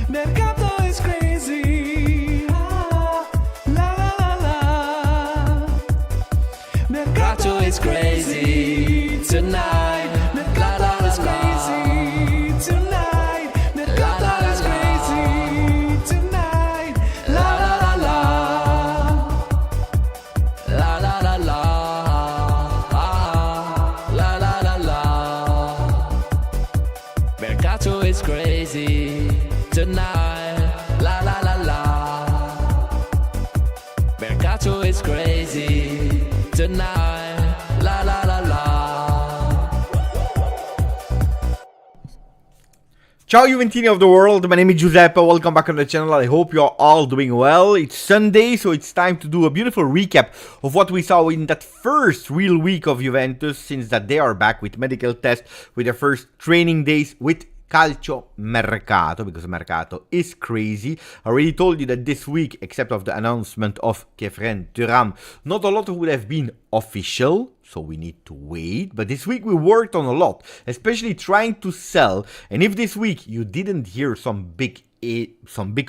Mercato is crazy. Ah, la la la la. Mercato is crazy tonight. Mercato is crazy tonight. Mercato is crazy tonight. La la la la. La la la la. La la la la. Mercato is crazy tonight. La la la la. Mercato is crazy tonight. La la la la. Ciao Juventini of the world, my name is Giuseppe, welcome back on the channel. I hope you're all doing well. It's Sunday, so it's time to do a beautiful recap of what we saw in that first real week of Juventus, since that they are back with medical tests, with their first training days with Calcio Mercato, because Mercato is crazy. I already told you that this week, except of the announcement of Kefren Thuram, not a lot would have been official, so we need to wait. But this week we worked on a lot, especially trying to sell. And if this week you didn't hear some big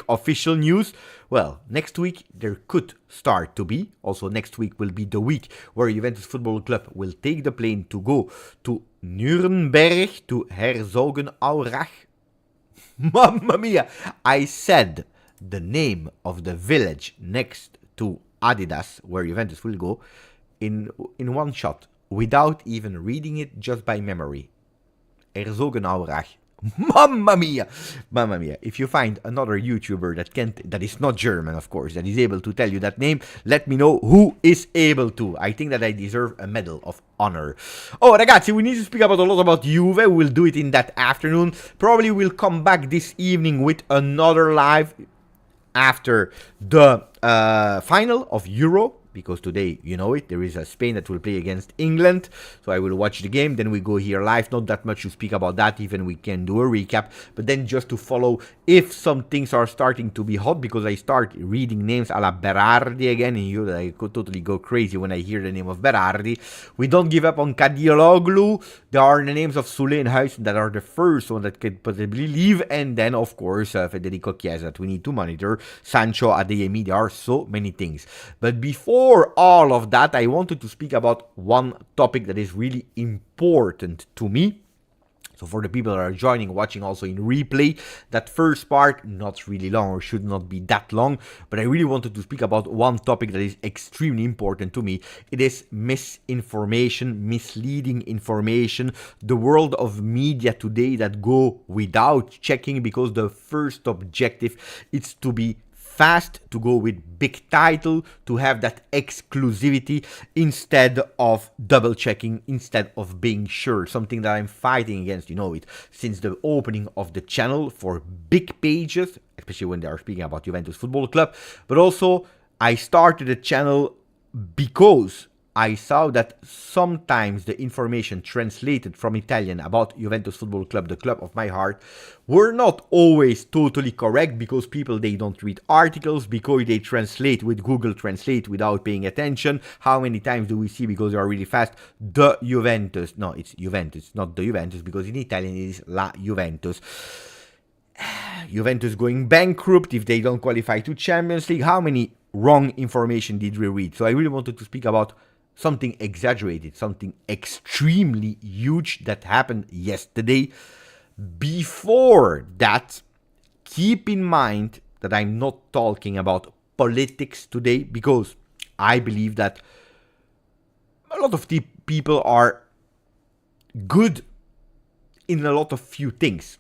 official news, well, next week there could start to be. Also, next week will be the week where Juventus Football Club will take the plane to go to Nuremberg, to Herzogenaurach. Mamma mia! I said the name of the village next to Adidas, where Juventus will go, in one shot, without even reading it, just by memory. Herzogenaurach. Mamma mia! Mamma mia. If you find another YouTuber that is not German, of course, that is able to tell you that name, let me know who is able to. I think that I deserve a medal of honor. Oh, ragazzi, we need to speak about a lot about Juve. We'll do it in that afternoon. Probably we'll come back this evening with another live after the final of Euro. Because today, you know it, there is a Spain that will play against England. So I will watch the game, then we go here live. Not that much to speak about that, even we can do a recap. But then just to follow if some things are starting to be hot, because I start reading names a la Berardi again. And you, I could totally go crazy when I hear the name of Berardi. We don't give up on Kadiologlu. There are the names of Sule and Huijsen that are the first one that could possibly leave. And then, of course, Federico Chiesa that we need to monitor. Sancho, Adeyemi, there are so many things. But before all of that, I wanted to speak about one topic that is really important to me. So for the people that are joining, watching also in replay, that first part, not really long or should not be that long, but I really wanted to speak about one topic that is extremely important to me. It is misinformation, misleading information, the world of media today that go without checking, because the first objective is to be fast, to go with big title, to have that exclusivity instead of double checking, instead of being sure. Something that I'm fighting against, you know it, since the opening of the channel for big pages, especially when they are speaking about Juventus Football Club. But also, I started the channel because I saw that sometimes the information translated from Italian about Juventus Football Club, the club of my heart, were not always totally correct, because people, they don't read articles, because they translate with Google Translate without paying attention. How many times do we see, because they are really fast, the Juventus? No, it's Juventus, not the Juventus, because in Italian it is La Juventus. Juventus going bankrupt if they don't qualify to Champions League. How many wrong information did we read? So I really wanted to speak about something exaggerated, something extremely huge that happened yesterday. Before that, keep in mind that I'm not talking about politics today, because I believe that a lot of people are good in a lot of few things.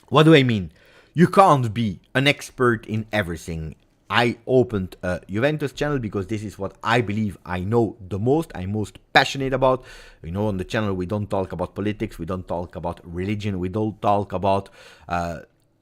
What do I mean? You can't be an expert in everything. I opened a Juventus channel because this is what I believe I know the most, I'm most passionate about. You know, on the channel we don't talk about politics, we don't talk about religion, we don't talk about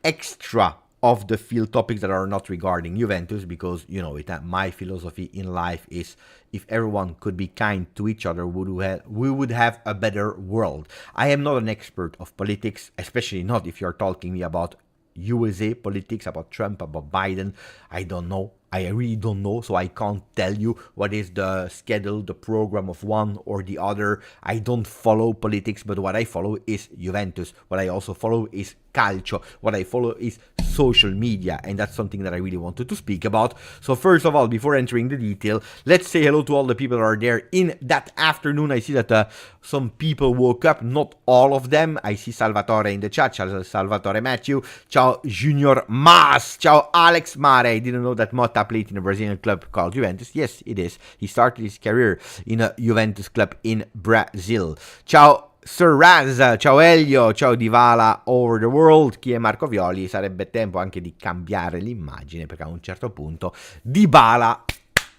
extra of the field topics that are not regarding Juventus, because, you know, my philosophy in life is, if everyone could be kind to each other, we would have a better world. I am not an expert of politics, especially not if you're talking me about USA politics, about Trump, about Biden. I don't know. I really don't know, so I can't tell you what is the schedule, the program of one or the other. I don't follow politics, but what I follow is Juventus. What I also follow is Calcio. What I follow is social media, and that's something that I really wanted to speak about. So first of all, before entering the detail, let's say hello to all the people that are there in that afternoon. I see that some people woke up, not all of them. I see Salvatore in the chat. Ciao Salvatore Matthew. Ciao Junior Mas. Ciao Alex Mare. I didn't know that Motta played in a Brazilian club called Juventus. Yes, it is. He started his career in a Juventus club in Brazil. Ciao Sir Raz, ciao Elio, ciao Dybala over the world. Chi è Marco Violi? Sarebbe tempo anche di cambiare l'immagine, perché a un certo punto Dybala,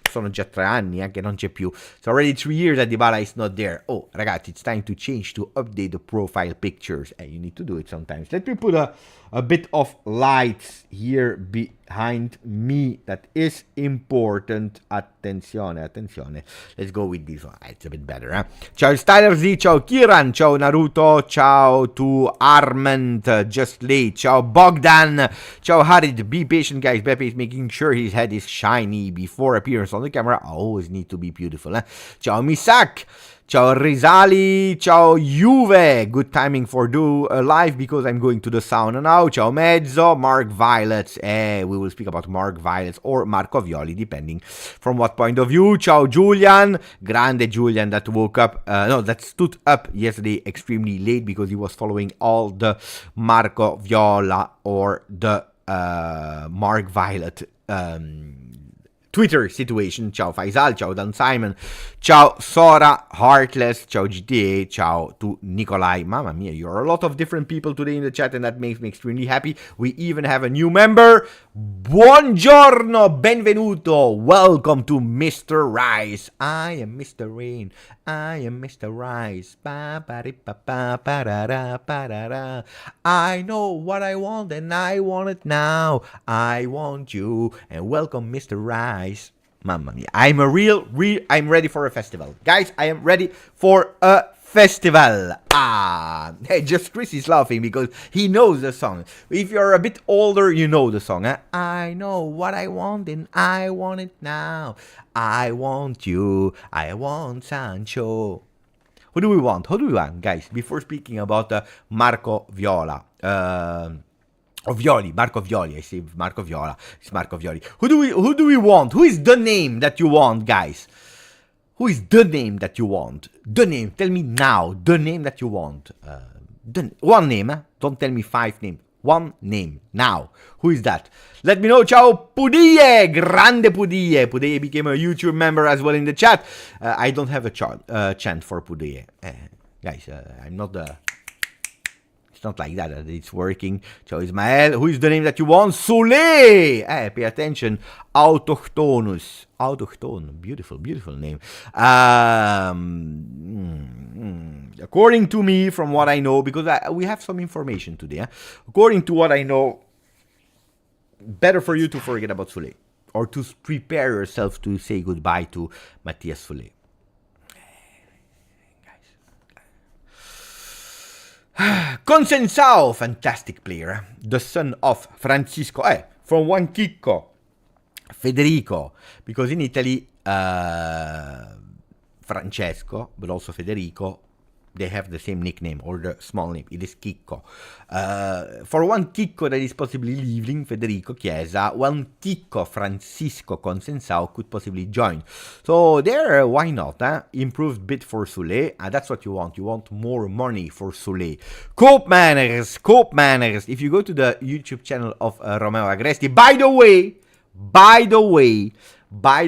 sono già 3 anni che non c'è più. It's already 3 years that Dybala is not there. Oh ragazzi, it's time to change, to update the profile pictures. You need to do it sometimes. Let me put a bit of lights here behind me. That is important. Attenzione, attenzione. Let's go with this one. It's a bit better, eh? Ciao Styler Z, ciao Kiran, ciao Naruto, ciao to Armand, just late, ciao Bogdan, ciao Harid. Be patient guys, Beppe is making sure his head is shiny before appearance on the camera. Always need to be beautiful, eh? Ciao Misak. Ciao Rizali, ciao Juve, good timing for live because I'm going to the sauna now. Ciao Mezzo, Mark Violets, we will speak about Mark Violets or Marco Violi depending from what point of view. Ciao Julian, grande Julian that woke up, that stood up yesterday extremely late because he was following all the Marco Viola or the Mark Violet Twitter situation. Ciao Faisal, ciao Dan Simon, ciao Sora Heartless, ciao GTA, ciao to Nikolai. Mamma mia, you're a lot of different people today in the chat and that makes me extremely happy. We even have a new member. Buongiorno, benvenuto, welcome to Mr. Rice. I am Mr. Rain, I am Mr. Rice. I know what I want and I want it now. I want you and welcome Mr. Rice. Mamma mia, I'm ready for a festival. Guys, I am ready for a festival. Hey, just Chris is laughing because he knows the song. If you're a bit older, you know the song. I know what I want and I want it now. I want you, I want Sancho. Who do we want? Who do we want, guys? Before speaking about Marco Viola. Marco Violi, I say Marco Viola, it's Marco Violi. Who do we want? Who is the name that you want, guys? Who is the name that you want? The name, tell me now, the name that you want. One name, don't tell me 5 names. One name, now. Who is that? Let me know. Ciao Pudie, grande Pudie. Pudie became a YouTube member as well in the chat. I don't have a chant for Pudie. Guys, I'm not the... It's not like that, it's working. Ciao Ismael, who is the name that you want? Soleil! Pay attention. Autochthonus. Autochthon, beautiful, beautiful name. According to me, from what I know, because we have some information today. According to what I know, better for you to forget about Soleil. Or to prepare yourself to say goodbye to Matthias Soleil. Consensao, fantastic player, the son of Francisco, from one Chicco, Federico, because in Italy, Francesco, but also Federico, they have the same nickname, or the small name, it is Chicco. For one Chicco that is possibly leaving, Federico Chiesa, one Chicco, Francisco Consensao, could possibly join. So there, why not? Improved bit for Soleil, that's what you want. You want more money for Soleil. Cope Manners, if you go to the YouTube channel of Romeo Agresti, by the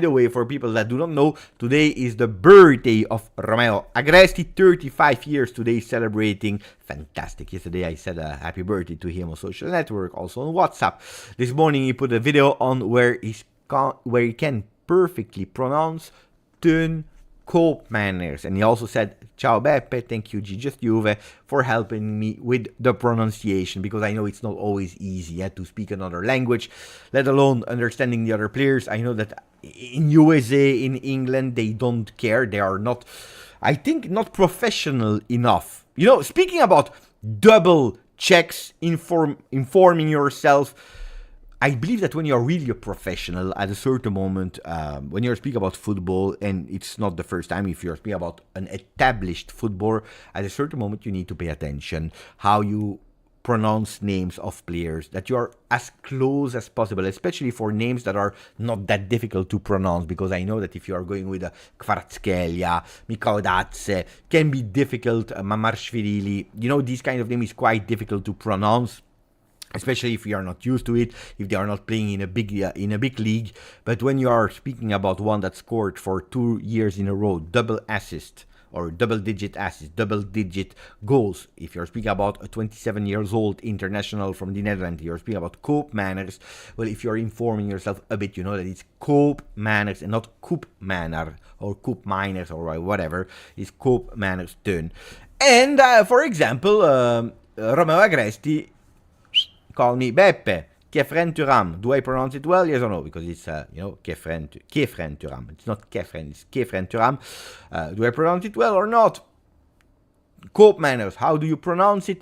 way, for people that do not know, today is the birthday of Romeo Agresti, 35 years today celebrating. Fantastic. Yesterday I said a happy birthday to him on social network, also on WhatsApp. This morning he put a video on where he can perfectly pronounce ten Cope Manners, and he also said, ciao Beppe, thank you GJustjuve for helping me with the pronunciation, because I know it's not always easy to speak another language, let alone understanding the other players. I know that in USA, in England, they don't care. They are not, I think, not professional enough. You know, speaking about double checks, informing yourself, I believe that when you're really a professional at a certain moment, when you're speaking about football, and it's not the first time, if you're speaking about an established footballer, at a certain moment you need to pay attention how you pronounce names of players, that you are as close as possible, especially for names that are not that difficult to pronounce, because I know that if you are going with Kvaratskhelia, Mikaudadze, can be difficult, Mamarshvili, this kind of name is quite difficult to pronounce, especially if you are not used to it, if they are not playing in a big league. But when you are speaking about one that scored for 2 years in a row, double assist, or double-digit assists, double-digit goals. If you're speaking about a 27 years old international from the Netherlands, you're speaking about Koopmeiners. Well, if you're informing yourself a bit, you know that it's Koopmeiners and not Koopmeiner or Koopmeiners or whatever. It's Koopmeiners turn. And for example, Romeo Agresti call me Beppe. Kefren Turam. Do I pronounce it well? Yes or no? Because it's, Kefren Turam. It's not Kefren, it's Kefren Turam. Do I pronounce it well or not? Koopmeiners, how do you pronounce it?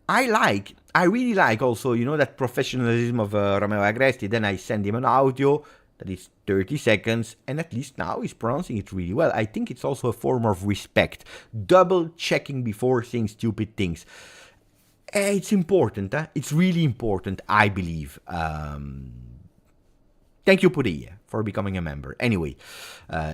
I really like also, that professionalism of Romeo Agresti. Then I send him an audio that is 30 seconds, and at least now he's pronouncing it really well. I think it's also a form of respect. Double checking before saying stupid things. It's important, It's really important, I believe. Thank you, Pudie, for becoming a member. Anyway,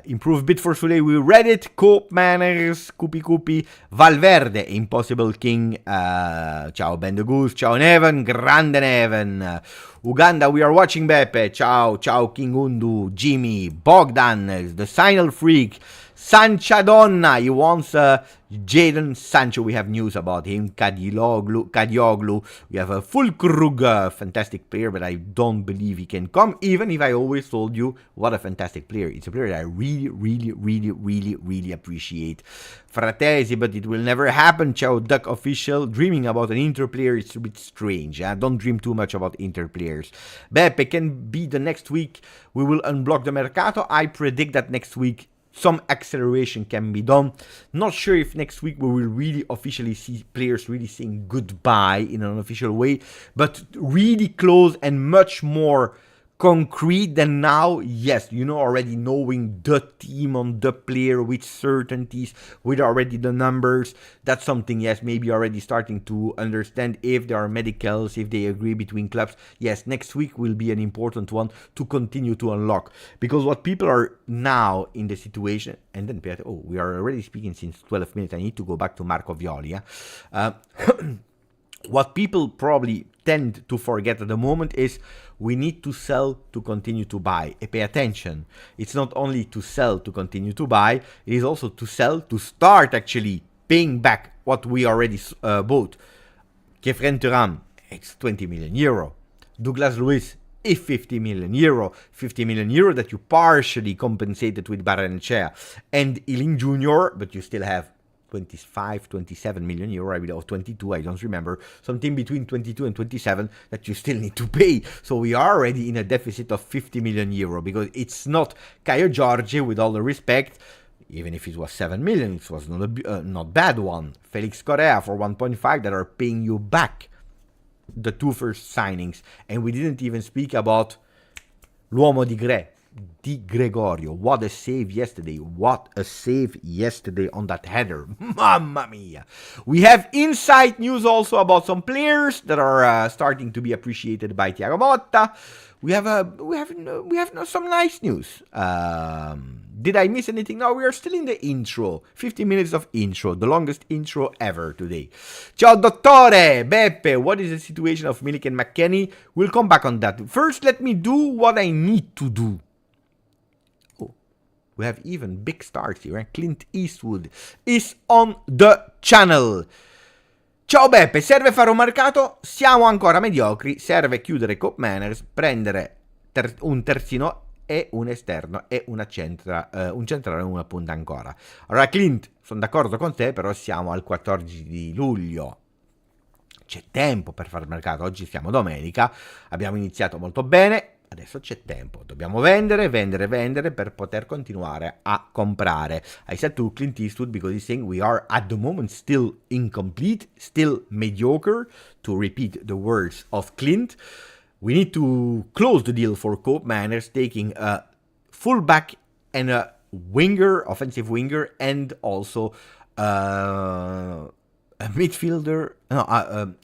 improved bid for Sule, we read it. Koopmeiners, Kupi, Valverde, Impossible King, ciao Ben the Goose, ciao Neven, Grande Neven, Uganda, we are watching Beppe, ciao King Undu, Jimmy, Bogdan, the Signal Freak, Sanchadonna, he wants Jadon Sancho. We have news about him. Kadioglu. We have a Fulkrug, fantastic player, but I don't believe he can come, even if I always told you what a fantastic player. It's a player that I really appreciate. Fratesi, but it will never happen. Ciao Duck official. Dreaming about an Inter player is a bit strange. Don't dream too much about Inter players. Beppe can be the next week. We will unblock the Mercato. I predict that next week some acceleration can be done. Not sure if next week we will really officially see players really saying goodbye in an official way, but really close and much more concrete than now. Yes, already knowing the team on the player with certainties, with already the numbers. That's something, yes, maybe already starting to understand if there are medicals, if they agree between clubs. Yes, next week will be an important one to continue to unlock. Because what people are now in the situation, and then, we are already speaking since 12 minutes. I need to go back to Marco Violi. What people probably tend to forget at the moment is we need to sell to continue to buy. And pay attention. It's not only to sell to continue to buy, it is also to sell to start actually paying back what we already bought. Kefren Turam, it's 20 million euro. Douglas Luiz is 50 million euro. 50 million euro that you partially compensated with Barrenechea and Iling Jr., but you still have 25, 27 million euro, I believe, or 22, I don't remember, something between 22 and 27 that you still need to pay. So we are already in a deficit of 50 million euro, because it's not Caio Jorge, with all the respect, even if it was 7 million, it was not a not bad one. Felix Correa for 1.5 that are paying you back the two first signings. And we didn't even speak about l'uomo Di Gregorio. What a save yesterday. What a save yesterday on that header. Mamma mia. We have inside news also about some players that are starting to be appreciated by Thiago Motta. We have some nice news. Did I miss anything? No, we are still in the intro. 50 minutes of intro. The longest intro ever today. Ciao, Dottore! Beppe, what is the situation of Milik and McKennie? We'll come back on that. First, let me do what I need to do. We have even big stars here. Clint Eastwood is on the channel. Ciao Beppe, serve fare un mercato? Siamo ancora mediocri. Serve chiudere Koopmeiners, prendere un terzino e un esterno e un centrale e una punta ancora. Allora Clint, sono d'accordo con te, però siamo al 14 di luglio. C'è tempo per fare il mercato. Oggi siamo domenica. Abbiamo iniziato molto bene. Adesso c'è tempo, dobbiamo vendere per poter continuare a comprare. I said to Clint Eastwood, because he's saying we are at the moment still incomplete, still mediocre, to repeat the words of Clint. We need to close the deal for Koopmeiners, taking a fullback and a winger, offensive winger, and also a midfielder, no,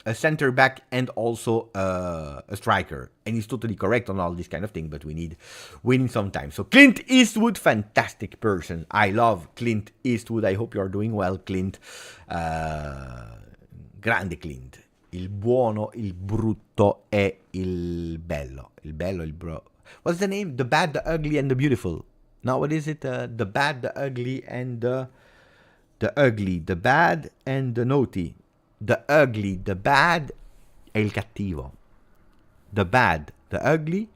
a center back, and also a striker. And he's totally correct on all this kind of thing, but we need winning sometimes. So Clint Eastwood, fantastic person. I love Clint Eastwood. I hope you're doing well, Clint. Grande Clint. Il buono, il brutto e il bello. Il bello, il bro. What's the name? The bad, the ugly, and the beautiful. No, what is it? The bad, the ugly, and the ugly, the bad, and the naughty. The ugly, the bad, e il cattivo. The bad, the ugly,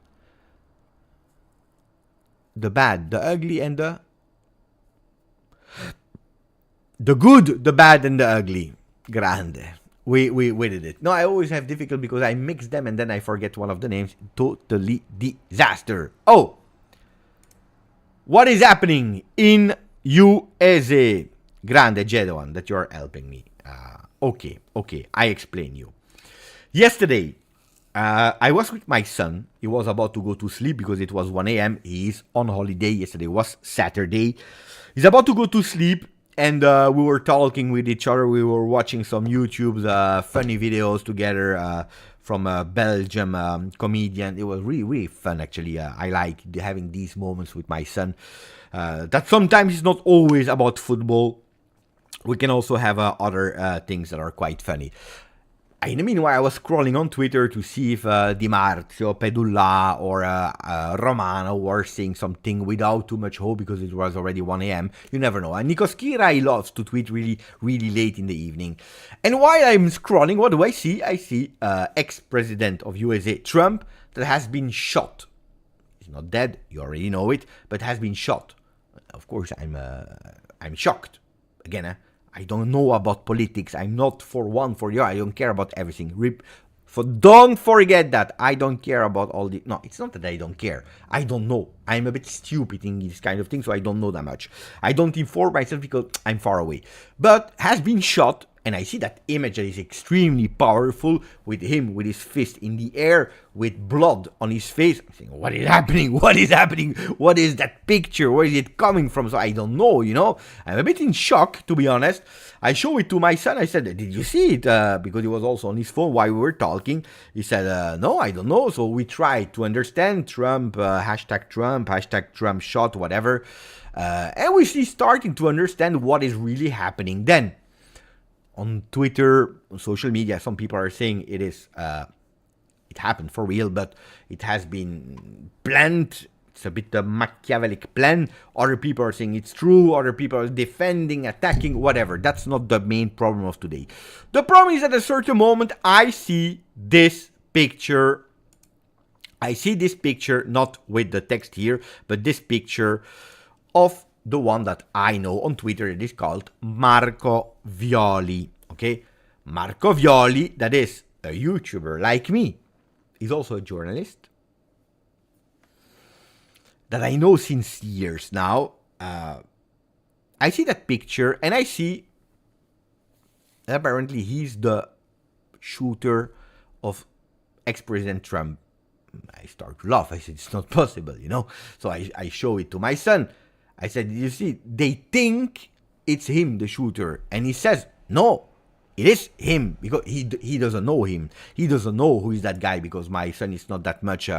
the bad, the ugly, and the good, the bad, and the ugly. Grande. We did it. No, I always have difficulty because I mix them and then I forget one of the names. Totally disaster. Oh! What is happening in USA? Grande Jedwan, that you're helping me. Okay, I explain you. Yesterday, I was with my son. He was about to go to sleep because it was 1 a.m. He is on holiday. Yesterday was Saturday. He's about to go to sleep. And we were talking with each other. We were watching some YouTube's funny videos together from a Belgium comedian. It was really, really fun, actually. I like having these moments with my son. That sometimes it's not always about football. We can also have other things that are quite funny. In the meanwhile, I was scrolling on Twitter to see if Di Marzio, Pedulla, or Romano were saying something without too much hope because it was already 1 a.m. You never know. And Nikos Kira, he loves to tweet really, really late in the evening. And while I'm scrolling, what do I see? I see ex-president of USA, Trump, that has been shot. He's not dead, you already know it, but has been shot. Of course, I'm shocked. Again, I don't know about politics. I'm not for you. I don't care about everything. Don't forget that. I don't care about all the... No, it's not that I don't care. I don't know. I'm a bit stupid in this kind of thing, so I don't know that much. I don't inform myself because I'm far away. But has been shot, and I see that image that is extremely powerful with him with his fist in the air with blood on his face. I'm thinking, what is happening? What is happening? What is that picture? Where is it coming from? So I don't know, you know. I'm a bit in shock, to be honest. I show it to my son. I said, did you see it? Because he was also on his phone while we were talking. He said, no, I don't know. So we tried to understand Trump, hashtag Trump shot, whatever. And we see starting to understand what is really happening then. On Twitter, on social media, some people are saying it happened for real, but it has been planned. It's a bit a Machiavellic plan. Other people are saying it's true. Other people are defending, attacking, whatever. That's not the main problem of today. The problem is at a certain moment, I see this picture. I see this picture, not with the text here, but this picture of the one that I know on Twitter. It is called Marco Violi. Okay? Marco Violi, that is a YouTuber like me. He's also a journalist that I know since years now. I see that picture and I see that apparently he's the shooter of ex-President Trump. I start to laugh. I said, it's not possible, you know? So I show it to my son. I said, you see, they think it's him, the shooter. And he says, no, it is him, because he doesn't know him. He doesn't know who is that guy, because my son is not that much,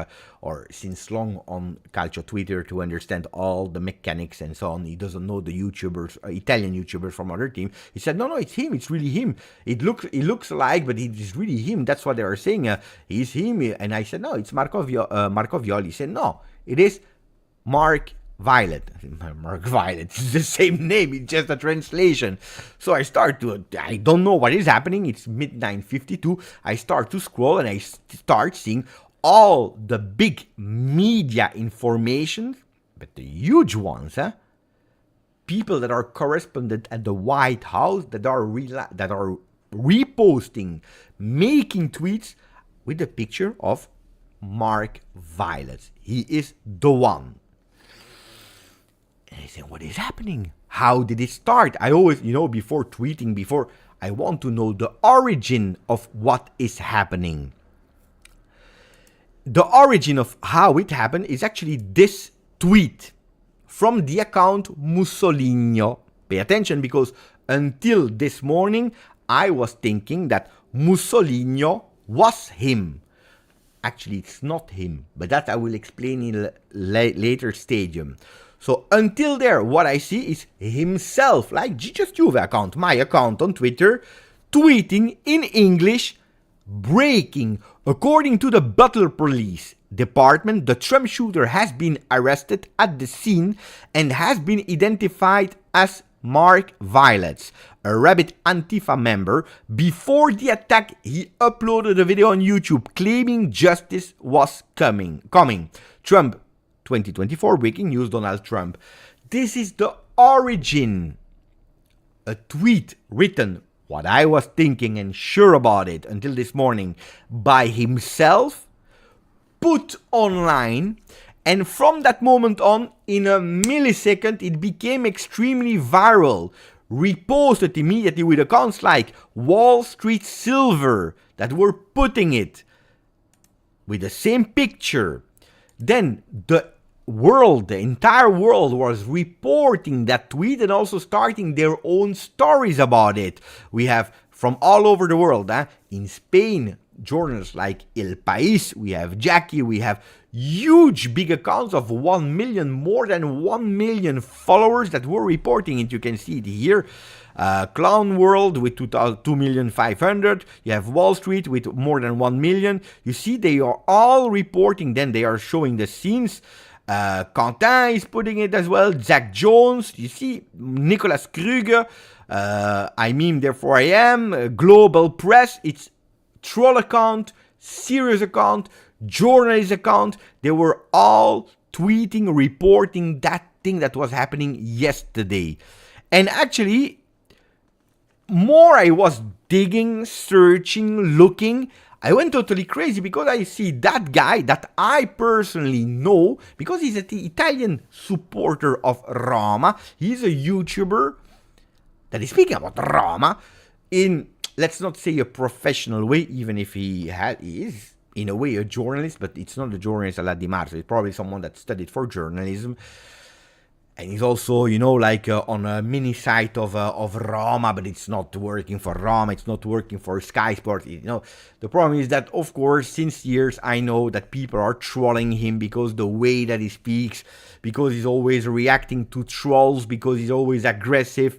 or since long on Calcio Twitter to understand all the mechanics and so on. He doesn't know the YouTubers, Italian YouTubers from other team. He said, no, it's him. It's really him. It looks like, but it is really him. That's what they are saying. He's him. And I said, no, it's Marco Violi. He said, no, it is Mark Violet. Mark Violet. It's the same name. It's just a translation. So I don't know what is happening. It's midnight 52. I start to scroll and I start seeing all the big media information, but the huge ones, people that are correspondent at the White House that are reposting, making tweets with the picture of Mark Violet. He is the one. And I said, what is happening? How did it start? I always, before tweeting, I want to know the origin of what is happening. The origin of how it happened is actually this tweet from the account Mussolino. Pay attention, because until this morning, I was thinking that Mussolini was him. Actually, it's not him, but that I will explain in a later stadium. So until there, what I see is himself, like GJustjuve account, my account on Twitter, tweeting in English, breaking. According to the Butler Police Department, the Trump shooter has been arrested at the scene and has been identified as Mark Violets, a rabid Antifa member. Before the attack, he uploaded a video on YouTube claiming justice was coming. Trump 2024 breaking news, Donald Trump. This is the origin. A tweet written, what I was thinking and sure about it until this morning, by himself, put online, and from that moment on, in a millisecond, it became extremely viral. Reposted immediately with accounts like Wall Street Silver that were putting it with the same picture. Then the entire world was reporting that tweet and also starting their own stories about it. We have from all over the world, in Spain, journals like El País, we have Jackie, we have huge big accounts of 1 million, more than 1 million followers that were reporting it. You can see it here. Clown World with 2,500,000. You have Wall Street with more than 1 million. You see they are all reporting, then they are showing the scenes. Quentin is putting it as well. Zach Jones, you see, Nicolas Kruger, I meme, therefore I am, Global Press, it's troll account, serious account, journalist account. They were all tweeting, reporting that thing that was happening yesterday. And actually, more I was digging, searching, looking, I went totally crazy because I see that guy that I personally know because he's an Italian supporter of Roma. He's a YouTuber that is speaking about Roma in, let's not say a professional way, even if he is in a way a journalist, but it's not a journalist alla Di Marzo. It's probably someone that studied for journalism. And he's also, like on a mini site of Roma, but it's not working for Roma, it's not working for Sky Sport. The problem is that, of course, since years, I know that people are trolling him because the way that he speaks, because he's always reacting to trolls, because he's always aggressive.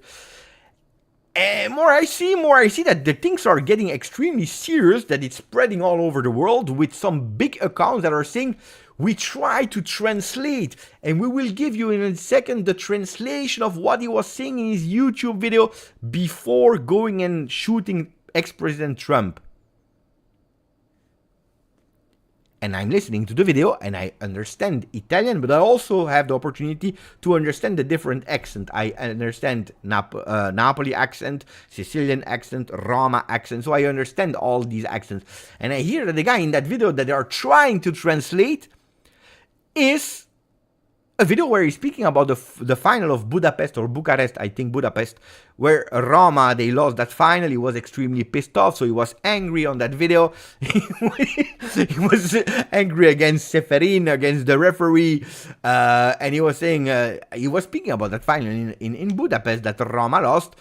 And more I see that the things are getting extremely serious, that it's spreading all over the world with some big accounts that are saying, we try to translate, and we will give you in a second the translation of what he was saying in his YouTube video before going and shooting ex-President Trump. And I'm listening to the video and I understand Italian, but I also have the opportunity to understand the different accent. I understand Napoli accent, Sicilian accent, Roma accent. So I understand all these accents. And I hear that the guy in that video that they are trying to translate is a video where he's speaking about the final of Budapest or Bucharest, I think Budapest, where Roma, they lost that final. He was extremely pissed off, so he was angry on that video. He was angry against Seferin, against the referee, and he was saying, he was speaking about that final in Budapest that Roma lost.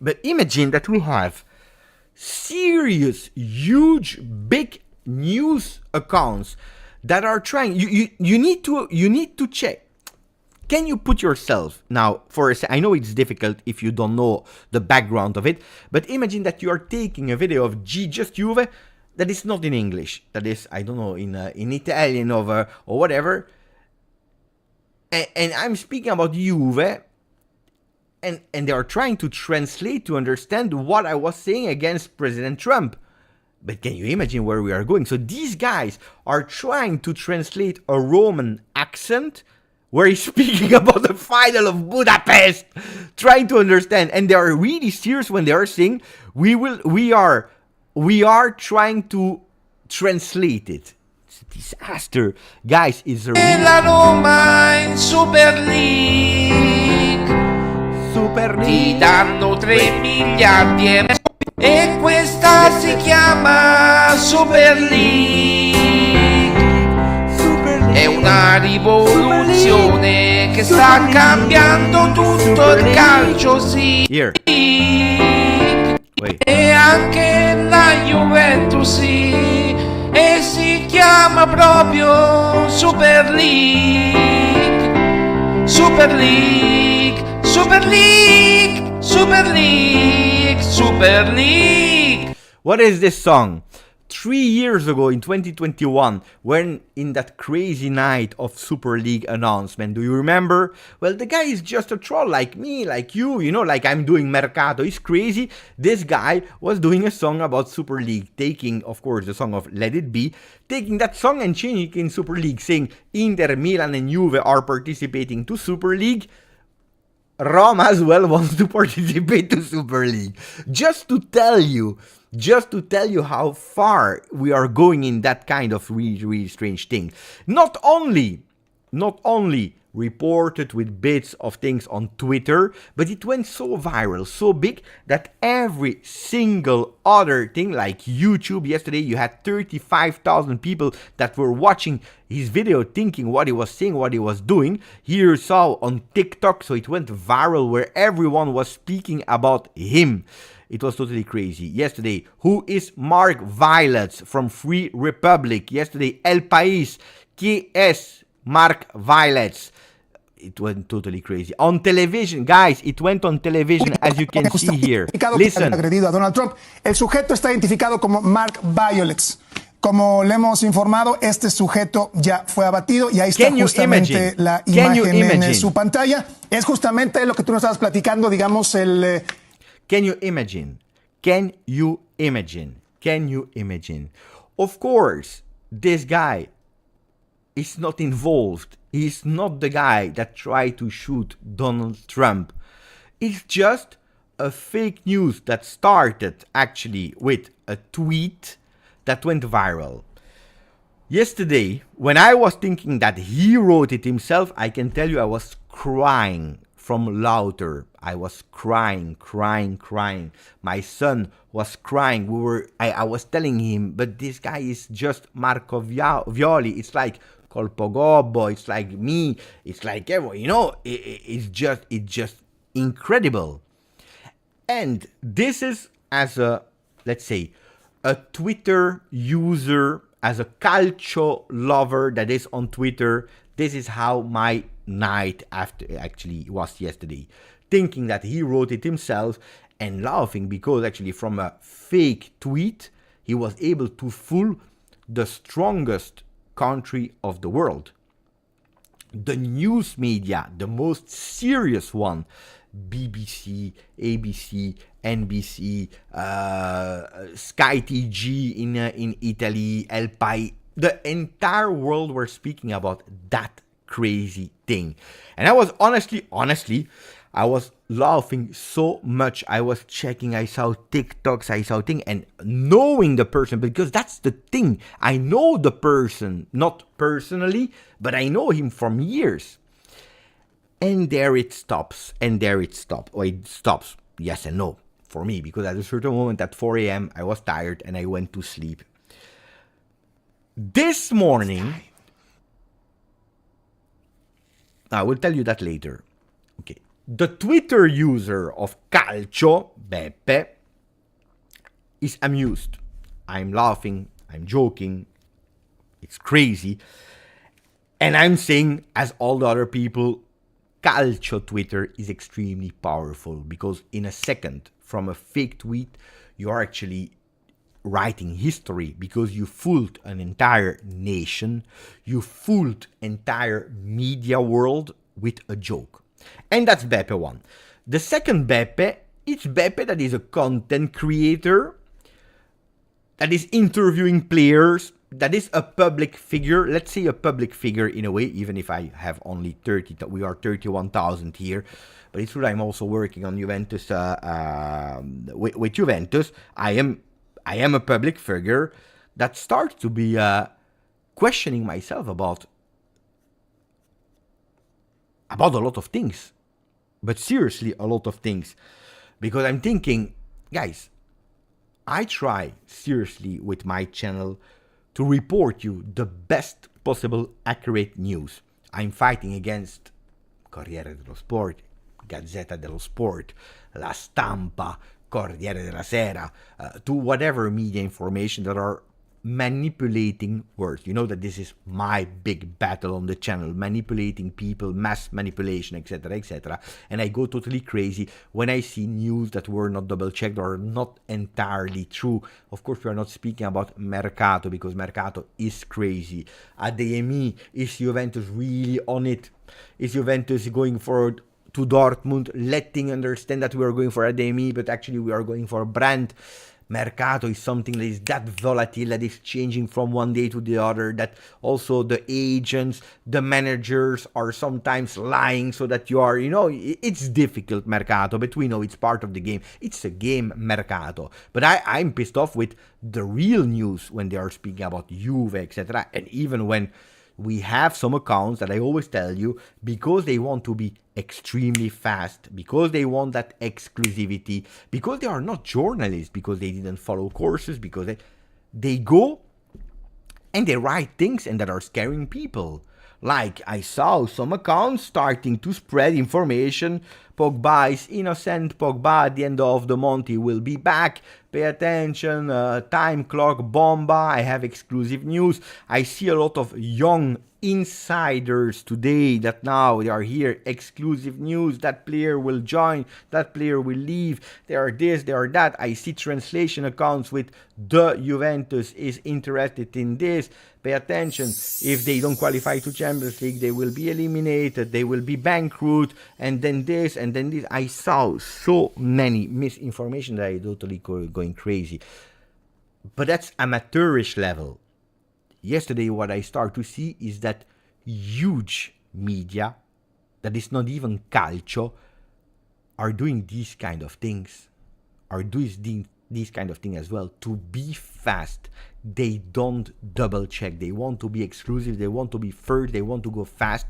But imagine that we have serious, huge, big news accounts that are trying. You need to check. Can you put yourself now for a second? I know it's difficult if you don't know the background of it, but imagine that you are taking a video of GJustjuve that is not in English, that is, I don't know, in Italian or whatever, and I'm speaking about Juve, and they are trying to translate to understand what I was saying against President Trump. But can you imagine where we are going? So these guys are trying to translate a Roman accent where he's speaking about the final of Budapest, trying to understand. And they are really serious when they are saying, we are trying to translate it. It's a disaster. Guys, it's a really... La Roma in Super League. Ti danno 3 miliardi e questa si chiama Super League. È una rivoluzione che sta cambiando tutto il calcio, sì. Here. Wait. E anche la Juventus sì, e si chiama proprio Super League. Super League, Super League, Super League, Super League. What is this song? 3 years ago in 2021, when in that crazy night of Super League announcement, do you remember? Well, the guy is just a troll like me, like you know, like I'm doing Mercato is Crazy. This guy was doing a song about Super League, taking, of course, the song of Let It Be, taking that song and changing it in Super League, saying Inter, Milan and Juve are participating to Super League. Roma as well wants to participate to Super League. Just to tell you how far we are going in that kind of really strange thing. Not only reported with bits of things on Twitter, but it went so viral, so big, that every single other thing, like YouTube, yesterday you had 35,000 people that were watching his video thinking what he was saying, what he was doing. Here you saw on TikTok, so it went viral where everyone was speaking about him. It was totally crazy. Yesterday, who is Mark Violets from Free Republic? Yesterday, El País, ¿Qué es Mark Violets? It went totally crazy. On television, guys, it went on television, as you can see here. Listen. Agredido a Donald Trump. El sujeto está identificado como Mark Violets. Como le hemos informado, este sujeto ya fue abatido y ahí está justamente la imagen en su pantalla. Es justamente lo que tú nos estabas platicando, digamos, el... Can you imagine? Can you imagine? Can you imagine? Of course, this guy is not involved. He's not the guy that tried to shoot Donald Trump. It's just a fake news that started actually with a tweet that went viral. Yesterday, when I was thinking that he wrote it himself, I can tell you I was crying from laughter. I was crying. My son was crying. I was telling him, but this guy is just Marco Violi. It's like Colpogobbo. It's like me. It's like everyone. You know, it's just incredible. And this is as a, let's say, a Twitter user, as a Calcio lover that is on Twitter. This is how my night after actually was yesterday, thinking that he wrote it himself and laughing because actually from a fake tweet he was able to fool the strongest country of the world, the news media, the most serious one, BBC, ABC, NBC, Sky TG in Italy, El País. The entire world were speaking about that crazy thing. And I was honestly, I was laughing so much. I was checking, I saw TikToks, I saw things, and knowing the person, because that's the thing. I know the person, not personally, but I know him from years. And there it stops, Or it stops, yes and no, for me, because at a certain moment at 4 a.m. I was tired and I went to sleep. This morning, I will tell you that later. Okay. The Twitter user of Calcio, Beppe, is amused. I'm laughing, I'm joking, it's crazy. And I'm saying, as all the other people, Calcio Twitter is extremely powerful because in a second, from a fake tweet, you are actually writing history because you fooled an entire nation, you fooled entire media world with a joke. And that's Beppe one. The second Beppe, it's Beppe that is a content creator, that is interviewing players, that is a public figure, let's say a public figure in a way, even if I have only 30, we are 31,000 here, but it's true I'm also working on Juventus, with Juventus. I am a public figure that starts to be questioning myself about a lot of things. But seriously, a lot of things. Because I'm thinking, guys, I try seriously with my channel to report you the best possible accurate news. I'm fighting against Corriere dello Sport, Gazzetta dello Sport, La Stampa, Corriere della Sera, to whatever media information that are manipulating words. You know that this is my big battle on the channel, manipulating people, mass manipulation, etc., etc. And I go totally crazy when I see news that were not double checked or not entirely true. Of course, we are not speaking about Mercato, because Mercato is crazy. ADMI, is Juventus really on it? Is Juventus going for to Dortmund, letting understand that we are going for ADMI, but actually we are going for Brandt? Mercato is something that is that volatile, that is changing from one day to the other, that also the agents, the managers are sometimes lying so that you are, it's difficult, Mercato, but we know it's part of the game. It's a game, Mercato. But I'm pissed off with the real news when they are speaking about Juve, etc. And even when we have some accounts that I always tell you, because they want to be extremely fast, because they want that exclusivity, because they are not journalists, because they didn't follow courses, because they go and they write things and that are scaring people. Like I saw some accounts starting to spread information. Pogba is innocent. Pogba at the end of the month he will be back. Pay attention. Time clock bomba. I have exclusive news. I see a lot of young insiders today that now they are here. Exclusive news. That player will join. That player will leave. They are this. They are that. I see translation accounts with the Juventus is interested in this. Pay attention. If they don't qualify to Champions League, they will be eliminated. They will be bankrupt. And then this and then this. I saw so many misinformation that I totally going crazy. But that's amateurish level. Yesterday, what I start to see is that huge media, that is not even Calcio, are doing these kind of things. Are doing these kind of things as well. To be fast, they don't double check. They want to be exclusive. They want to be first. They want to go fast.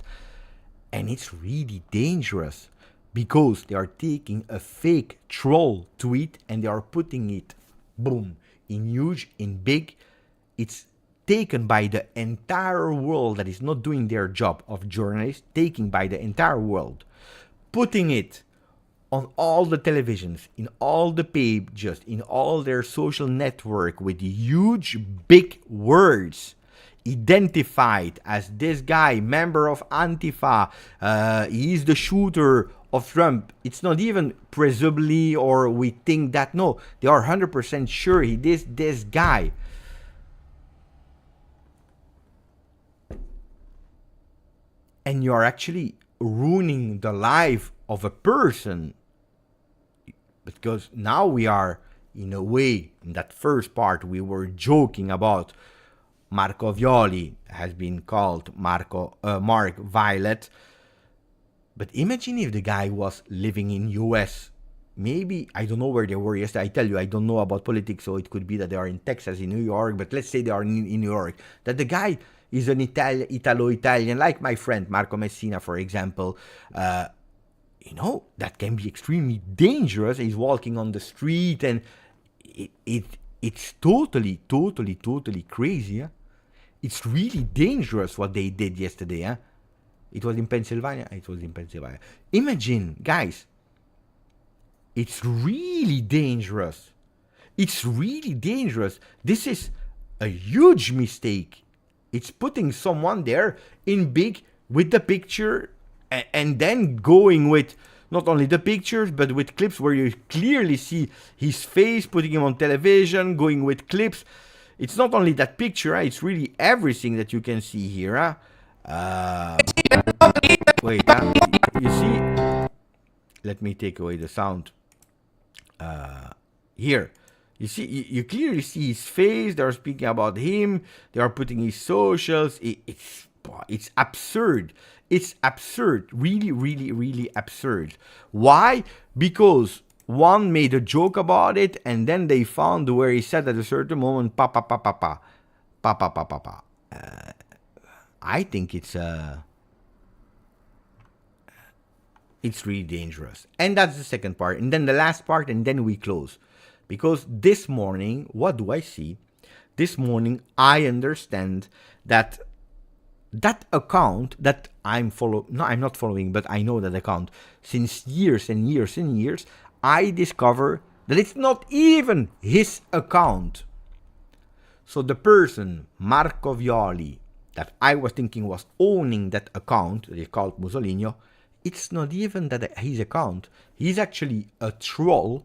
And it's really dangerous, because they are taking a fake troll tweet and they are putting it, boom, in huge, in big. It's taken by the entire world that is not doing their job of journalists, taken by the entire world, putting it on all the televisions, in all the pages, in all their social network with huge, big words, identified as this guy, member of Antifa, he is the shooter of Trump. It's not even presumably or we think that, no, they are 100% sure he is this guy. And you are actually ruining the life of a person, because now we are, in a way, in that first part we were joking about Marco Violi has been called Mark Violet. But imagine if the guy was living in US. Maybe, I don't know where they were yesterday. I tell you, I don't know about politics, so it could be that they are in Texas, in New York, but let's say they are in New York. That the guy is an Italo-Italian, like my friend Marco Messina, for example. That can be extremely dangerous. He's walking on the street, and it's totally crazy. Huh? It's really dangerous what they did yesterday. Huh? It was in Pennsylvania. Imagine, guys. It's really dangerous. This is a huge mistake. It's putting someone there in big with the picture and then going with not only the pictures but with clips where you clearly see his face, putting him on television, going with clips. It's not only that picture, it's really everything that you can see here. Wait, you see? Let me take away the sound. Here. You see, you clearly see his face. They are speaking about him. They are putting his socials. It's absurd. It's absurd. Really absurd. Why? Because one made a joke about it, and then they found where he said at a certain moment, pa. I think it's really dangerous. And that's the second part. And then the last part, and then we close. Because this morning, what do I see? This morning, I understand that account that I'm not following, but I know that account since years and years and years, I discover that it's not even his account. So the person, Marco Violi, that I was thinking was owning that account, that is called Mussolini, it's not even that his account. He's actually a troll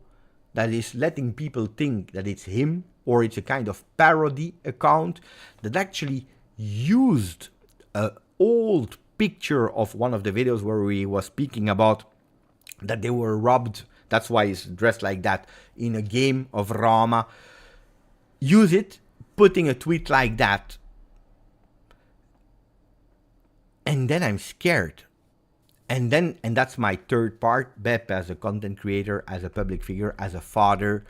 that is letting people think that it's him, or it's a kind of parody account that actually used an old picture of one of the videos where we was speaking about that they were robbed. That's why he's dressed like that in a game of Roma. Use it, putting a tweet like that. And then I'm scared. And that's my third part. Beppe, as a content creator, as a public figure, as a father,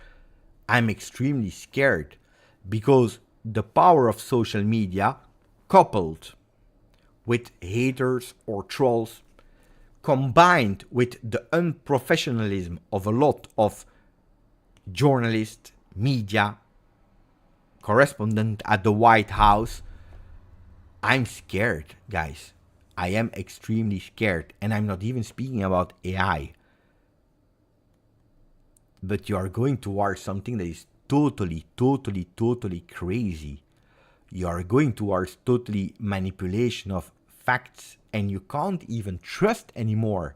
I'm extremely scared because the power of social media, coupled with haters or trolls, combined with the unprofessionalism of a lot of journalists, media, correspondent at the White House, I'm scared, guys. I am extremely scared, and I'm not even speaking about AI. But you are going towards something that is totally crazy. You are going towards totally manipulation of facts, and you can't even trust anymore.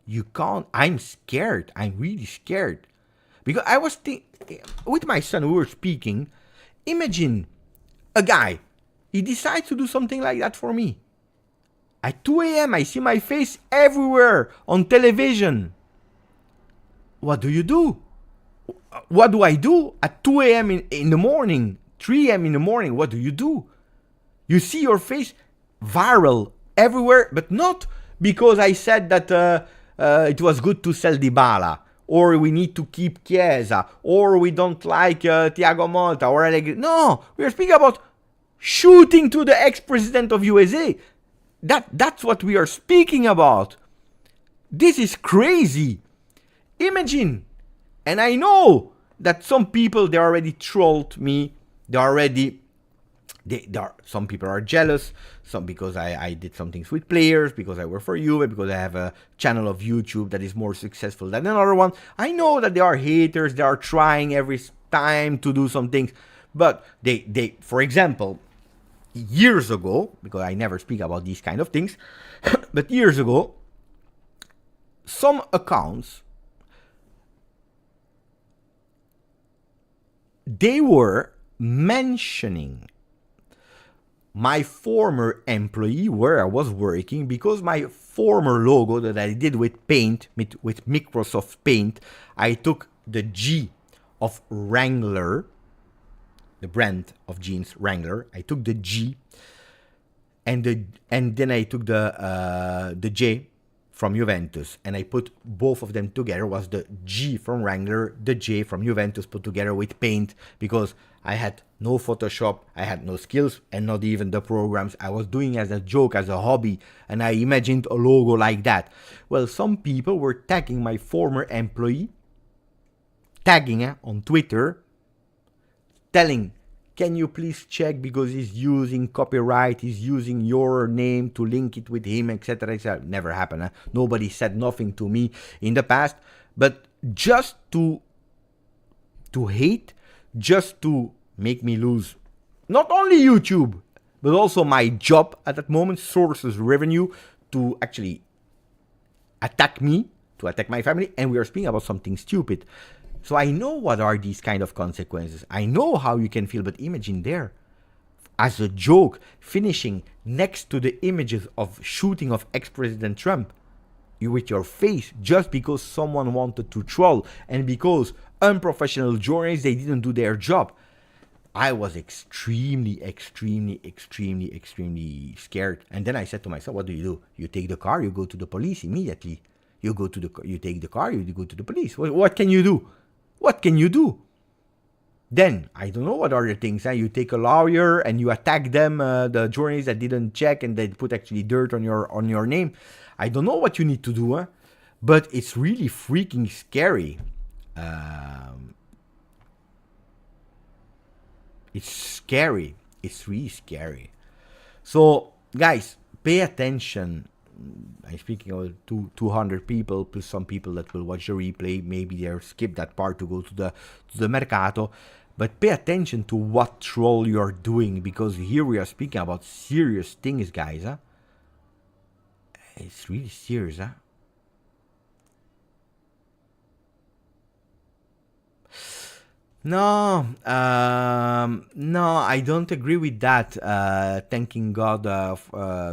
You can't. I'm scared. I'm really scared. Because I was with my son, we were speaking. Imagine a guy, he decides to do something like that for me. At 2 a.m. I see my face everywhere on television. What do you do? What do I do at 2 a.m. in the morning, 3 a.m. in the morning? What do? You see your face viral everywhere, but not because I said that it was good to sell Dybala, or we need to keep Chiesa, or we don't like Thiago Motta, or Allegri. No, we are speaking about shooting to the ex-president of USA. That's what we are speaking about. This is crazy. Imagine. And I know that some people, they already trolled me. Some people are jealous. Some because I did some things with players, because I work for Juve, because I have a channel of YouTube that is more successful than another one. I know that there are haters. They are trying every time to do some things. But they for example, years ago, because I never speak about these kind of things, but years ago, some accounts, they were mentioning my former employee where I was working, because my former logo that I did with Paint, with Microsoft Paint, I took the G of Wrangler, the brand of jeans Wrangler. I took the G, and then I took the J from Juventus, and I put both of them together. Was the G from Wrangler, the J from Juventus put together with Paint, because I had no Photoshop, I had no skills, and not even the programs. I was doing as a joke, as a hobby, and I imagined a logo like that. Well, some people were tagging my former employee, on Twitter, telling, can you please check, because he's using copyright, he's using your name to link it with him, etc., etc. Never happened. Huh? Nobody said nothing to me in the past, but just to hate, just to make me lose not only YouTube, but also my job at that moment, sources, revenue, to actually attack me, to attack my family, and we are speaking about something stupid. So I know what are these kind of consequences. I know how you can feel, but imagine there, as a joke, finishing next to the images of shooting of ex-President Trump, you with your face, just because someone wanted to troll, and because unprofessional journalists, they didn't do their job. I was extremely scared. And then I said to myself, what do? You take the car, you go to the police immediately. You take the car, you go to the police. What can you do? What can you do? Then, I don't know what are the things. You take a lawyer and you attack them, the journalists that didn't check, and they put actually dirt on your name. I don't know what you need to do, but it's really freaking scary. It's scary. It's really scary. So, guys, pay attention I'm speaking of 200 people plus some people that will watch the replay. Maybe they'll skip that part to go to the Mercato. But pay attention to what troll you're doing, because here we are speaking about serious things, guys. Huh? It's really serious, huh? No, I don't agree with that. Thanking God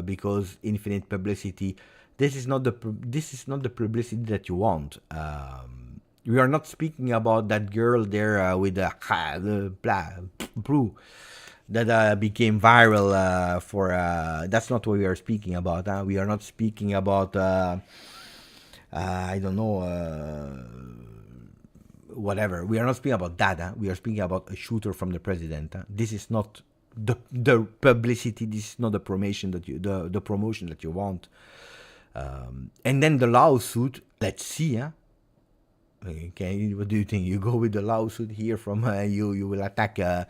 because infinite publicity. This is not the publicity that you want. We are not speaking about that girl there with the blue that became viral for. That's not what we are speaking about. We are not speaking about. I don't know. Whatever. We are not speaking about that. We are speaking about a shooter from the president. This is not the publicity. This is not the promotion that the promotion that you want. And then the lawsuit. Let's see. Okay, what do you think? You go with the lawsuit here from you will attack the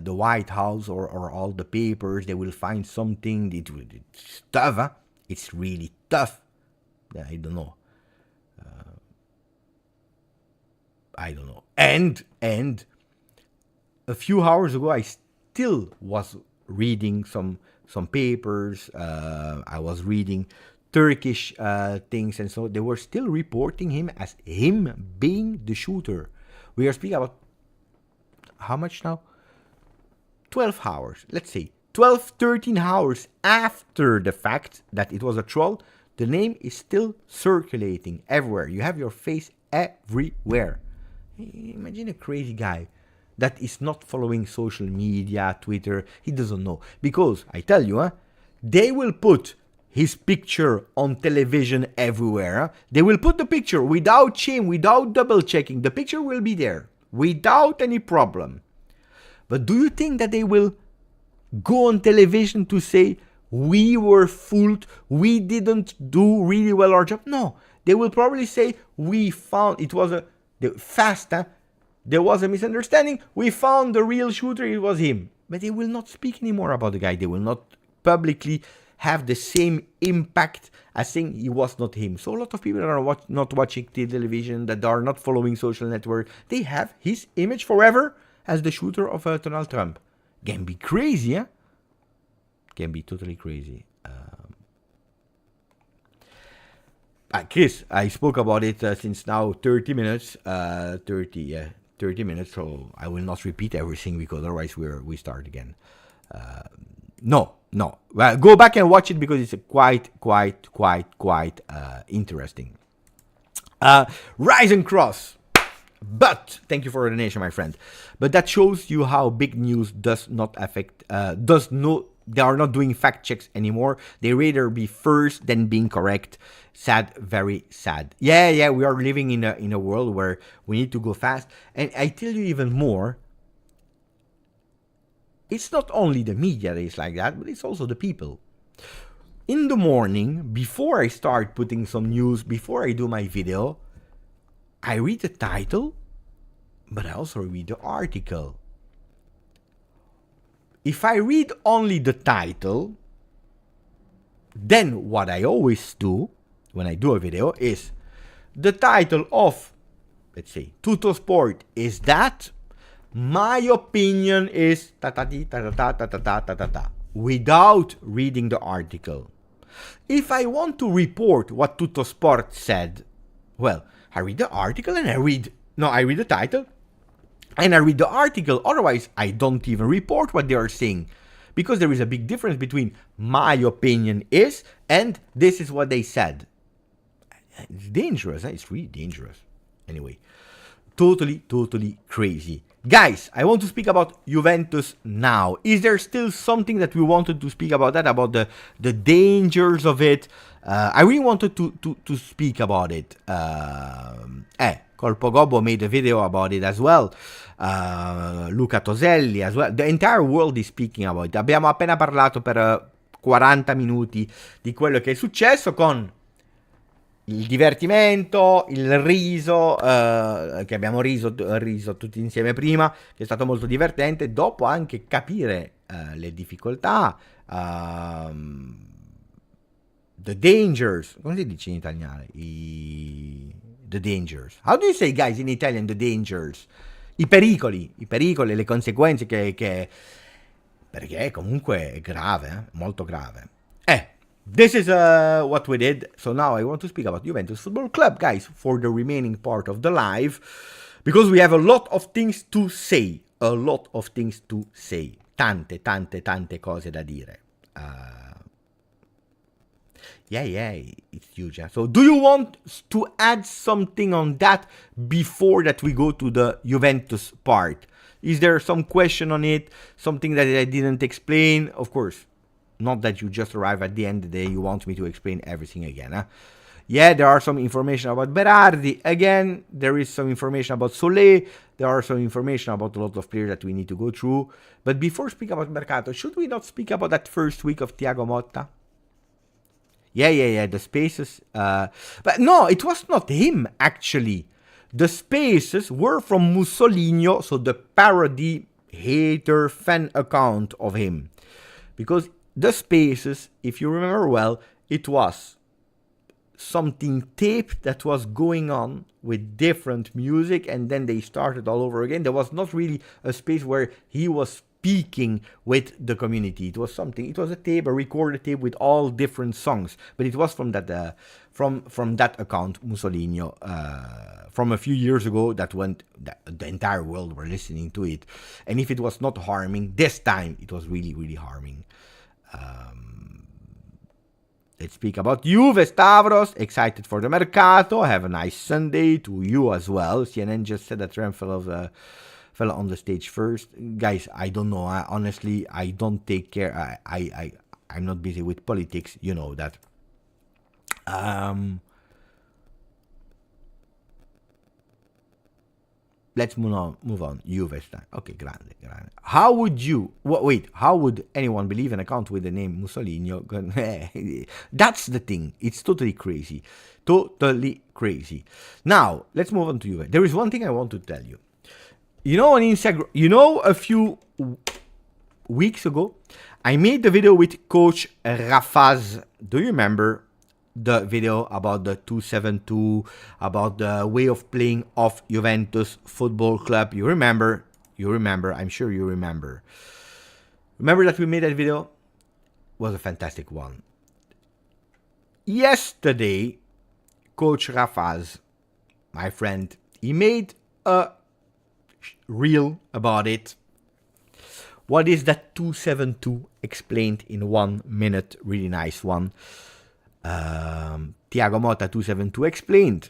White House or all the papers. They will find something. It's tough. It's really tough. I don't know. And a few hours ago, I still was reading some papers. I was reading Turkish things, and so they were still reporting him as him being the shooter. We are speaking about how much now? 12 hours. Let's say 12, 13 hours after the fact that it was a troll. The name is still circulating everywhere. You have your face everywhere. Imagine a crazy guy that is not following social media, Twitter. He doesn't know. Because, I tell you, they will put his picture on television everywhere. They will put the picture without shame, without double checking. The picture will be there without any problem. But do you think that they will go on television to say, we were fooled, we didn't do really well our job? No. They will probably say, we found, it was there was a misunderstanding, we found the real shooter, it was him. But they will not speak anymore about the guy. They will not publicly have the same impact as saying he was not him. So a lot of people that are not watching television, that are not following social network, they have his image forever as the shooter of Donald Trump. Can be crazy, huh? Can be totally crazy. Chris, I spoke about it since now 30 minutes. 30 minutes, so I will not repeat everything because otherwise we start again. No. Well, go back and watch it because it's quite interesting. Rise and cross. But, thank you for the donation, my friend. But that shows you how big news does not affect, they are not doing fact checks anymore. They rather be first than being correct. Sad, very sad. Yeah, we are living in a world where we need to go fast. And I tell you even more, it's not only the media that is like that, but it's also the people. In the morning, before I start putting some news, before I do my video, I read the title, but I also read the article. If I read only the title, then what I always do when I do a video is the title of, let's say, Tutto Sport is that. My opinion is without reading the article. If I want to report what Tutto Sport said, well, I read the article and I read the title and I read the article. Otherwise, I don't even report what they are saying, because there is a big difference between my opinion is and this is what they said. It's dangerous. It's really dangerous. Anyway, totally crazy. Guys, I want to speak about Juventus now. Is there still something that we wanted to speak about that, about the dangers of it? I really wanted to speak about it. Colpo Gobbo made a video about it as well. Luca Toselli as well. The entire world is speaking about it. Abbiamo appena parlato per 40 minuti di quello che è successo, con il divertimento, il riso, che abbiamo riso tutti insieme prima, che è stato molto divertente, dopo anche capire le difficoltà, the dangers. Come si dice in italiano? The dangers. How do you say, guys, in Italian, the dangers? I pericoli, le conseguenze che perché comunque è grave, molto grave. This is what we did. So now I want to speak about Juventus Football Club, guys, for the remaining part of the live, because we have a lot of things to say. Tante cose da dire. Yeah, it's huge. So do you want to add something on that before that we go to the Juventus part? Is there some question on it? Something that I didn't explain? Of course, not that you just arrive at the end of the day, you want me to explain everything again. Huh? Yeah, there are some information about Berardi. Again, there is some information about Solé. There are some information about a lot of players that we need to go through. But before speaking about Mercato, should we not speak about that first week of Thiago Motta? Yeah, the spaces. But no, it was not him, actually. The spaces were from Mussolino, so the parody hater fan account of him. Because the spaces, if you remember well, it was something taped that was going on with different music, and then they started all over again. There was not really a space where he was speaking with the community. It was something. It was a tape, a recorded tape with all different songs, but it was from that from that account, Mussolino, from a few years ago. That went. The entire world were listening to it, and if it was not harming, this time it was really, really harming. Let's speak about Juve, Stavros. Excited for the Mercato. Have a nice Sunday to you as well. CNN just said that Rem fell on the stage first. Guys, I don't know. Honestly, I don't take care. I'm not busy with politics. You know that. Let's move on. Juve time. Okay, grande. How would anyone believe an account with the name Mussolino? That's the thing. It's totally crazy. Now, let's move on to Juve. There is one thing I want to tell you. You know, on Instagram, a few weeks ago, I made the video with Coach Rafaz. Do you remember the video about the 272, about the way of playing of Juventus Football Club? You remember, I'm sure you remember. Remember that we made that video? It was a fantastic one. Yesterday, Coach Rafaz, my friend, he made a reel about it. What is that 272? Explained in 1 minute. Really nice one. Thiago Motta 272 explained.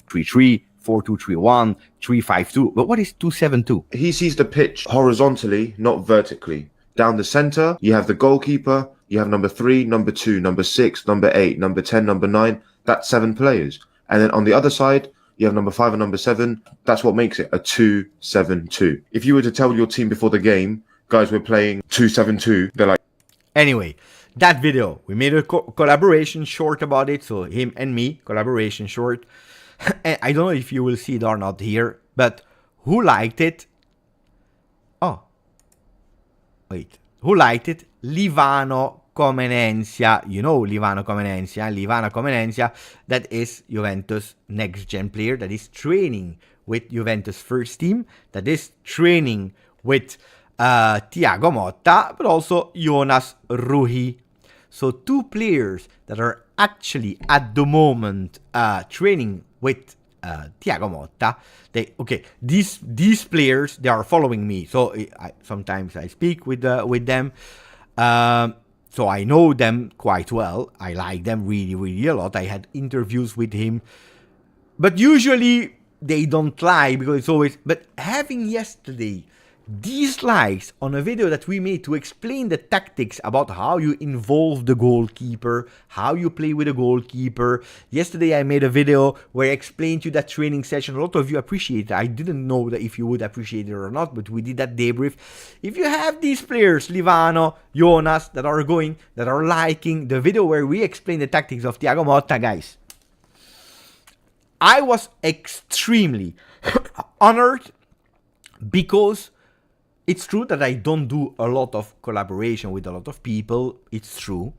3-3, 4-2-3-1, 3-5-2. But what is 272? He sees the pitch horizontally, not vertically. Down the center, you have the goalkeeper, you have number 3, number 2, number 6, number 8, number 10, number 9. That's 7 players. And then on the other side, you have number 5 and number 7. That's what makes it a 2-7-2. If you were to tell your team before the game, guys, we're playing 2-7-2, they're like... Anyway, that video, we made a collaboration short about it. So him and me, collaboration short. And I don't know if you will see it or not here, but who liked it? Oh, wait. Who liked it? Livano Comenensia. You know Livano Comenensia, that is Juventus next gen player that is training with Juventus first team, that is training with Thiago Motta, but also Jonas Rui. So 2 players that are actually at the moment training with Thiago Motta. These players, they are following me. So sometimes I speak with them. So I know them quite well. I like them really, really a lot. I had interviews with him. But usually they don't lie because it's always... But having yesterday these likes on a video that we made to explain the tactics about how you involve the goalkeeper, how you play with a goalkeeper. Yesterday I made a video where I explained to you that training session. A lot of you appreciate it. I didn't know that if you would appreciate it or not, but we did that debrief. If you have these players, Livano, Jonas, that are liking the video where we explain the tactics of Thiago Motta, guys, I was extremely honored because it's true that I don't do a lot of collaboration with a lot of people. It's true.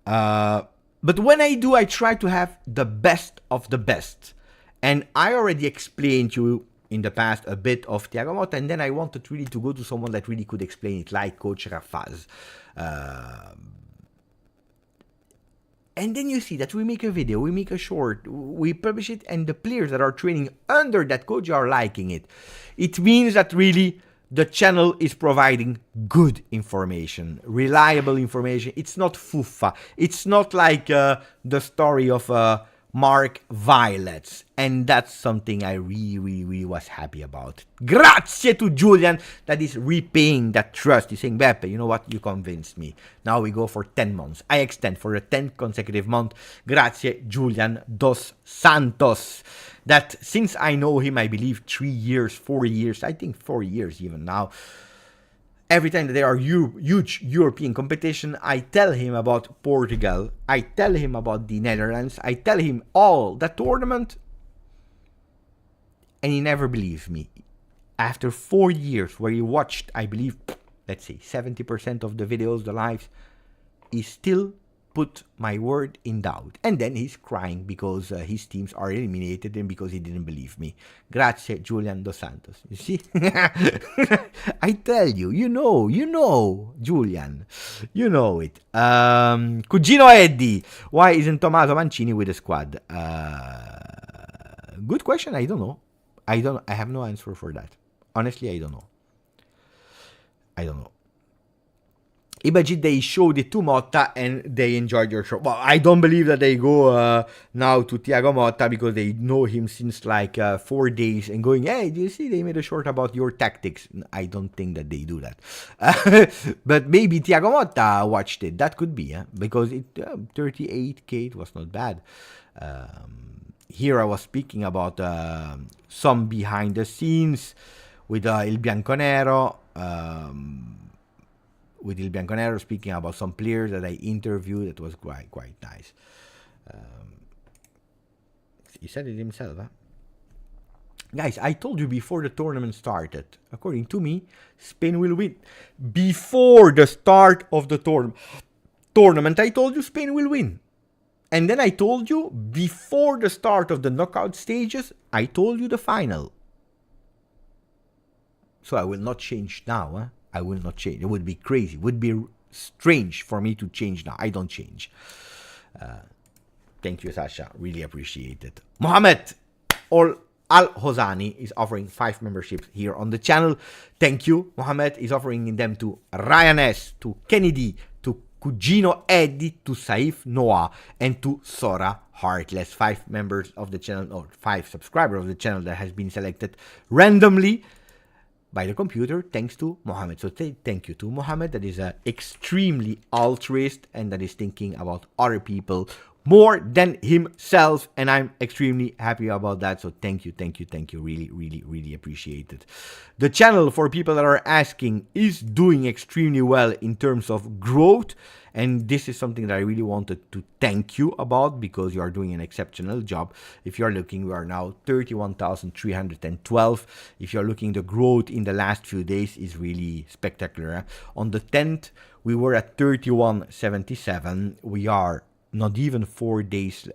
But when I do, I try to have the best of the best. And I already explained to you in the past a bit of Thiago Motta, and then I wanted really to go to someone that really could explain it, like Coach Rafaz. And then you see that we make a video, we make a short, we publish it, and the players that are training under that coach are liking it. It means that really the channel is providing good information, reliable information. It's not fuffa. It's not like the story of Mark Violets. And that's something I really was happy about. Grazie to Julian that is repaying that trust. He's saying, Beppe, you know what? You convinced me. Now we go for 10 months. I extend for a 10th consecutive month. Grazie, Julian dos Santos. That since I know him, I believe 3 years, 4 years, I think 4 years even now. Every time that there are huge European competition, I tell him about Portugal. I tell him about the Netherlands. I tell him all the tournament. And he never believes me. After 4 years where he watched, I believe, let's say 70% of the videos, the lives, he still put my word in doubt. And then he's crying because his teams are eliminated and because he didn't believe me. Grazie, Julian dos Santos. You see? I tell you, you know, Julian. You know it. Cugino Eddie, why isn't Tommaso Mancini with the squad? Good question, I don't know. I have no answer for that. Honestly, I don't know. Imagine they showed it to Motta and they enjoyed your show. Well, I don't believe that they go now to Thiago Motta because they know him since like 4 days and going, hey, do you see they made a short about your tactics? I don't think that they do that. But maybe Thiago Motta watched it. That could be, because 38K, it was not bad. Here I was speaking about some behind the scenes with Il Bianconero. With Il Bianconero speaking about some players that I interviewed. That was quite nice. He said it himself, huh? Guys, I told you before the tournament started. According to me, Spain will win. Before the start of the tournament, I told you Spain will win. And then I told you, before the start of the knockout stages, I told you the final. So I will not change now, huh? I will not change. It would be crazy. It would be strange for me to change now. I don't change. Thank you, Sasha. Really appreciate it. Mohammed Al-Hosani is offering 5 memberships here on the channel. Thank you. Mohammed is offering them to Ryan S, to Kennedy, to Cugino Eddie, to Saif Noah, and to Sora Heartless. 5 members of the channel, or 5 subscribers of the channel that has been selected randomly by the computer, thanks to Mohammed. So thank you to Mohammed, that is extremely altruist and that is thinking about other people more than himself, and I'm extremely happy about that. So thank you. Really appreciate it. The channel, for people that are asking, is doing extremely well in terms of growth, and this is something that I really wanted to thank you about because you are doing an exceptional job. If you're looking, we are now 31,312. If you're looking, the growth in the last few days is really spectacular. On the 10th, we were at 3177. We are not even 4 days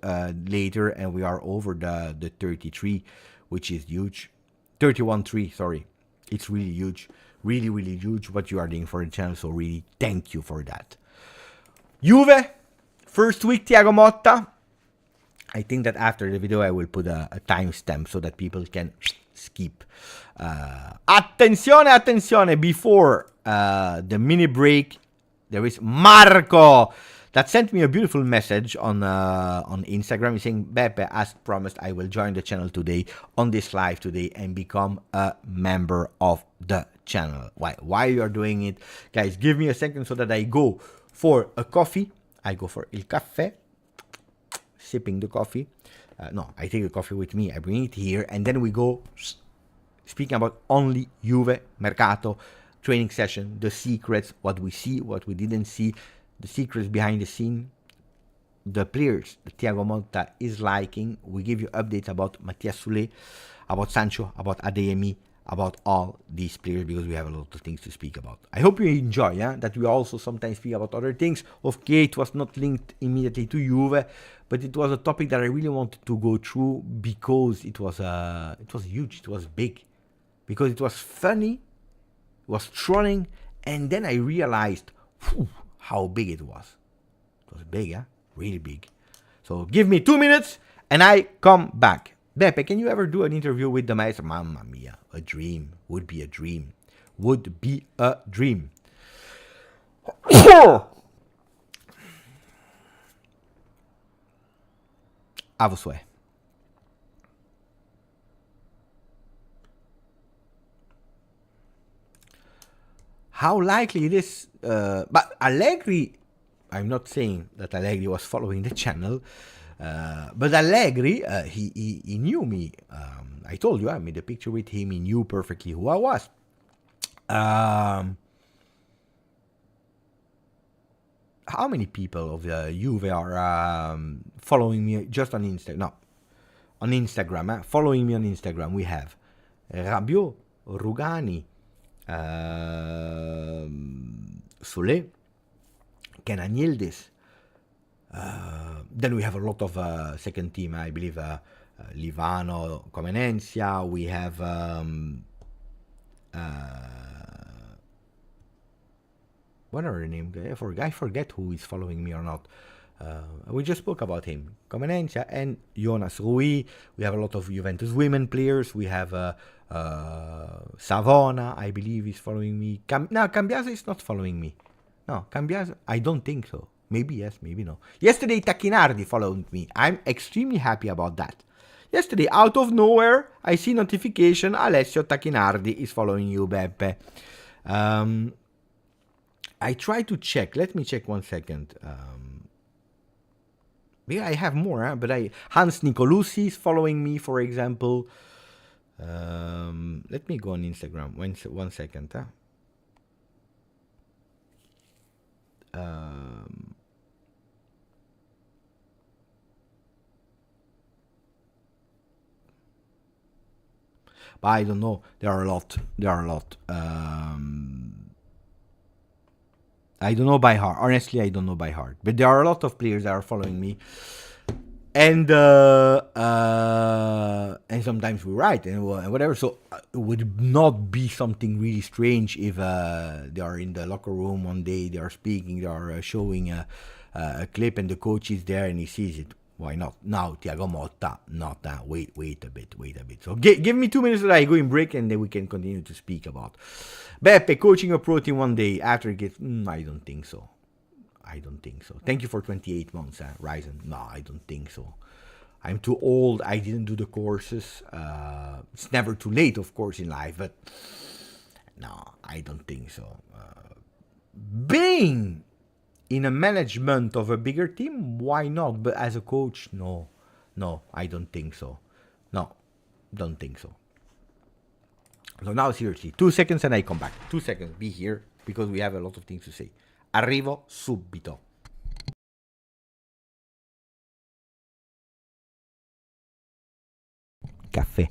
later, and we are over the 33, which is huge. 31.3, sorry. It's really huge. Really huge what you are doing for the channel, so really thank you for that. Juve, first week Thiago Motta. I think that after the video I will put a timestamp so that people can skip. Attenzione, before the mini break, there is Marco that sent me a beautiful message on Instagram. He's saying, Beppe, as promised, I will join the channel today on this live today and become a member of the channel. Why you are doing it? Guys, give me a second so that I go for a coffee. I go for il caffè, sipping the coffee. No, I take the coffee with me. I bring it here, and then we go speaking about only Juve, Mercato, training session, the secrets, what we see, what we didn't see, the secrets behind the scene, the players that Thiago Motta is liking. We give you updates about Mathias Soulé, about Sancho, about Adeyemi, about all these players because we have a lot of things to speak about. I hope you enjoy, yeah, that we also sometimes speak about other things. Okay, it was not linked immediately to Juve, but it was a topic that I really wanted to go through because it was huge, it was big, because it was funny, it was trolling, and then I realized how big it was. It was big, yeah, really big. So give me 2 minutes and I come back. Beppe, can you ever do an interview with the maestro? Mamma mia, a dream. Would be a dream. Would be a dream. A você. How likely it is, but Allegri, I'm not saying that Allegri was following the channel, but Allegri, he knew me. I told you, I made a picture with him. He knew perfectly who I was. How many people of the Juve are following me just on Instagram? No, on Instagram. Following me on Instagram, we have Rabiot, Rugani, Soule, Kenan Yildiz. Then we have a lot of second team, I believe, Livano, Comenencia. We have what are the names? I forget who is following me or not. We just spoke about him, Comenencia and Jonas Rui. We have a lot of Juventus women players. We have Savona, I believe, is following me. No, Cambiaso is not following me. No, Cambiaso, I don't think so. Maybe yes, maybe no. Yesterday, Tacchinardi followed me. I'm extremely happy about that. Yesterday, out of nowhere, I see notification, Alessio Tacchinardi is following you, Beppe. I try to check. Let me check 1 second. Yeah, I have more, but Hans Nicolucci is following me, for example. Let me go on Instagram. 1 second. But I don't know. There are a lot. I don't know by heart. Honestly, I don't know by heart. But there are a lot of players that are following me. And sometimes we're right and whatever. So it would not be something really strange if they are in the locker room one day, they are speaking, they are showing a clip, and the coach is there and he sees it. Why not? Now, Thiago Motta, not that. Wait a bit. So give me 2 minutes that I go in break and then we can continue to speak about Beppe coaching a pro team one day after it gets. I don't think so. Thank you for 28 months, Ryzen. No, I don't think so. I'm too old. I didn't do the courses. It's never too late, of course, in life, but no, I don't think so. Being in a management of a bigger team, why not? But as a coach, no, I don't think so. No, don't think so. So now, seriously, 2 seconds and I come back. 2 seconds, be here, because we have a lot of things to say. Arrivo subito. Caffè.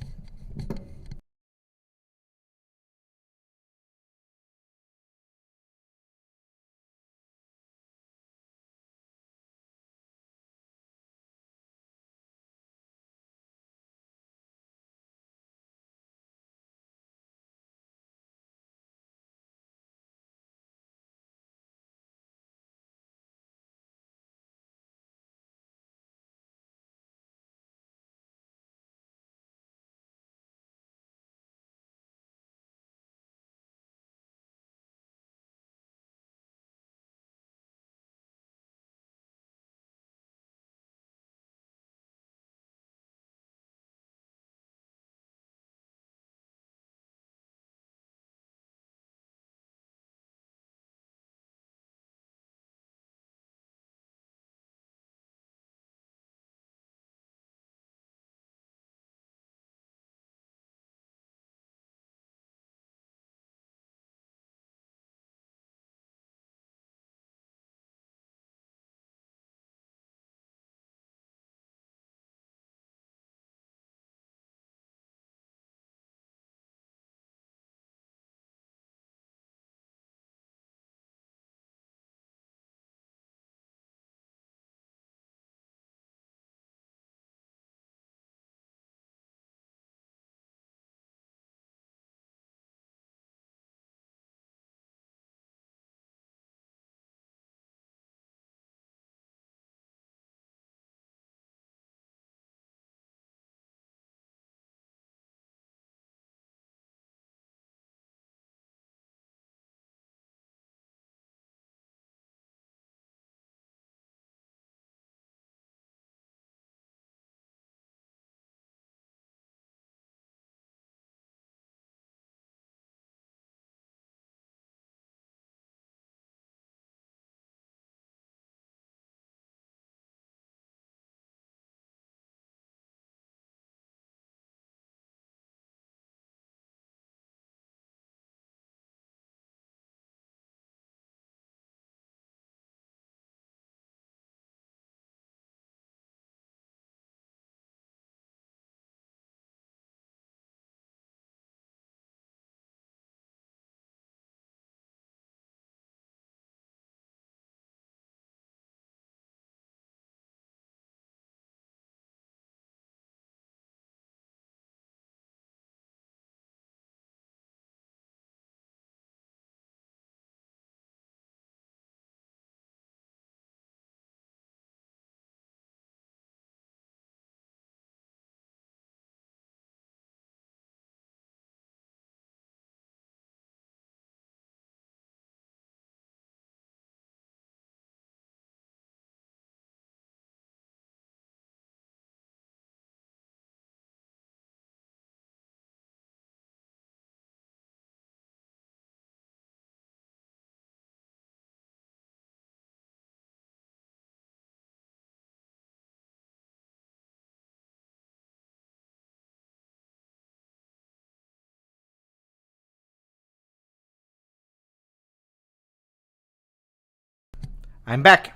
I'm back.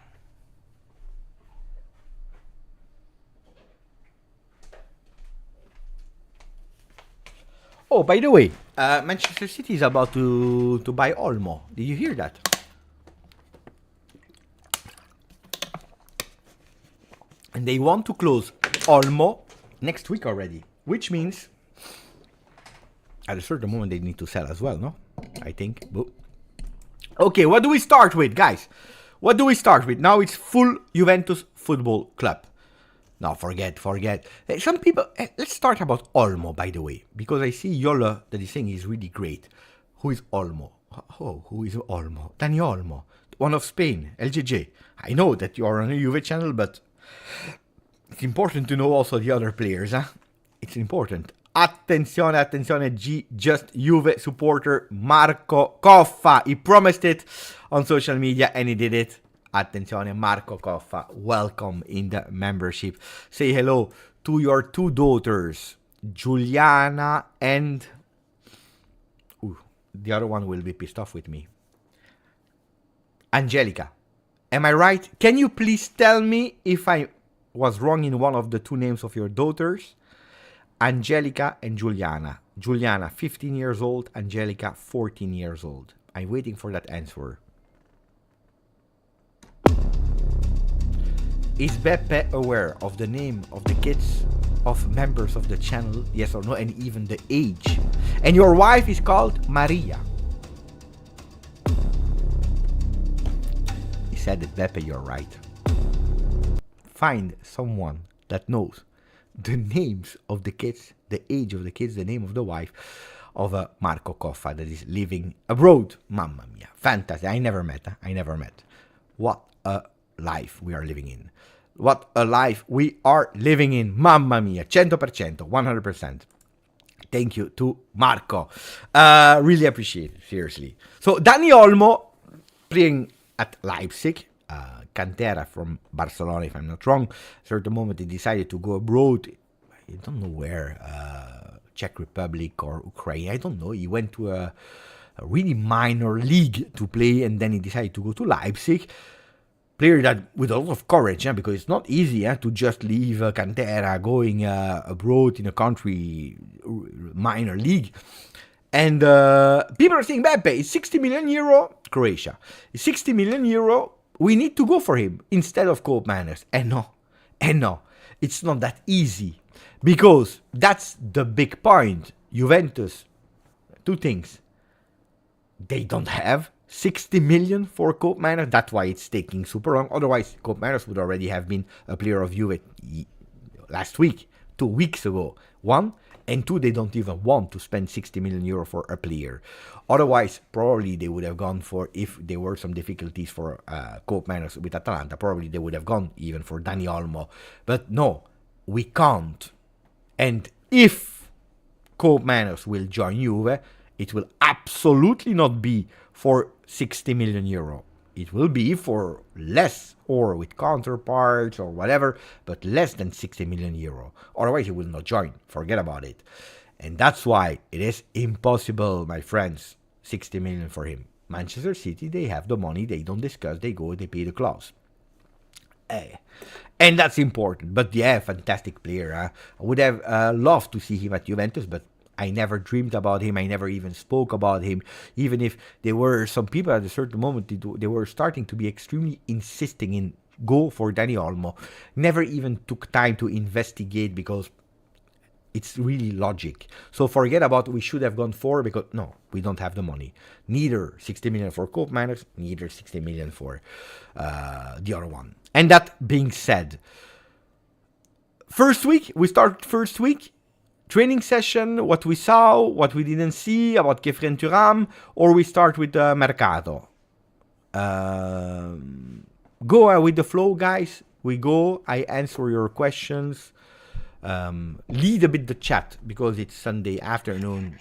Oh, by the way, Manchester City is about to buy Olmo. Did you hear that? And they want to close Olmo next week already, which means at a certain moment they need to sell as well, no? I think. Okay, what do we start with, guys? What do we start with? Now it's full Juventus Football Club. No, forget. Some people, let's start about Olmo, by the way, because I see Yola that is saying he's really great. Who is Olmo? Oh, who is Olmo? Dani Olmo, one of Spain, LJJ. I know that you are on a Juve channel, but it's important to know also the other players, huh? It's important. Attenzione, GJustjuve supporter Marco Coffa. He promised it on social media and he did it. Attenzione, Marco Coffa, welcome in the membership. Say hello to your two daughters, Giuliana and... Ooh, the other one will be pissed off with me. Angelica. Am I right? Can you please tell me if I was wrong in one of the two names of your daughters? Angelica and Giuliana. Giuliana, 15 years old. Angelica, 14 years old. I'm waiting for that answer. Is Beppe aware of the name of the kids of members of the channel? Yes or no? And even the age. And your wife is called Maria. He said that, Beppe, you're right. Find someone that knows the names of the kids, the age of the kids, the name of the wife of Marco Coffa that is living abroad. Mamma mia. Fantastic. I never met. What a life we are living in. What a life we are living in. Mamma mia. 100%, 100%. Thank you to Marco. Really appreciate it, seriously. So, Dani Olmo playing at Leipzig. Cantera from Barcelona, if I'm not wrong. At a certain moment, he decided to go abroad. I don't know where. Czech Republic or Ukraine. I don't know. He went to a really minor league to play, and then he decided to go to Leipzig. Player that with a lot of courage, because it's not easy to just leave Cantera, going abroad in a country minor league. And people are saying, Beppe, it's 60 million euro, Croatia. It's 60 million euro, we need to go for him instead of Cope Manners. And no, it's not that easy. Because that's the big point. Juventus, two things. They don't have 60 million for Cope Manners. That's why it's taking super long. Otherwise, Cope Manners would already have been a player of Juve last week, 2 weeks ago. One, and two, they don't even want to spend 60 million euro for a player. Otherwise, probably they would have gone for, if there were some difficulties for Cope Manners with Atalanta, probably they would have gone even for Dani Olmo. But no, we can't. And if Cope Manners will join Juve, it will absolutely not be for 60 million euro. It will be for less, or with counterparts or whatever, but less than 60 million euro. Otherwise, he will not join. Forget about it. And that's why it is impossible, my friends. 60 million for him. Manchester City, they have the money. They don't discuss. They go, they pay the clause. And that's important. But yeah, fantastic player. I would have loved to see him at Juventus, but I never dreamed about him. I never even spoke about him. Even if there were some people at a certain moment, they were starting to be extremely insisting in go for Dani Olmo. Never even took time to investigate because it's really logic. So forget about we should have gone for, because no, we don't have the money. Neither 60 million for Cope Manners, neither 60 million for the other one. And that being said, we start first week. Training session, what we saw, what we didn't see about Kefren Thuram, or we start with Mercato. Go with the flow, guys. We go. I answer your questions. Lead a bit the chat because it's Sunday afternoon,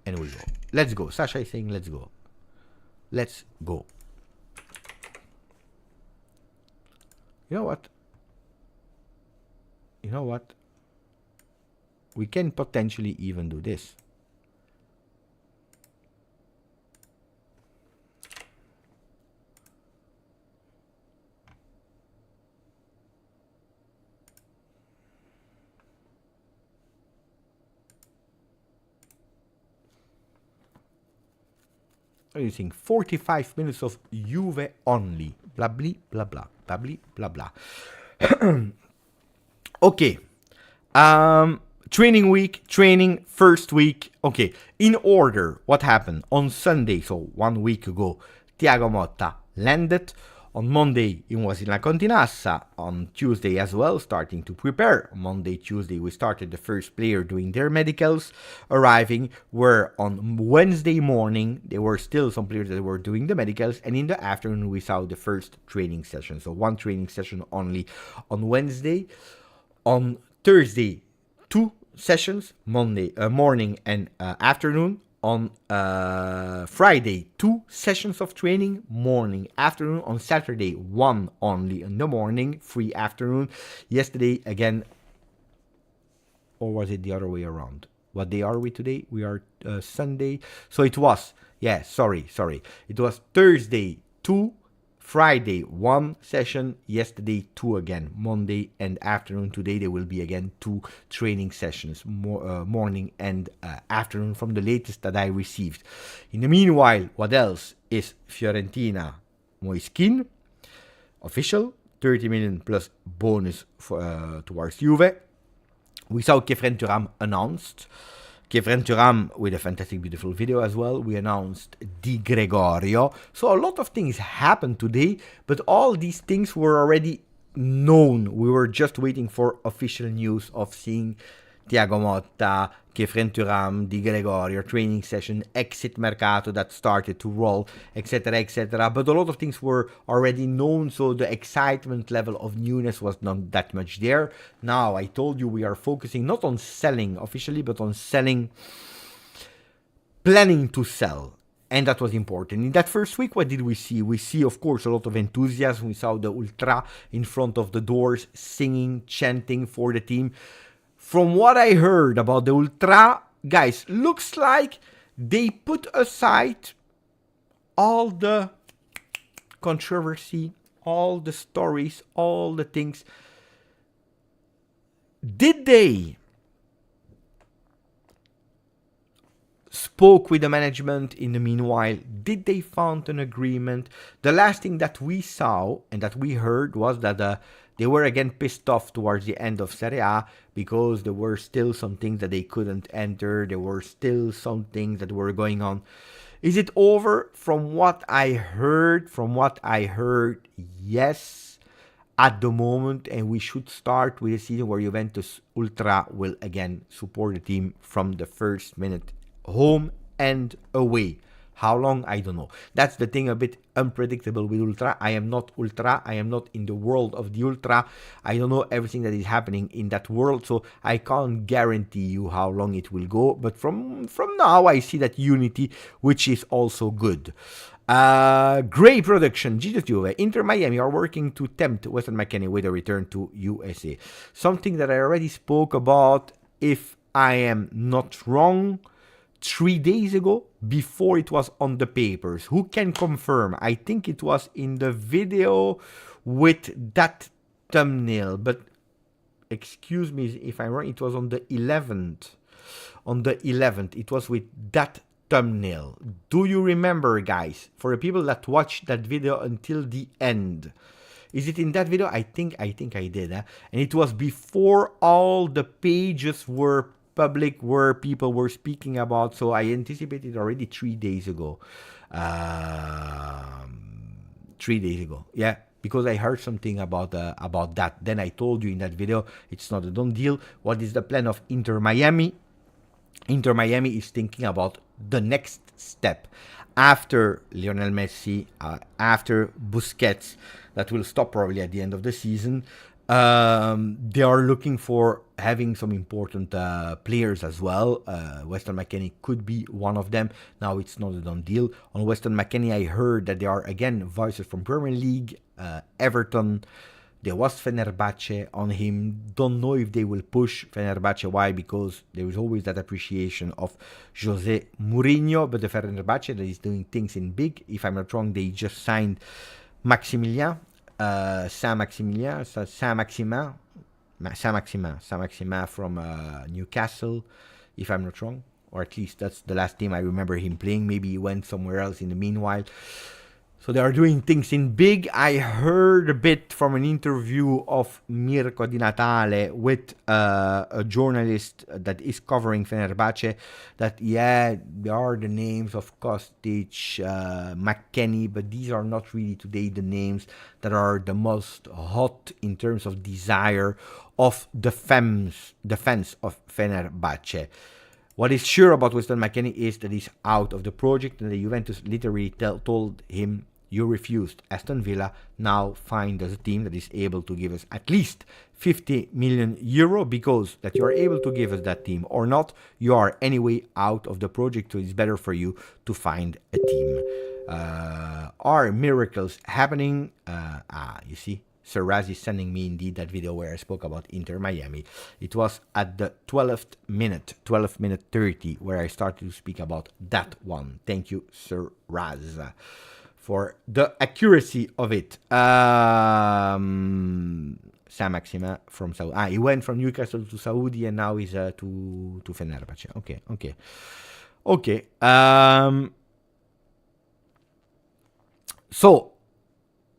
and we go. Let's go. Sasha is saying, let's go. Let's go. You know what? We can potentially even do this. what do you think? 45 minutes of Juve only. Blah, blah, blah, blah, blah, blah, blah. Okay. Training first week. Okay. In order, what happened? On Sunday, so 1 week ago, Thiago Motta landed. On Monday, he was in La Continassa. On Tuesday as well, starting to prepare. Monday, Tuesday, we started the first player doing their medicals, arriving. Where on Wednesday morning, there were still some players that were doing the medicals. And in the afternoon, we saw the first training session. So 1 training session only on Wednesday. On Thursday, 2 sessions, morning and afternoon. On Friday, 2 sessions of training, morning, afternoon. On Saturday, 1 only in the morning, 3 afternoon. Yesterday, again, or was it the other way around? What day are we today? We are Sunday. So it was, sorry. It was Thursday, 2, Friday, 1 session, yesterday 2 again, Monday and afternoon. Today there will be again 2 training sessions, morning and afternoon from the latest that I received. In the meanwhile, what else is Fiorentina Moiskin? Official, 30 million plus bonus towards Juve. We saw Kefren Thuram announced. Kefren Thuram with a fantastic, beautiful video as well. We announced Di Gregorio. So a lot of things happened today, but all these things were already known. We were just waiting for official news of seeing Thiago Motta, Kefren Thuram, Di Gregorio, training session, exit Mercato that started to roll, etc., etc. But a lot of things were already known, so the excitement level of newness was not that much there. Now, I told you we are focusing not on selling officially, but on selling, planning to sell. And that was important. In that first week, what did we see? We see, of course, a lot of enthusiasm. We saw the Ultra in front of the doors, singing, chanting for the team. From what I heard about the Ultra, guys, looks like they put aside all the controversy, all the stories, all the things. Did they spoke with the management in the meanwhile? Did they found an agreement? The last thing that we saw and that we heard was that they were again pissed off towards the end of Serie A because there were still some things that they couldn't enter. There were still some things that were going on. Is it over? From what I heard, yes, at the moment. And we should start with a season where Juventus Ultra will again support the team from the first minute, home and away. How long? I don't know. That's the thing, a bit unpredictable with Ultra. I am not Ultra. I am not in the world of the Ultra. I don't know everything that is happening in that world, so I can't guarantee you how long it will go. But from now, I see that unity, which is also good. Great production. GJustjuve. Inter Miami are working to tempt Weston McKennie with a return to USA. Something that I already spoke about, if I am not wrong, 3 days ago, before it was on the papers. Who can confirm? I think it was in the video with that thumbnail, but excuse me if I'm wrong, it was on the 11th. On the 11th, it was with that thumbnail. Do you remember, guys? For the people that watched that video until the end. Is it in that video? I think I did. And it was before all the pages were public, where people were speaking about, so I anticipated already 3 days ago. 3 days ago, yeah, because I heard something about that. Then I told you in that video, it's not a done deal. What is the plan of Inter Miami? Inter Miami is thinking about the next step after Lionel Messi, after Busquets, that will stop probably at the end of the season. They are looking for having some important players as well. Weston McKennie could be one of them. Now it's not a done deal. On Weston McKennie, I heard that there are again voices from Premier League, Everton. There was Fenerbahce on him. Don't know if they will push Fenerbahce. Why? Because there is always that appreciation of Jose Mourinho. But the Fenerbahce that is doing things in big. If I'm not wrong, they just signed Maximilian. Saint-Maximin from Newcastle, if I'm not wrong, or at least that's the last team I remember him playing. Maybe he went somewhere else in the meanwhile. So they are doing things in big. I heard a bit from an interview of Mirko Di Natale with a journalist that is covering Fenerbahce that, yeah, there are the names of Kostic, McKennie, but these are not really today the names that are the most hot in terms of desire of the fans of Fenerbahce. What is sure about Weston McKennie is that he's out of the project, and the Juventus literally told him, you refused. Aston Villa now find us a team that is able to give us at least 50 million euro, because that you are able to give us that team or not, you are anyway out of the project, so it's better for you to find a team. Are miracles happening? You see, Sir Raz is sending me indeed that video where I spoke about Inter Miami. It was at the 12th minute 30, where I started to speak about that one. Thank you, Sir Raz, for the accuracy of it. Sam Maxima from Saudi. He went from Newcastle to Saudi, and now he's to Fenerbahce. Okay. So,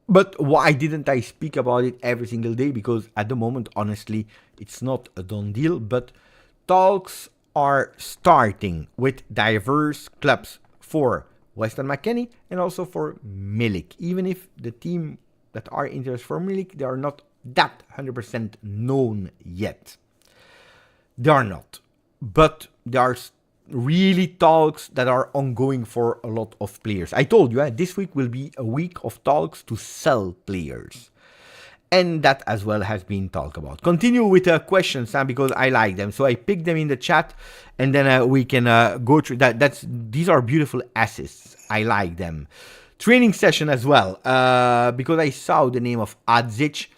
but why didn't I speak about it every single day? Because at the moment, honestly, it's not a done deal, but talks are starting with diverse clubs for Weston McKennie and also for Milik. Even if the team that are interested for Milik, they are not that 100% known yet. They are not. But there are really talks that are ongoing for a lot of players. I told you, this week will be a week of talks to sell players. And that as well has been talked about. Continue with questions, Sam, because I like them. So I picked them in the chat, and then we can go through that. These are beautiful assists. I like them. Training session as well, because I saw the name of Adzic.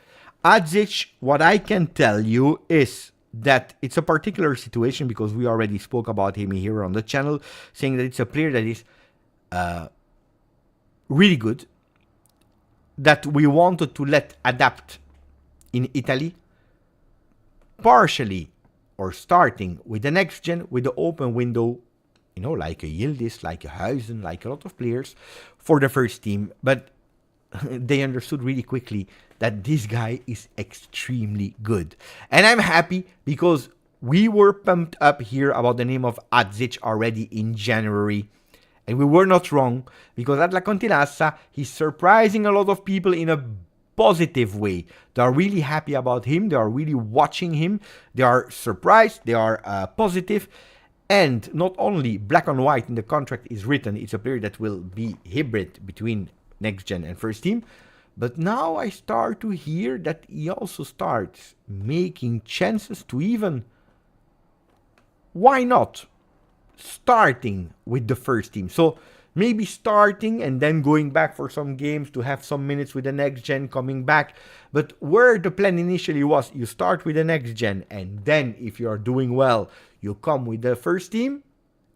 Adzic, what I can tell you is that it's a particular situation, because we already spoke about him here on the channel, saying that it's a player that is really good, that we wanted to let adapt in Italy, partially or starting with the next gen, with the open window, like a Yildiz, like a Huizen, like a lot of players for the first team. But they understood really quickly that this guy is extremely good. And I'm happy, because we were pumped up here about the name of Adzic already in January. And we were not wrong, because at La Continassa, he's surprising a lot of people in a positive way. They are really happy about him. They are really watching him. They are surprised. They are positive. And not only black and white in the contract is written, it's a player that will be hybrid between next gen and first team. But now I start to hear that he also starts making chances to even, why not, starting with the first team. So maybe starting and then going back for some games to have some minutes with the next gen, coming back. But where the plan initially was, you start with the next gen, and then if you are doing well, you come with the first team,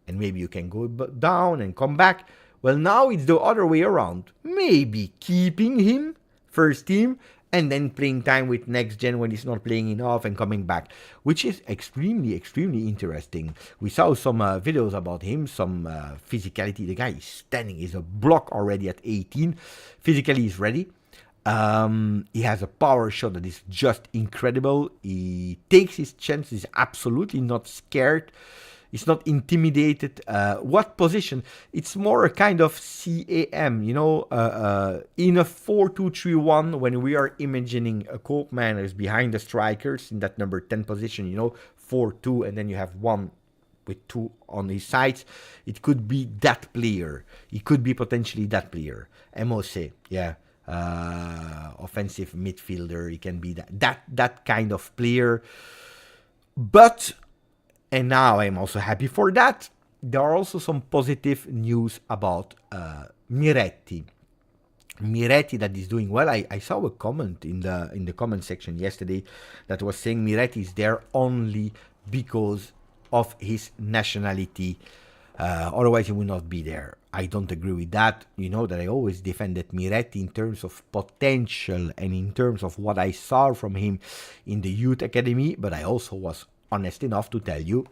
and maybe you can go down and come back. Well, now it's the other way around. Maybe keeping him first team and then playing time with next gen when he's not playing enough and coming back, which is extremely interesting. We saw some videos about him, some physicality. The guy is standing, he's a block already at 18. Physically, he's ready. He has a power shot that is just incredible. He takes his chances, absolutely not scared. He's not intimidated. What position? It's more a kind of CAM, in a 4-2-3-1, when we are imagining a Koopman is behind the strikers in that number 10 position, 4-2, and then you have one with two on his sides. It could be that player. It could be potentially that player. MOC, yeah. Offensive midfielder. He can be that kind of player. But, and now I'm also happy for that, there are also some positive news about Miretti. Miretti that is doing well. I saw a comment in the comment section yesterday that was saying Miretti is there only because of his nationality. Otherwise he would not be there. I don't agree with that. You know that I always defended Miretti in terms of potential and in terms of what I saw from him in the youth academy, but I also was honest enough to tell you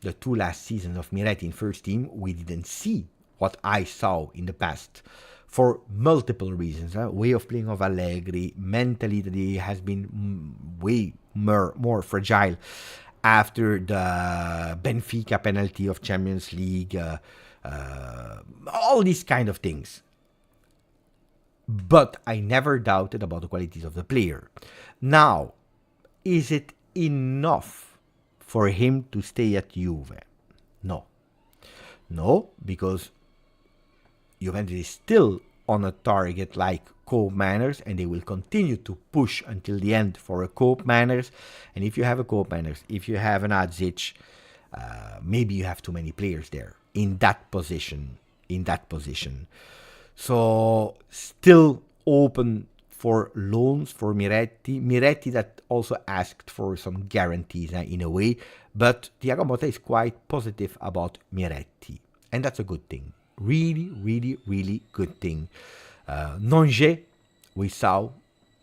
the 2 last seasons of Miretti in first team, we didn't see what I saw in the past for multiple reasons. Way of playing of Allegri, mentally that he has been way more fragile after the Benfica penalty of Champions League, all these kind of things. But I never doubted about the qualities of the player. Now, is it enough for him to stay at Juve? No. No, because Juventus is still on a target like Cope Manners, and they will continue to push until the end for a Cope Manners. And if you have a Cope Manners, if you have an Adzic, maybe you have too many players there in that position. So still open for loans for Miretti. Miretti that also asked for some guarantees in a way, but Thiago Motta is quite positive about Miretti, and that's a good thing. Really, really, really good thing. Nonge, we saw,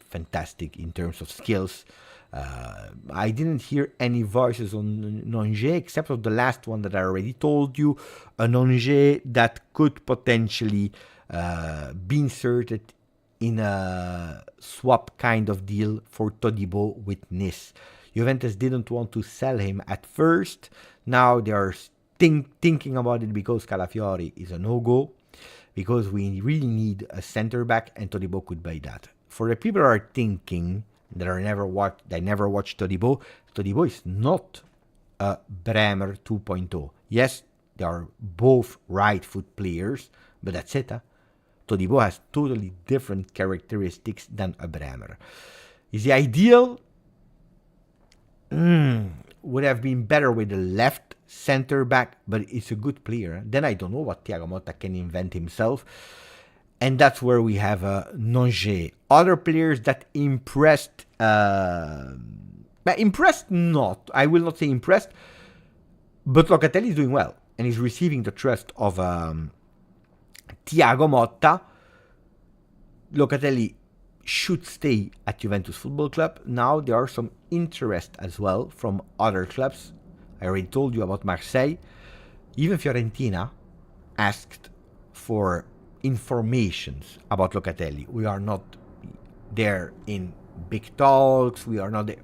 fantastic in terms of skills. I didn't hear any voices on Nonge except for the last one that I already told you. A Nonge that could potentially be inserted in a swap kind of deal for Todibo with Nice. Juventus didn't want to sell him at first. Now they are thinking about it because Calafiori is a no-go, because we really need a center back, and Todibo could buy that. For the people who are thinking that never watched Todibo, Todibo is not a Bremer 2.0. Yes, they are both right foot players, but that's it. Todibo has totally different characteristics than a Bremer. Is he ideal? Would have been better with the left center back, but it's a good player. Then I don't know what Thiago Motta can invent himself. And that's where we have Nonge. Other players that impressed, impressed not, I will not say impressed, but Locatelli is doing well and is receiving the trust of Thiago Motta. Locatelli should stay at Juventus Football Club. Now there are some interest as well from other clubs. I already told you about Marseille. Even Fiorentina asked for informations about Locatelli. We are not there in big talks. We are not there.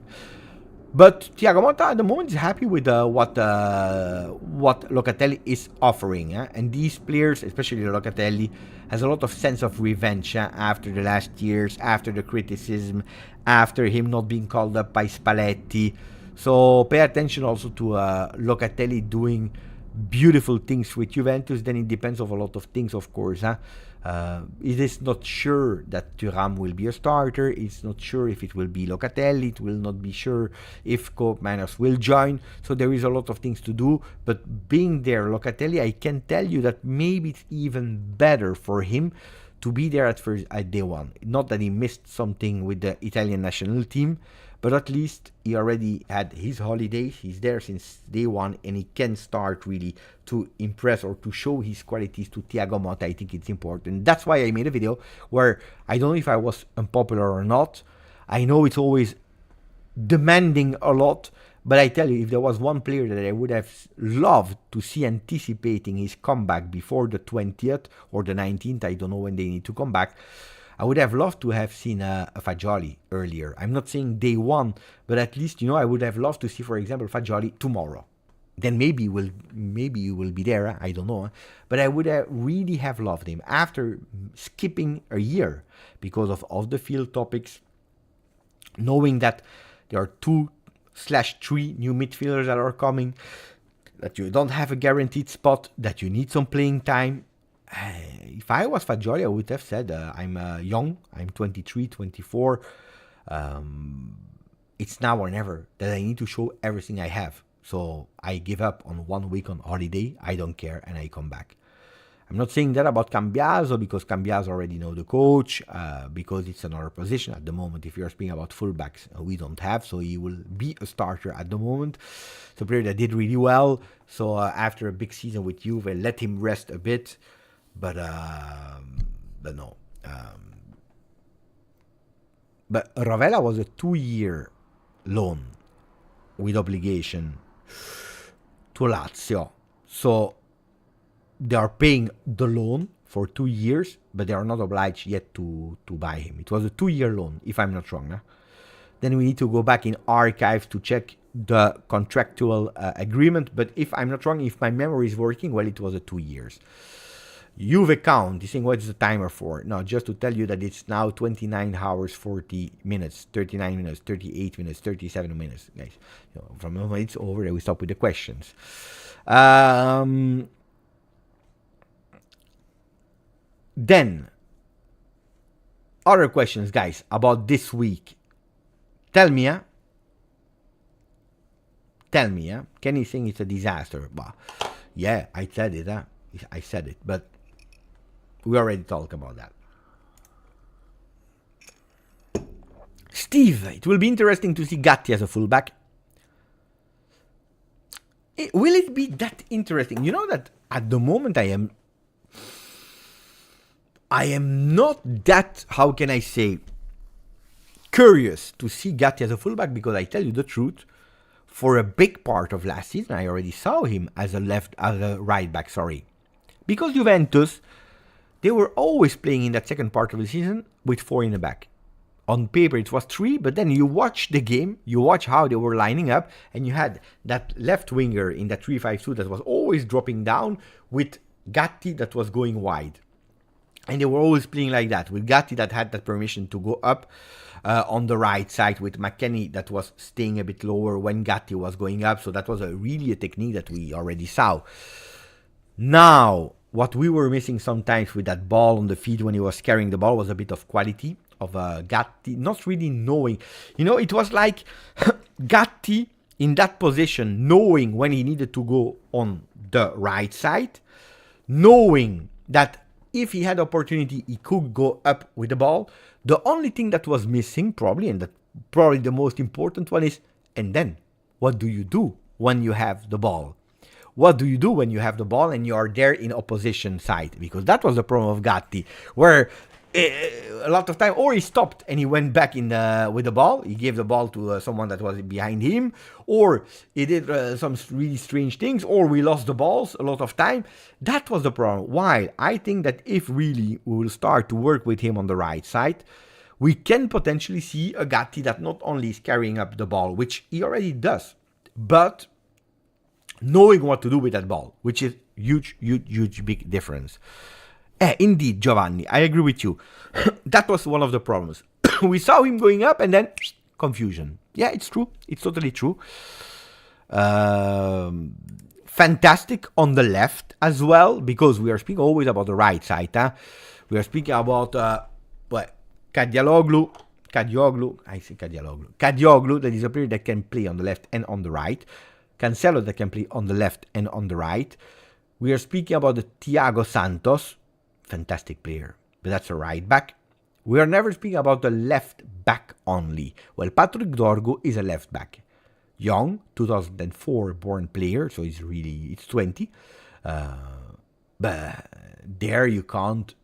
But Thiago Motta at the moment is happy with what Locatelli is offering. And these players, especially Locatelli, has a lot of sense of revenge after the last years, after the criticism, after him not being called up by Spalletti. So pay attention also to Locatelli doing beautiful things with Juventus. Then it depends on a lot of things, of course. It is not sure that Thuram will be a starter. It's not sure if it will be Locatelli. It will not be sure if Cope Manners will join. So there is a lot of things to do. But being there, Locatelli, I can tell you that maybe it's even better for him to be there at day one. Not that he missed something with the Italian national team, but at least he already had his holidays. He's there since day one, and he can start really to impress or to show his qualities to Thiago Motta. I think it's important. That's why I made a video where I don't know if I was unpopular or not. I know it's always demanding a lot, but I tell you, if there was one player that I would have loved to see anticipating his comeback before the 20th or the 19th, I don't know when they need to come back, I would have loved to have seen a Fagioli earlier. I'm not saying day one, but at least, I would have loved to see, for example, Fagioli tomorrow. Then maybe you will be there, I don't know. But I would really have loved him after skipping a year because of off-the-field topics, knowing that there are 2/3 new midfielders that are coming, that you don't have a guaranteed spot, that you need some playing time. If I was Fagioli, I would have said, I'm young, I'm 23, 24. It's now or never that I need to show everything I have. So I give up on 1 week on holiday, I don't care, and I come back. I'm not saying that about Cambiaso, because Cambiaso already know the coach, because it's another position at the moment. If you're speaking about fullbacks, we don't have, so he will be a starter at the moment. It's a player that did really well. So after a big season with Juve, let him rest a bit. But no. But Ravella was a 2-year loan with obligation. to Lazio. So they are paying the loan for 2 years, but they are not obliged yet to buy him. It was a 2-year loan, if I'm not wrong. Huh? Then we need to go back in archives to check the contractual agreement. But if I'm not wrong, if my memory is working, well, it was a 2 years. Juve count, you think what's the timer for? No, just to tell you that it's now 29 hours, 40 minutes, 39 minutes, 38 minutes, 37 minutes, guys. You know, from the moment it's over, we stop with the questions. Then, other questions, guys, about this week. Tell me, Kenny think it's a disaster. Bah, yeah, I said it, I said it, but we already talked about that. Steve, it will be interesting to see Gatti as a fullback. Will it be that interesting? You know that at the moment I am not that, how can I say, curious to see Gatti as a fullback, because I tell you the truth, for a big part of last season I already saw him as a right back, because Juventus, they were always playing in that second part of the season with 4 in the back. On paper it was 3, but then you watch the game, you watch how they were lining up, and you had that left winger in that 3-5-2 that was always dropping down, with Gatti that was going wide. And they were always playing like that, with Gatti that had that permission to go up on the right side, with McKennie that was staying a bit lower when Gatti was going up. So that was really a technique that we already saw. Now, what we were missing sometimes with that ball on the feet when he was carrying the ball was a bit of quality of Gatti, not really knowing. You know, it was like Gatti in that position, knowing when he needed to go on the right side, knowing that if he had opportunity, he could go up with the ball. The only thing that was missing, probably, and that probably the most important one is, and then, what do you do when you have the ball? What do you do when you have the ball and you are there in opposition side? Because that was the problem of Gatti, where a lot of time, or he stopped and he went back with the ball. He gave the ball to someone that was behind him, or he did some really strange things, or we lost the balls a lot of time. That was the problem. While I think that if really we will start to work with him on the right side, we can potentially see a Gatti that not only is carrying up the ball, which he already does, but knowing what to do with that ball, which is huge big difference. Indeed, Giovanni, I agree with you. That was one of the problems. We saw him going up and then confusion. Yeah, it's true. It's totally true. Fantastic on the left as well, because we are speaking always about the right side. We are speaking about Kadioglu, that is a player that can play on the left and on the right. Cancelo that can play on the left and on the right. We are speaking about the Thiago Santos, fantastic player, but that's a right back. We are never speaking about the left back only. Well, Patrick Dorgu is a left back. Young, 2004 born player, so it's 20. But there you can't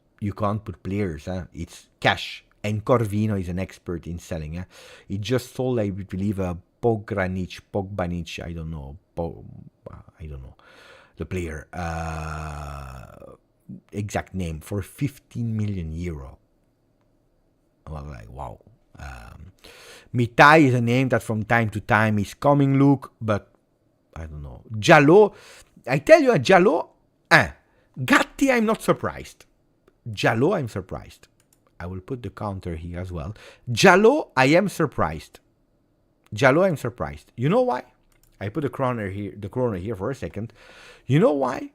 put players. It's cash. And Corvino is an expert in selling. He just sold, I believe, a Pogbanic, I don't know, the player, exact name, for 15 million euro. I was like, wow. Mitai is a name that from time to time is coming, Luke, but I don't know. Jallo, I tell you, Jallo, Gatti, I'm not surprised. Jallo, I'm surprised. I will put the counter here as well. Jallo, I am surprised. I'm surprised. You know why? I put the corner here for a second. You know why?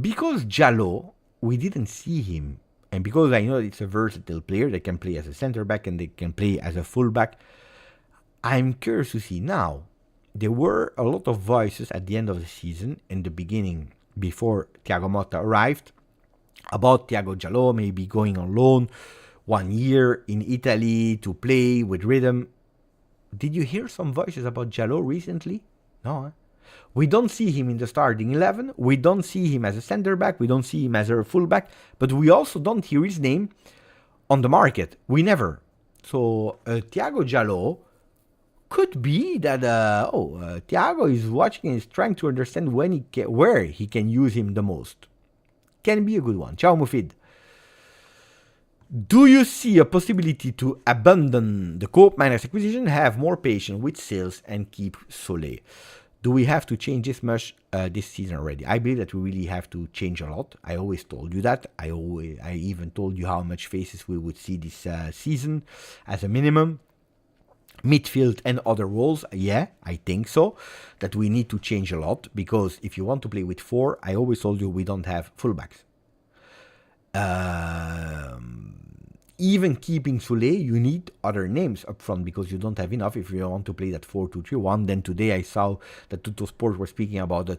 Because Jallo, we didn't see him. And because I know it's a versatile player, they can play as a center back and they can play as a fullback. I'm curious to see now. There were a lot of voices at the end of the season, in the beginning, before Thiago Motta arrived, about Thiago Jallo maybe going on loan 1 year in Italy to play with rhythm. Did you hear some voices about Jallo recently? No. We don't see him in the starting 11. We don't see him as a center back. We don't see him as a fullback. But we also don't hear his name on the market. We never. So Thiago Jallo could be that Thiago is watching and is trying to understand where he can use him the most. Can be a good one. Ciao Mufid. Do you see a possibility to abandon the Coop Miners acquisition, have more patience with sales, and keep Soler? Do we have to change this much this season already? I believe that we really have to change a lot. I always told you that. I even told you how much faces we would see this season as a minimum. Midfield and other roles, yeah, I think so. That we need to change a lot, because if you want to play with 4, I always told you we don't have fullbacks. Even keeping Soler, you need other names up front, because you don't have enough if you want to play that 4-2-3-1. Then today I saw that Tutto Sport were speaking about the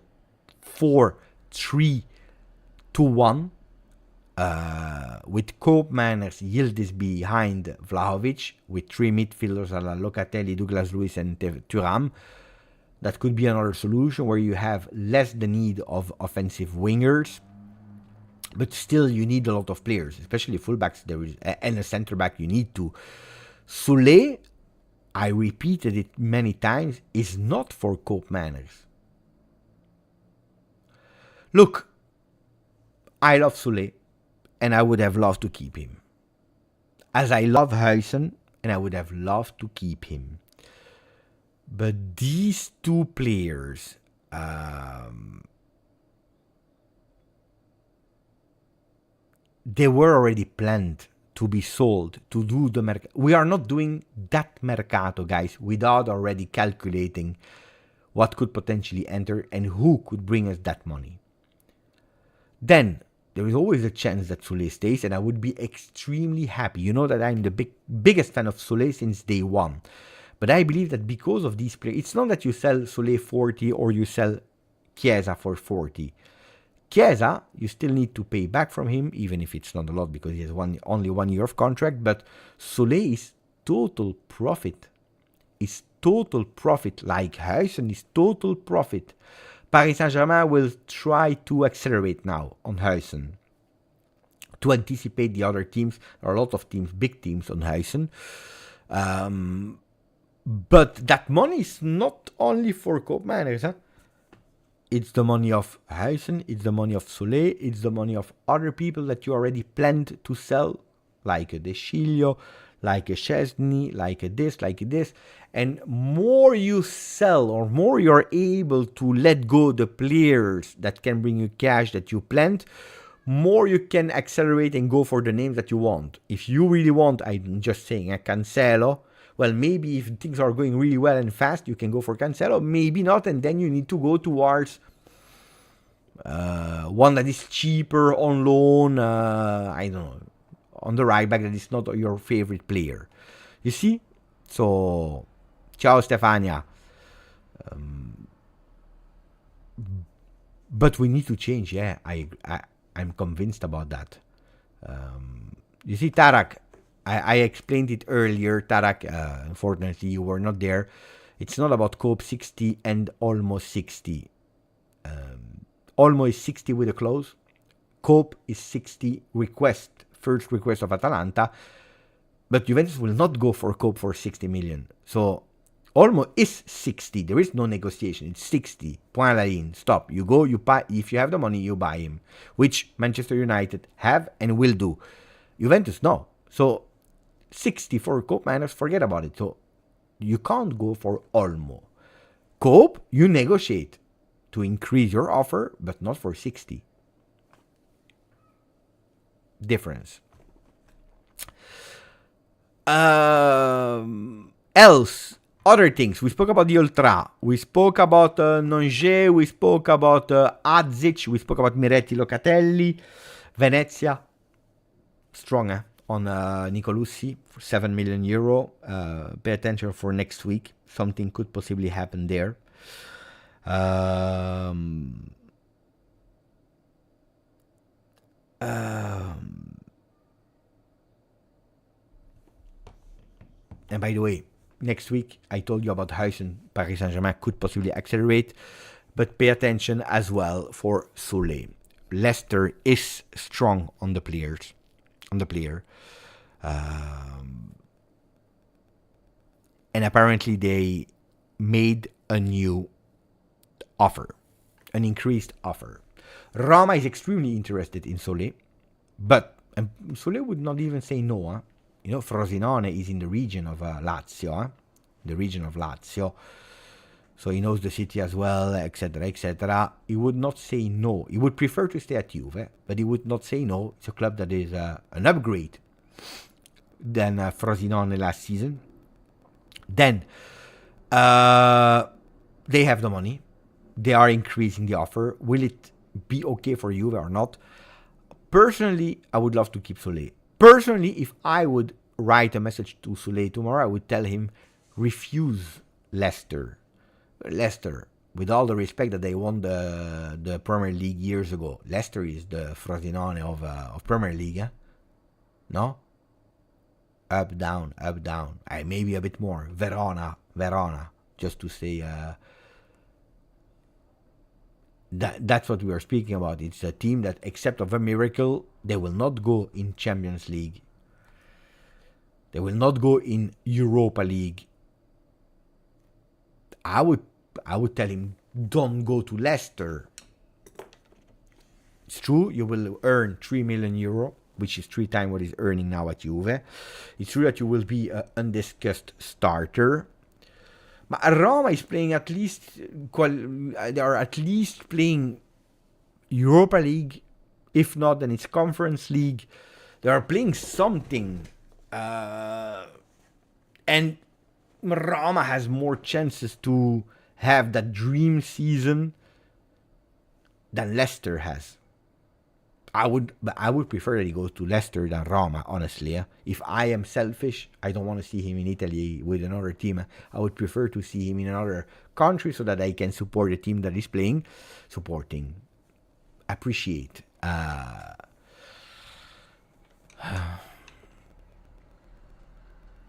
4-3-2-1 with Koopmeiners, Yildiz behind Vlahovic, with 3 midfielders ala Locatelli, Douglas Luiz and Thuram. That could be another solution, where you have less the need of offensive wingers. But still, you need a lot of players, especially fullbacks. And a center back. You need to. Soler, I repeated it many times, is not for Koopmeiners. Look, I love Soler, and I would have loved to keep him. As I love Huijsen, and I would have loved to keep him. But these 2 players. They were already planned to be sold, to do the mercato. We are not doing that mercato, guys, without already calculating what could potentially enter and who could bring us that money. Then, there is always a chance that Soler stays, and I would be extremely happy. You know that I'm the biggest fan of Soler since day one. But I believe that because of these players, it's not that you sell Soler 40 or you sell Chiesa for 40. Chiesa, you still need to pay back from him, even if it's not a lot because he has only 1 year of contract. But Soler is total profit. Is total profit, like Huijsen is total profit. Paris Saint-Germain will try to accelerate now on Huijsen to anticipate the other teams. There are a lot of teams, big teams on Huijsen. But that money is not only for Koopmeiners, huh? It's the money of Huijsen, it's the money of Soler, it's the money of other people that you already planned to sell, like a De Sciglio, like a Szczesny, like a this, like this. And more you sell, or more you're able to let go the players that can bring you cash that you planned, more you can accelerate and go for the names that you want. If you really want, I'm just saying, Cancelo, well, maybe if things are going really well and fast, you can go for Cancelo. Maybe not, and then you need to go towards one that is cheaper on loan. I don't know, on the right back that is not your favorite player. You see? So, ciao Stefania. But we need to change. Yeah, I'm convinced about that. You see, Tarak. I explained it earlier, Tarak. Unfortunately, you were not there. It's not about Coop 60 and almost 60. Almost 60 with a close. Coop is 60 first request of Atalanta. But Juventus will not go for Coop for 60 million. So, Olmo is 60. There is no negotiation. It's 60. Point la ligne. Stop. You go, you buy. If you have the money, you buy him. Which Manchester United have and will do. Juventus, no. So, 60 for Koopmeiners, forget about it. So, you can't go for Olmo. Coop, you negotiate to increase your offer, but not for 60. Difference. Else, other things. We spoke about the Ultra. We spoke about Nonge. We spoke about Adzic. We spoke about Miretti Locatelli. Venezia. Strong, on Nicolussi for 7 million euro. Pay attention for next week. Something could possibly happen there. And by the way, next week I told you about Huijsen. Paris Saint-Germain could possibly accelerate, but pay attention as well for Soler. Leicester is strong on the players. On the player. And apparently they made a new offer, an increased offer. Roma is extremely interested in Solé, but Solé would not even say no. Huh? You know, Frosinone is in the region of Lazio, huh? The region of Lazio. So he knows the city as well, etc., etc. He would not say no. He would prefer to stay at Juve, but he would not say no. It's a club that is an upgrade than Frosinone last season. Then they have the money. They are increasing the offer. Will it be okay for Juve or not? Personally, I would love to keep Solé. Personally, if I would write a message to Solé tomorrow, I would tell him, refuse Leicester. Leicester, with all the respect that they won the Premier League years ago. Leicester is the Frosinone of Premier League. Eh? No? Up, down, maybe a bit more. Verona, just to say... That's what we are speaking about. It's a team that, except of a miracle, they will not go in Champions League. They will not go in Europa League. I would tell him, don't go to Leicester. It's true, you will earn 3 million euro, which is 3 times what he's earning now at Juve. It's true that you will be an undiscussed starter. But Roma is playing at least, they are at least playing Europa League. If not, then it's Conference League. They are playing something. And Roma has more chances to have that dream season than Leicester has. I would prefer that he goes to Leicester than Roma, honestly. If I am selfish, I don't want to see him in Italy with another team. I would prefer to see him in another country so that I can support the team that he's playing. Supporting. Appreciate. But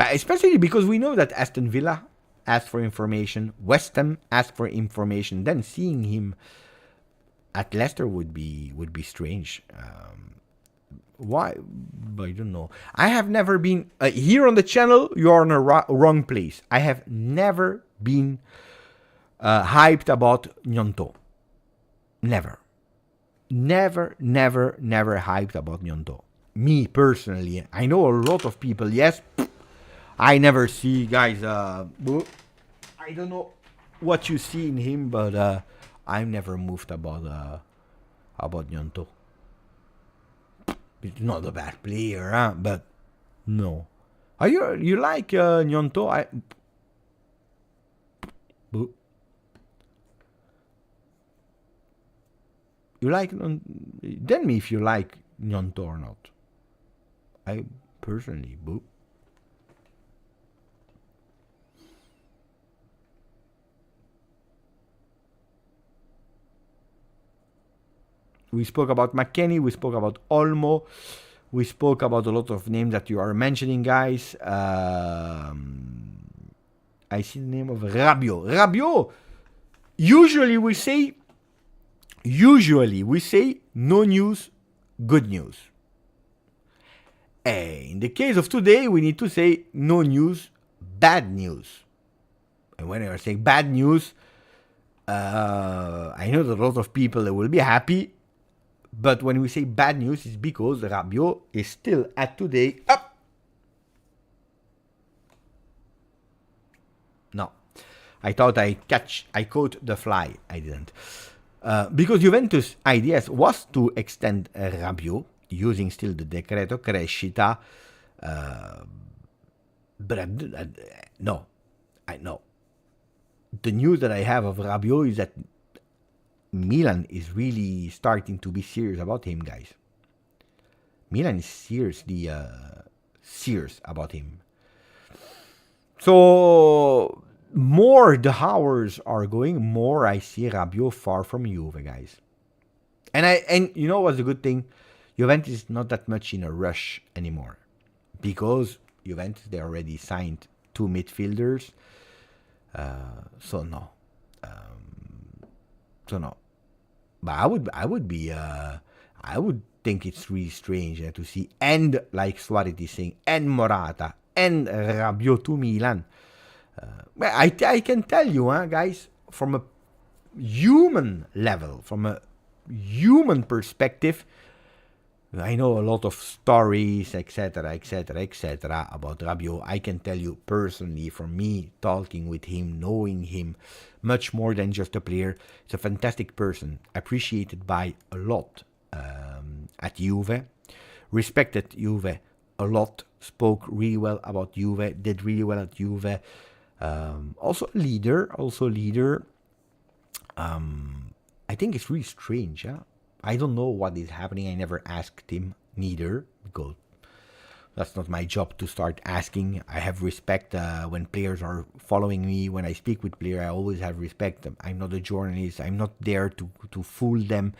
especially because we know that Aston Villa asked for information, West Ham asked for information, then seeing him at Leicester would be strange. Why? I don't know. I have never been... here on the channel, you are in a wrong place. I have never been hyped about Gnonto. Never hyped about Gnonto. Me, personally. I know a lot of people, yes. I never see, guys, I don't know what you see in him, but... I'm never moved about Gnonto. He's not a bad player, huh? But no. Are you like Gnonto? You like? Tell me if you like Gnonto or not. I personally, We spoke about McKennie, we spoke about Olmo, we spoke about a lot of names that you are mentioning, guys. I see the name of Rabiot. Rabiot! Usually we say no news, good news. In the case of today, we need to say no news, bad news. And when I say bad news, I know that a lot of people will be happy. But when we say bad news, it's because Rabiot is still at today up. No. I thought I caught the fly. I didn't. Because Juventus' ideas was to extend Rabiot using still the Decreto Crescita. But no. I know. The news that I have of Rabiot is that Milan is really starting to be serious about him, guys. Milan is seriously serious about him. So, more the hours are going, more I see Rabiot far from Juve, guys. And you know what's the good thing? Juventus is not that much in a rush anymore. Because Juventus, they already signed 2 midfielders. So no. But I would think it's really strange to see, and like Suarez is saying, and Morata, and Rabiot to Milan. I can tell you, guys, from a human level, from a human perspective, I know a lot of stories, etc., etc., etc. about Rabiot. I can tell you personally, from me talking with him, knowing him, much more than just a player. He's a fantastic person, appreciated by a lot at Juve, respected Juve a lot, spoke really well about Juve, did really well at Juve. Also leader. I think it's really strange, I don't know what is happening. I never asked him neither, because that's not my job to start asking. I have respect when players are following me. When I speak with players, I always have respect. I'm not a journalist. I'm not there to fool them.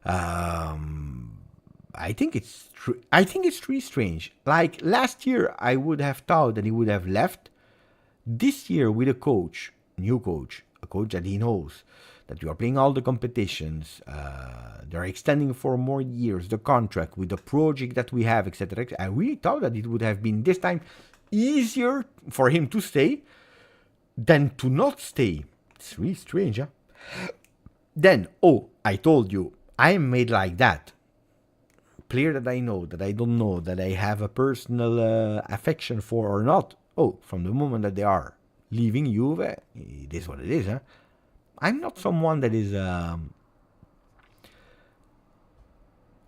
I think it's really strange. Like last year, I would have thought that he would have left. This year, with a coach, new coach, a coach that he knows, that you are playing all the competitions, they're extending for more years the contract with the project that we have, etc. I really thought that it would have been this time easier for him to stay than to not stay. It's really strange, Then, I told you, I am made like that. Player that I know, that I don't know, that I have a personal affection for or not. From the moment that they are leaving Juve, it is what it is, I'm not someone that is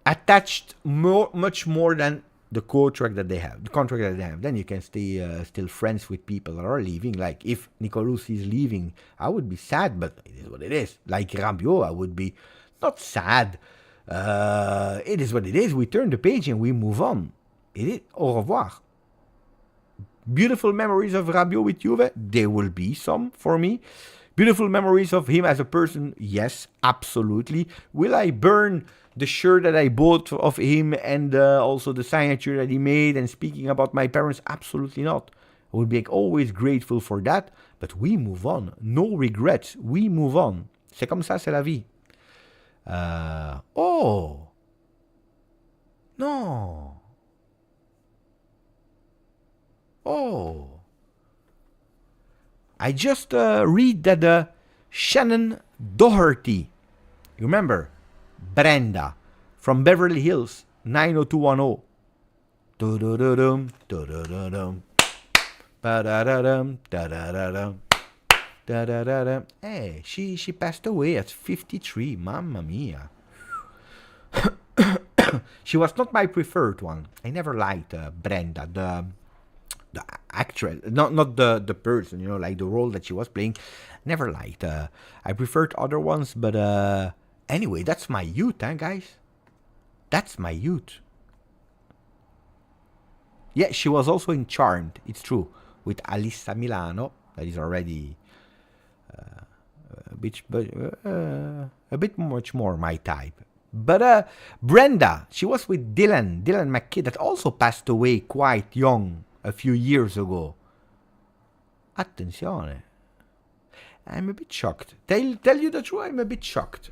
attached much more than the contract that they have. Then you can stay still friends with people that are leaving. Like if Nicolosi is leaving, I would be sad, but it is what it is. Like Rabiot, I would be not sad. It is what it is. We turn the page and we move on. It is au revoir. Beautiful memories of Rabiot with Juve. There will be some for me. Beautiful memories of him as a person, yes, absolutely. Will I burn the shirt that I bought of him and also the signature that he made and speaking about my parents? Absolutely not. I would be always grateful for that, but we move on. No regrets. We move on. C'est comme ça, c'est la vie. No. I just read that Shannon Doherty, you remember? Brenda, from Beverly Hills, 90210. Do-do-do-dum, do-do-do-dum, ba-da-da-dum, da-da-da-dum, da-da-da-dum. Hey, she passed away at 53, mamma mia. She was not my preferred one. I never liked Brenda, the actress, not the person, like the role that she was playing. Never liked. I preferred other ones, but anyway, that's my youth, guys. That's my youth. Yeah, she was also in Charmed, it's true, with Alyssa Milano. That is already a bit much more my type. But Brenda, she was with Dylan McKay, that also passed away quite young a few years ago. Attenzione. I'm a bit shocked. Tell you the truth, I'm a bit shocked.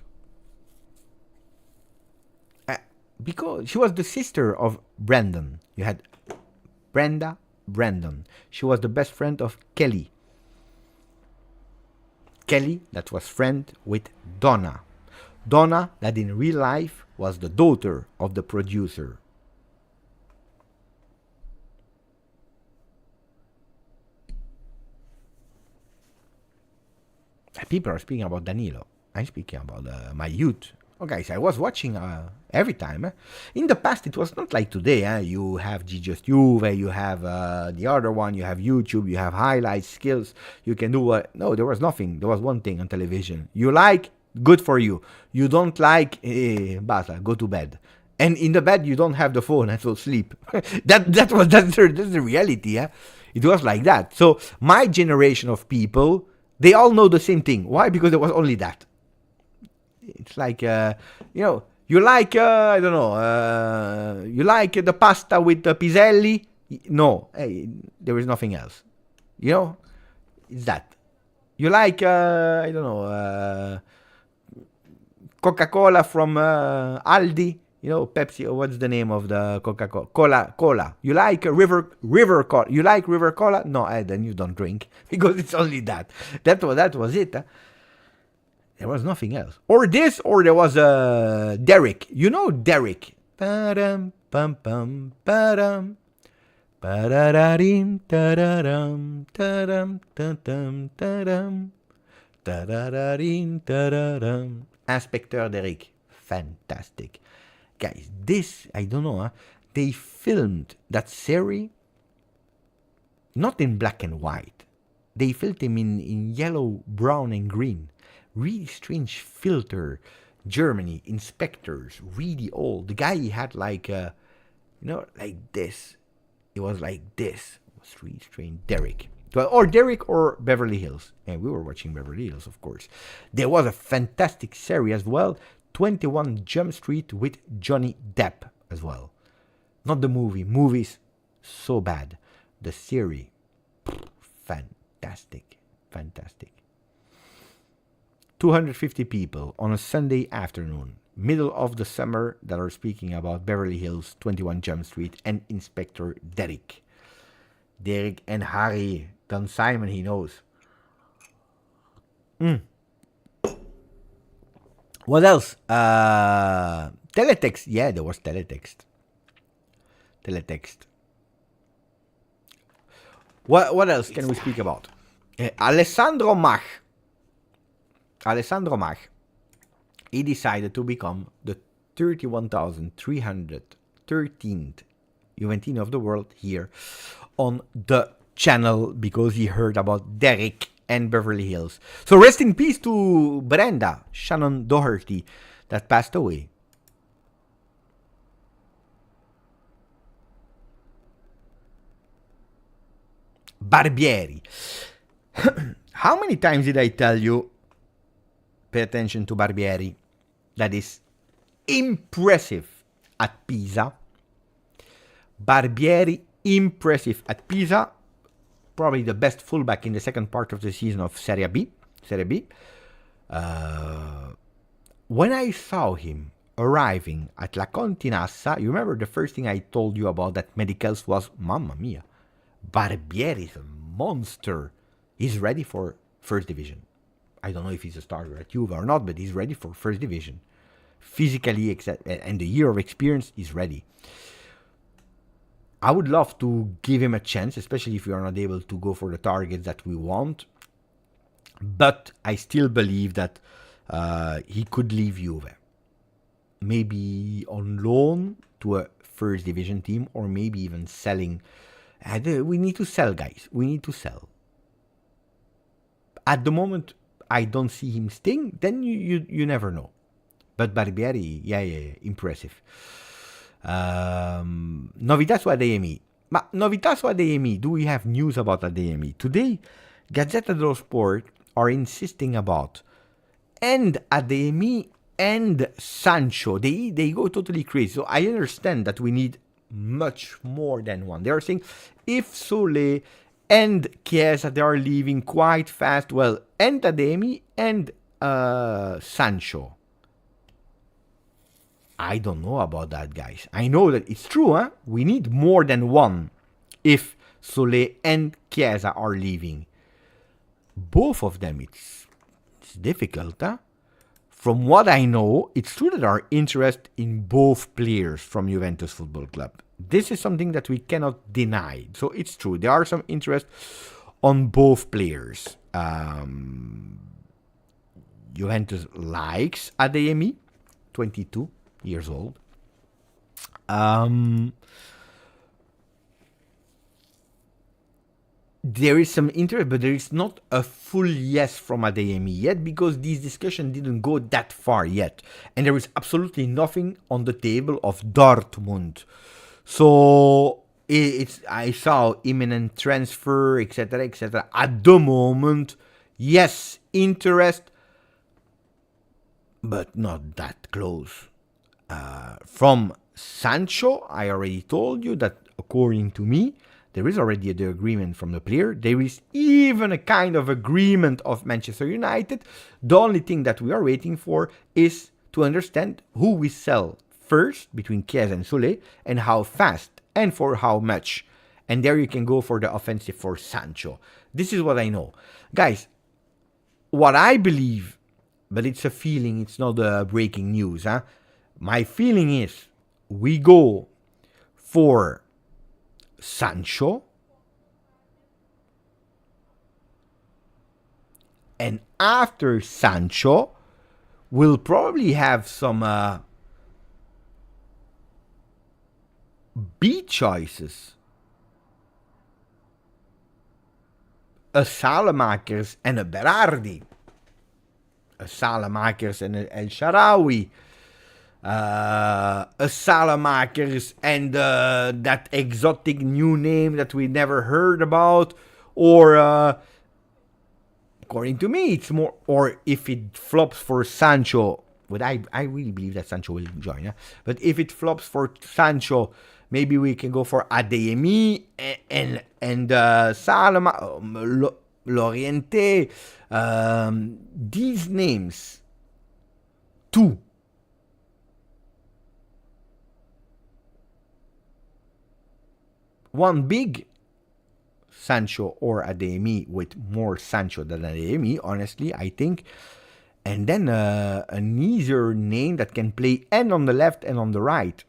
Because she was the sister of Brandon. You had Brenda, Brandon. She was the best friend of Kelly. Kelly, that was friend with Donna. Donna, that in real life was the daughter of the producer. People are speaking about Danilo. I'm speaking about my youth. Okay, so I was watching every time. In the past, it was not like today. You have GJustjuve, you have the other one, you have YouTube, you have highlights, skills. You can do what? No, there was nothing. There was one thing on television. You like, good for you. You don't like, basta, go to bed. And in the bed, you don't have the phone, and so sleep. that's the reality. It was like that. So my generation of people, they all know the same thing. Why? Because there was only that. It's like, you like, I don't know, you like the pasta with the piselli? No, hey, there is nothing else. It's that. You like, I don't know, Coca-Cola from Aldi? You know, Pepsi, what's the name of the Coca-Cola? Cola. You like river cola? You like river cola? No, then you don't drink, because it's only that. That was it. There was nothing else. Or this, or there was Derek. You know Derek. Ba-dum, bum, bum, ba-dum. Ba-da-da-dim, da-da-dum, da-dum, da-dum, da-dum. Da-da-da-dim, da-da-dum. Inspecteur Derek. Fantastic. Guys, this, I don't know, they filmed that series not in black and white. They filmed him in yellow, brown, and green. Really strange filter. Germany, inspectors, really old. The guy, he had like, like this. It was like this. It was really strange. Derek. Or Derek or Beverly Hills. And we were watching Beverly Hills, of course. There was a fantastic series as well. 21 Jump Street with Johnny Depp as well. Not the movie. Movies, so bad. The series, fantastic. Fantastic. 250 people on a Sunday afternoon, middle of the summer, that are speaking about Beverly Hills, 21 Jump Street, and Inspector Derek. Derek and Harry. Don Simon, he knows. What else? Teletext. Yeah, there was teletext. What else can we speak about? Alessandro Mach. He decided to become the 31,313th Juventini of the world here on the channel, because he heard about Derek and Beverly Hills. So rest in peace to Brenda, Shannon Doherty, that passed away. Barbieri. How many times did I tell you, pay attention to Barbieri? That is impressive at Pisa. Barbieri, impressive at Pisa. Probably the best fullback in the second part of the season of Serie B. When I saw him arriving at La Continassa, you remember the first thing I told you about that medicals was, mamma mia, Barbieri is a monster. He's ready for first division. I don't know if he's a starter at Juve or not, but he's ready for first division. Physically, and the year of experience, he's ready. I would love to give him a chance, especially if we are not able to go for the targets that we want. But I still believe that he could leave Juve. Maybe on loan to a first division team, or maybe even selling. We need to sell, guys. We need to sell. At the moment, I don't see him staying. Then you never know. But Barbieri, yeah, impressive. Novità su ADMI. Ma novità su ADMI, do we have news about ADMI? Today, Gazzetta dello Sport are insisting about and ADMI and Sancho. They go totally crazy. So I understand that we need much more than one. They are saying if Sole and Chiesa, they are leaving quite fast, well, and ADMI and Sancho. I don't know about that, guys. I know that it's true, huh? We need more than one if Sole and Chiesa are leaving. Both of them, it's difficult, huh? From what I know, it's true that there are interest in both players from Juventus Football Club. This is something that we cannot deny. So it's true. There are some interest on both players. Juventus likes ADMI, 22 years old. There is some interest, but there is not a full yes from ADMI yet, because this discussion didn't go that far yet. And there is absolutely nothing on the table of Dortmund. So I saw imminent transfer, etc., etc. At the moment, yes, interest, but not that close. From Sancho, I already told you that according to me, there is already the agreement from the player. There is even a kind of agreement of Manchester United. The only thing that we are waiting for is to understand who we sell first between Chiesa and Sule, and how fast and for how much. And there you can go for the offensive for Sancho. This is what I know. Guys, what I believe, but it's a feeling, it's not breaking news. Huh? My feeling is we go for Sancho, and after Sancho, we'll probably have some B choices. A Salamakers and a Berardi. A Salamakers and a El Shaarawy. A Salamakers and that exotic new name that we never heard about. Or, according to me, it's more... Or if it flops for Sancho... But I really believe that Sancho will join. Huh? But if it flops for Sancho... Maybe we can go for Adeyemi and Salama, Loriente. These names, two. One big Sancho or Adeyemi with more Sancho than Adeyemi, honestly, I think. And then an easier name that can play and on the left and on the right.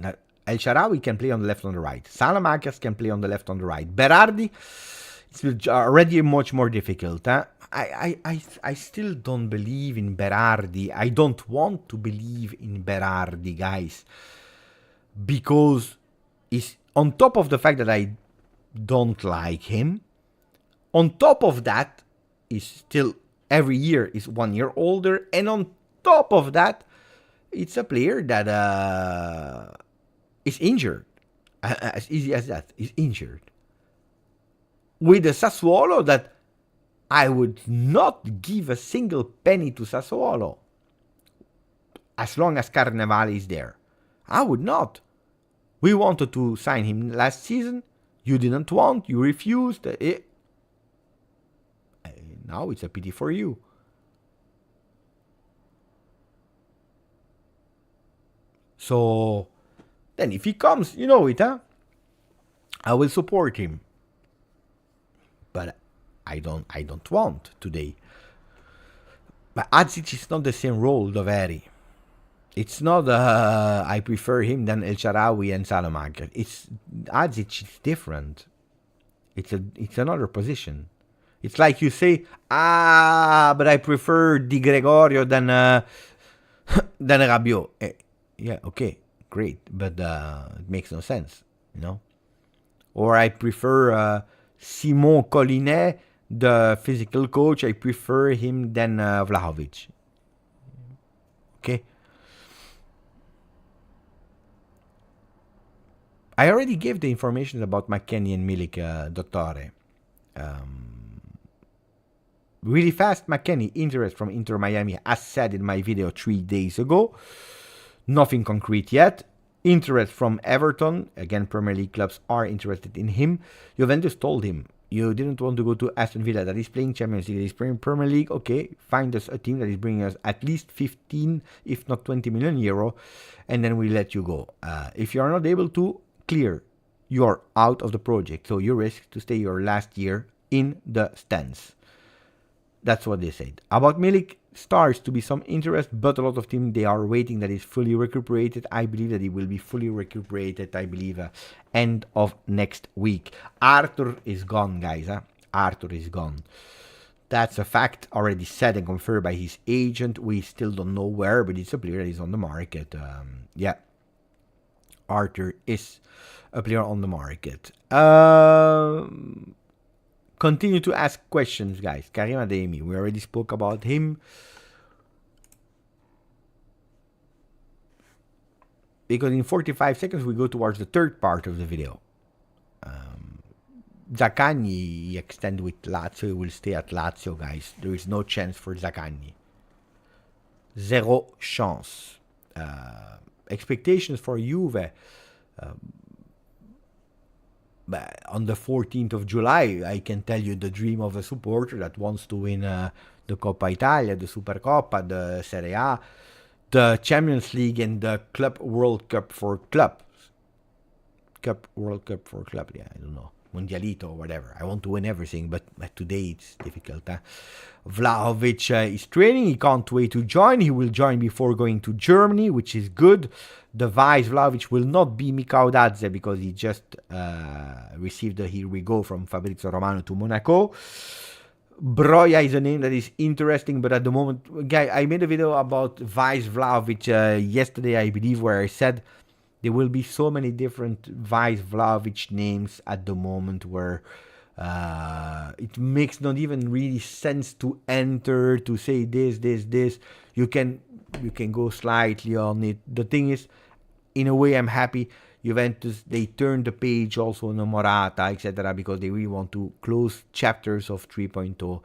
Now, El Shaarawy can play on the left and on the right. Salamakers can play on the left and on the right. Berardi, it's already much more difficult. Huh? I still don't believe in Berardi. I don't want to believe in Berardi, guys. Because it's on top of the fact that I don't like him. On top of that, he's still every year is 1 year older. And on top of that, it's a player that... is injured. As easy as that. Is injured. With a Sassuolo that I would not give a single penny to Sassuolo. As long as Carnevale is there. I would not. We wanted to sign him last season. You didn't want. You refused. Now it's a pity for you. So... Then if he comes, you know it, huh? I will support him. But I don't want today. But Adzic is not the same role, Doveri. It's not I prefer him than El Shaarawy and Salamaker. It's Adzic is different. It's another position. It's like you say, but I prefer Di Gregorio than Rabiot. Yeah, okay. Great, but it makes no sense, you know. Or I prefer Simon Collinet, the physical coach. I prefer him than Vlahovic. Okay. I already gave the information about McKennie and Milik, Dottore. Really fast, McKennie, interest from Inter Miami, as said in my video 3 days ago. Nothing concrete yet. Interest from Everton. Again, Premier League clubs are interested in him. Juventus told him, you didn't want to go to Aston Villa that is playing Champions League, that is playing Premier League. Okay, find us a team that is bringing us at least 15, if not 20 million euro, and then we let you go. If you are not able to clear, you're out of the project. So you risk to stay your last year in the stands. That's what they said. About Milik, starts to be some interest, but a lot of teams, they are waiting that he's fully recuperated. I believe that he will be fully recuperated, I believe, end of next week. Arthur is gone, guys. Arthur is gone. That's a fact already said and confirmed by his agent. We still don't know where, but it's a player that is on the market. Yeah. Arthur is a player on the market. Continue to ask questions, guys. Karim Adeyemi, we already spoke about him. Because in 45 seconds, we go towards the third part of the video. Zaccagni extend with Lazio. He will stay at Lazio, guys. There is no chance for Zaccagni. Zero chance. Expectations for Juve. But on the 14th of July, I can tell you the dream of a supporter that wants to win the Coppa Italia, the Supercoppa, the Serie A. the Champions League and the Club World Cup for clubs. Cup World Cup for club, yeah, I don't know. Mundialito or whatever. I want to win everything, but today it's difficult. Vlahovic is training. He can't wait to join. He will join before going to Germany, which is good. The vice Vlahovic will not be Mikao Dadze because he just received a here we go from Fabrizio Romano to Monaco. Broja is a name that is interesting, but at the moment, guy, I made a video about vice Vlahovic yesterday, I believe, where I said there will be so many different vice Vlahovic names at the moment where it makes not even really sense to enter, to say this. You can go slightly on it. The thing is, in a way, I'm happy Juventus, they turned the page also on Morata, etc., because they really want to close chapters of 3.0.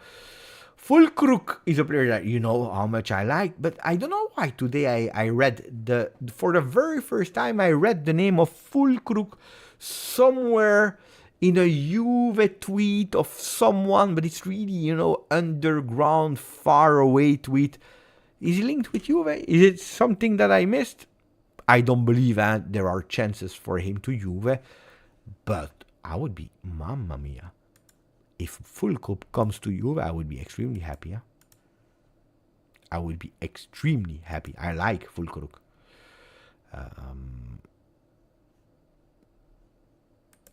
Fulkrug is a player that you know how much I like, but I don't know why today I read for the very first time I read the name of Fulkrug somewhere in a Juve tweet of someone, but it's really, underground, far away tweet. Is he linked with Juve? Is it something that I missed? I don't believe there are chances for him to Juve, but I would be, mamma mia. If Fulkrug comes to Juve, I would be extremely happy. Yeah? I would be extremely happy. I like Fulkrug.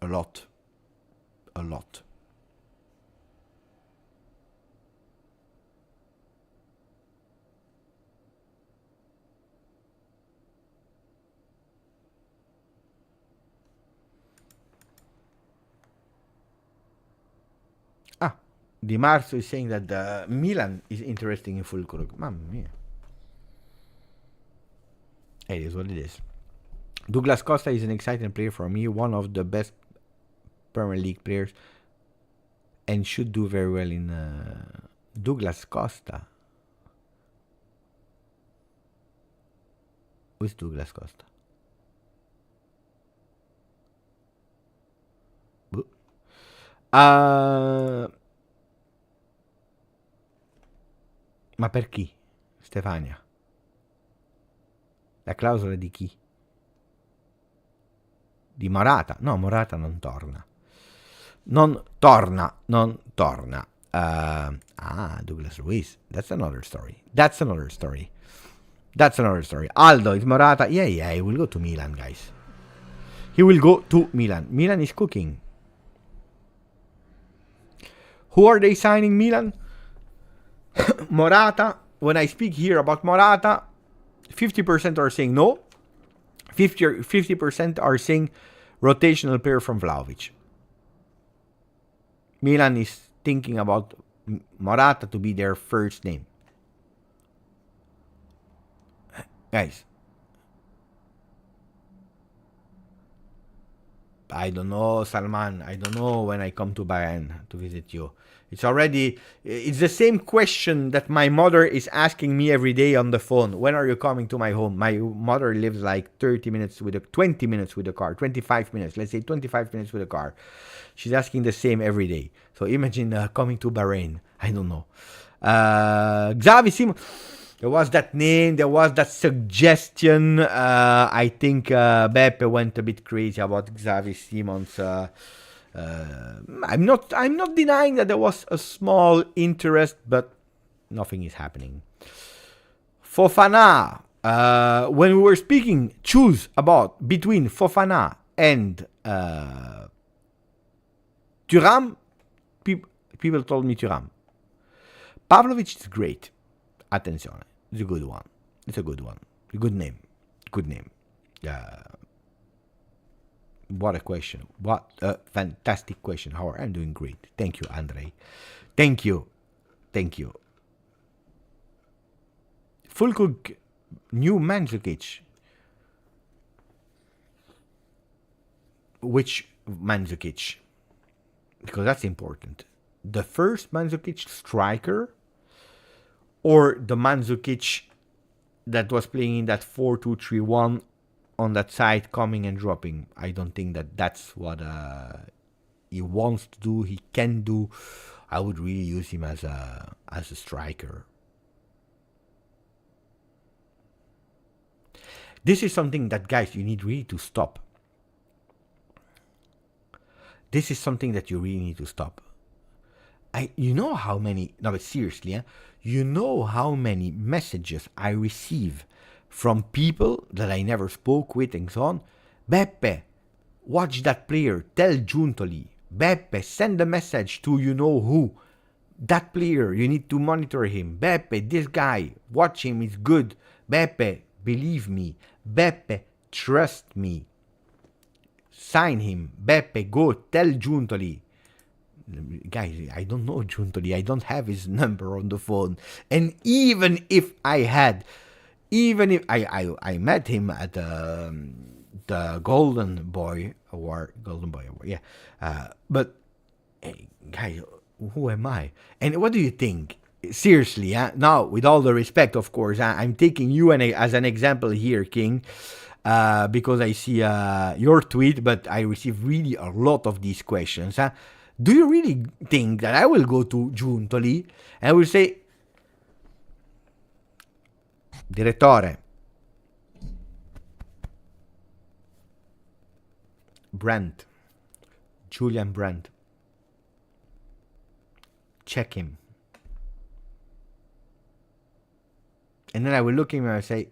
A lot. Di Marzo is saying that Milan is interested in Fulkrug. Mamma mia. It is what it is. Douglas Costa is an exciting player for me, one of the best Premier League players, and should do very well in Douglas Costa. Who's Douglas Costa? Ma per chi? Stefania? La clausola di chi? Di Morata? No, Morata non torna. Non torna. Douglas Luiz. That's another story. Aldo, is Morata? Yeah, he will go to Milan, guys. He will go to Milan. Milan is cooking. Who are they signing, Milan? Morata. When I speak here about Morata, 50% are saying no. 50% are saying rotational player from Vlahovic. Milan is thinking about Morata to be their first name. Guys, I don't know, Salman. I don't know when I come to Bahrain to visit you. It's the same question that my mother is asking me every day on the phone. When are you coming to my home? My mother lives like 20 minutes with the car, 25 minutes. Let's say 25 minutes with the car. She's asking the same every day. So imagine coming to Bahrain. I don't know. Xavi Simon. There was that name, there was that suggestion. I think Beppe went a bit crazy about Xavi Simons. I'm not denying that there was a small interest, but nothing is happening. Fofana. When we were speaking, choose about between Fofana and Thuram, people told me Thuram. Pavlovic is great. Attenzione. It's a good one. A good name. What a question. What a fantastic question. How I'm doing great. Thank you, Andrei. Thank you. Fulkrug, new Mandzukic. Which Mandzukic? Because that's important. The first Mandzukic striker, or the Mandzukic that was playing in that 4-2-3-1 on that side, coming and dropping. I don't think that's what he wants to do, he can do. I would really use him as a striker. This is something that, guys, you need really to stop. This is something that you really need to stop. You know how many, no, but seriously, you know how many messages I receive from people that I never spoke with and so on. Beppe, watch that player, tell Giuntoli. Beppe, send a message to you know who. That player, you need to monitor him. Beppe, this guy, watch him, he's good. Beppe, believe me. Beppe, trust me. Sign him. Beppe, go tell Giuntoli. Guys, I don't know Giuntoli. I don't have his number on the phone. And even if I had, even if I met him at the Golden Boy Award, yeah. But hey, guys, who am I? And what do you think? Seriously, now with all the respect, of course, I'm taking you as an example here, King, because I see your tweet, but I receive really a lot of these questions. Do you really think that I will go to Giuntoli and I will say, Direttore, Brandt, Julian Brandt, check him. And then I will look at him and I say,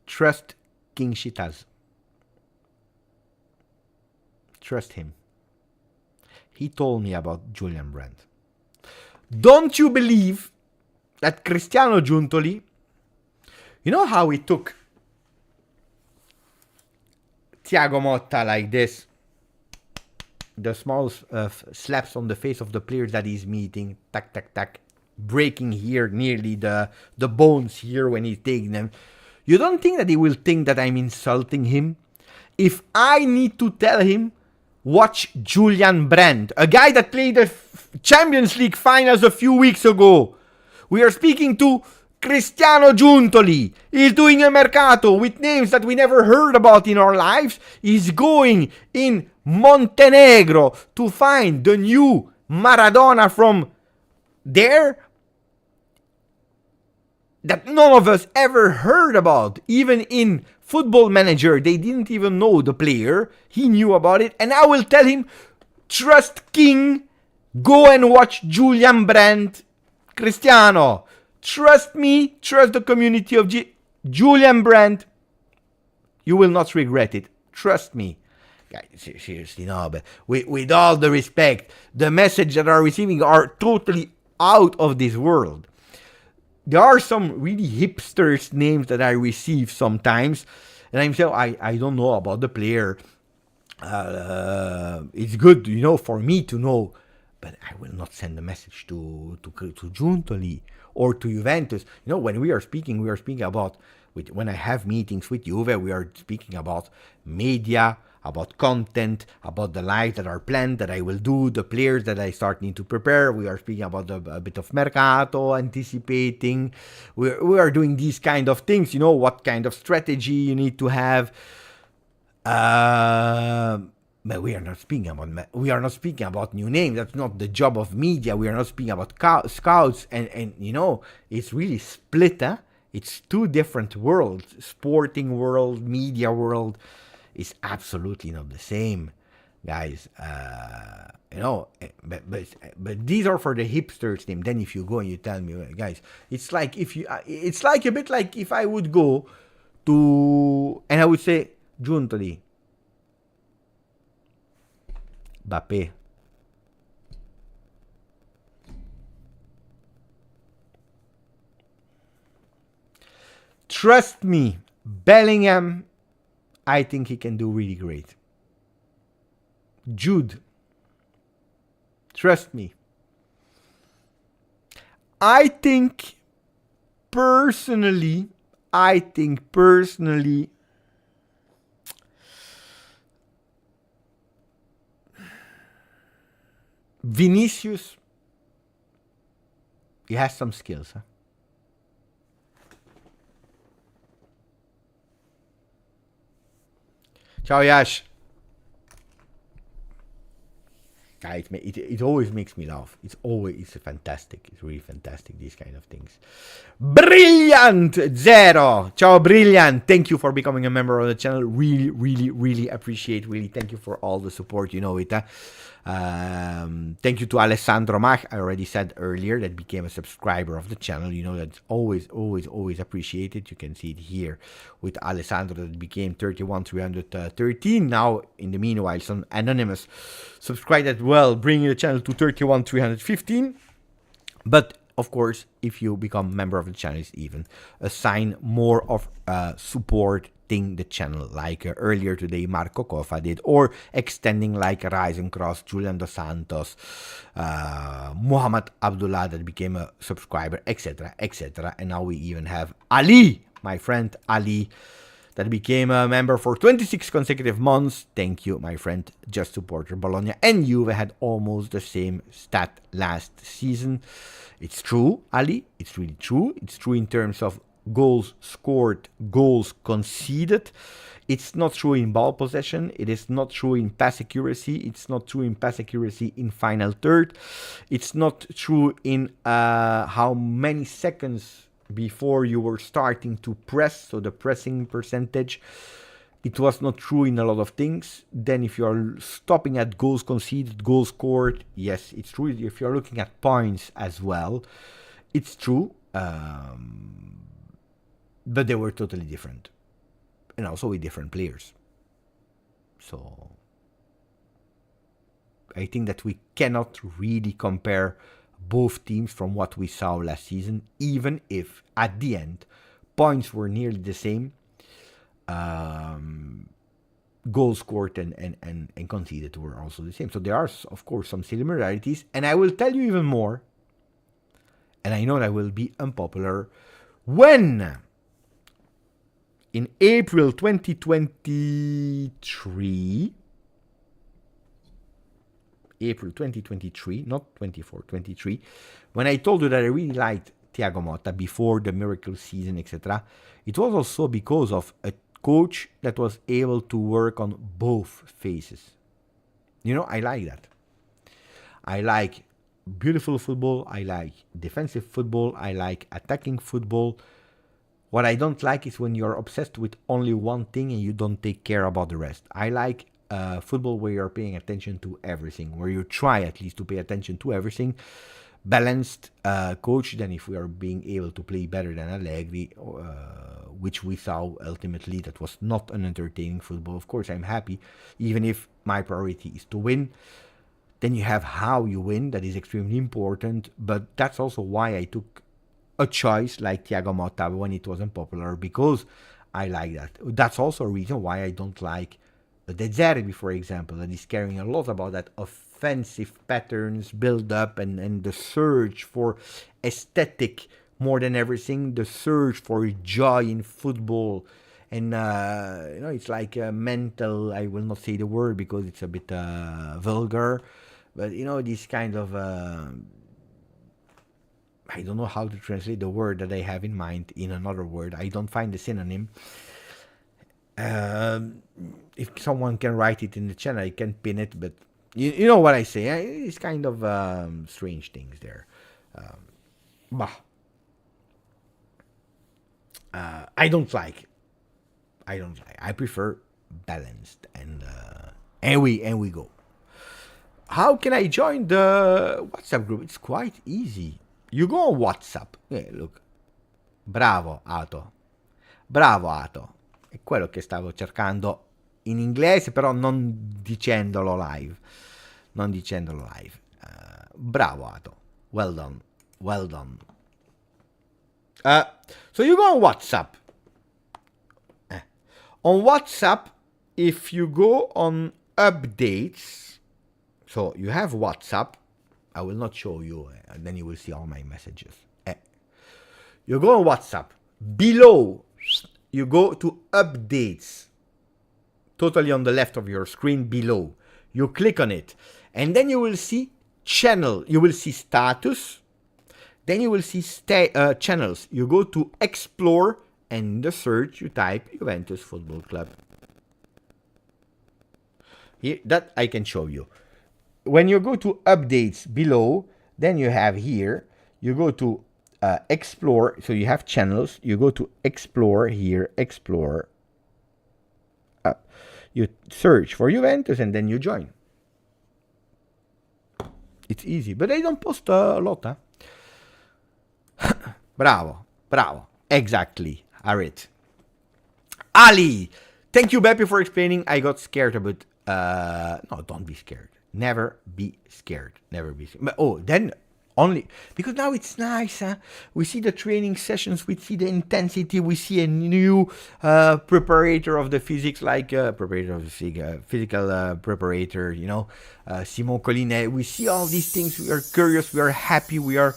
trust King Shitas. Trust him. He told me about Julian Brandt. Don't you believe that Cristiano Giuntoli, you know how he took Thiago Motta like this, the small slaps on the face of the players that he's meeting, tack, tack, tack, breaking here nearly the bones here when he's taking them. You don't think that he will think that I'm insulting him? If I need to tell him, watch Julian Brandt, a guy that played the Champions League finals a few weeks ago. We are speaking to Cristiano Giuntoli. He's doing a mercato with names that we never heard about in our lives. He's going in Montenegro to find the new Maradona from there that none of us ever heard about. Even in Football Manager, they didn't even know the player. He knew about it. And I will tell him, trust King, go and watch Julian Brandt. Cristiano, trust me, trust the community of Julian Brandt. You will not regret it. Trust me. Guys, seriously, no, but with all the respect, the message that I'm receiving are totally out of this world. There are some really hipsters names that I receive sometimes, and I'm saying, I don't know about the player. It's good, for me to know, but I will not send a message to Giuntoli or to Juventus. When we are speaking about, when I have meetings with Juve, we are speaking about media, about content, about the lives that are planned, that I will do, the players that I start need to prepare. We are speaking about a bit of mercato, anticipating. We are doing these kind of things, what kind of strategy you need to have. But we are not speaking about new names. That's not the job of media. We are not speaking about scouts, and it's really split. It's two different worlds: sporting world, media world. Is absolutely not the same, guys. But these are for the hipsters team. Then if you go and you tell me, guys, it's like a bit like if I would go to and I would say Giuntoli, Mbappé, trust me, Bellingham. I think he can do really great. Jude, trust me. I think personally, Vinicius, he has some skills, huh? Ciao, Yash. It always makes me laugh. It's fantastic. It's really fantastic, these kind of things. Brilliant Zero. Ciao Brilliant. Thank you for becoming a member of the channel. Really, really, really appreciate. Really thank you for all the support. You know it. Thank you to Alessandro Mach. I already said earlier that became a subscriber of the channel. You know that's always, always, always appreciated. You can see it here with Alessandro that became 31,313. Now, in the meanwhile, some anonymous subscribed as well, bringing the channel to 31,315. But of course, if you become member of the channel, it's even a sign more of supporting the channel, like earlier today Marco Cofa did, or extending like Ryzen Cross, Julian Dos Santos, Muhammad Abdullah that became a subscriber, etc., etc. And now we even have Ali, my friend Ali, that became a member for 26 consecutive months. Thank you, my friend. Just supporter. Bologna and Juve had almost the same stat last season. It's true, Ali. It's really true. It's true in terms of goals scored, goals conceded. It's not true in ball possession. It is not true in pass accuracy. It's not true in pass accuracy in final third. It's not true in how many seconds before you were starting to press, so the pressing percentage. It was not true in a lot of things. Then if you're stopping at goals conceded, goals scored, yes, it's true. If you're looking at points as well, it's true. But they were totally different. And also with different players. So I think that we cannot really compare both teams from what we saw last season, even if at the end points were nearly the same, goals scored and conceded were also the same. So there are, of course, some similarities, and I will tell you even more, and I know that will be unpopular, when in April 2023, not 24, 23, when I told you that I really liked Thiago Motta before the miracle season, etc., it was also because of a coach that was able to work on both phases. You know, I like that. I like beautiful football, I like defensive football, I like attacking football. What I don't like is when you're obsessed with only one thing and you don't take care about the rest. I like football where you're paying attention to everything, where you try at least to pay attention to everything. Balanced coach, then if we are being able to play better than Allegri, which we saw ultimately, that was not an entertaining football. Of course, I'm happy, even if my priority is to win. Then you have how you win, that is extremely important, but that's also why I took a choice like Thiago Motta when it wasn't popular, because I like that. That's also a reason why I don't like De Zerbi, for example, that is caring a lot about that offensive patterns, build up, and the search for aesthetic more than everything, the search for joy in football. And, it's like a mental, I will not say the word because it's a bit vulgar, but, this kind of, I don't know how to translate the word that I have in mind in another word. I don't find the synonym. If someone can write it in the channel, I can pin it, but you know what I say. It's kind of strange things there. I don't like. I prefer balanced, and we go. How can I join the WhatsApp group? It's quite easy. You go on WhatsApp. Look. Bravo, Ato. È quello che stavo cercando in inglese, però non dicendolo live. Bravo, Ato. Well done. So you go on WhatsApp. On WhatsApp, if you go on updates, so you have WhatsApp. I will not show you, and then you will see all my messages. You go on WhatsApp. Below, you go to updates. Totally on the left of your screen below. You click on it. And then you will see channel. You will see status. Then you will see channels. You go to explore, and in the search you type Juventus Football Club. Here, that I can show you. when you go to updates below, then you have here, you go to explore, so you have channels, you go to explore here, explore, you search for Juventus and then you join. It's easy, but I don't post a lot, huh? Bravo, exactly, Arit. Ali, thank you, Beppe, for explaining. I got scared a bit. No, don't be scared. Never be scared. But, then only because now it's nice. Huh? We see the training sessions. We see the intensity. We see a new preparator of the physics, like physical preparator. You know, Simon Collinet. We see all these things. We are curious. We are happy. We are.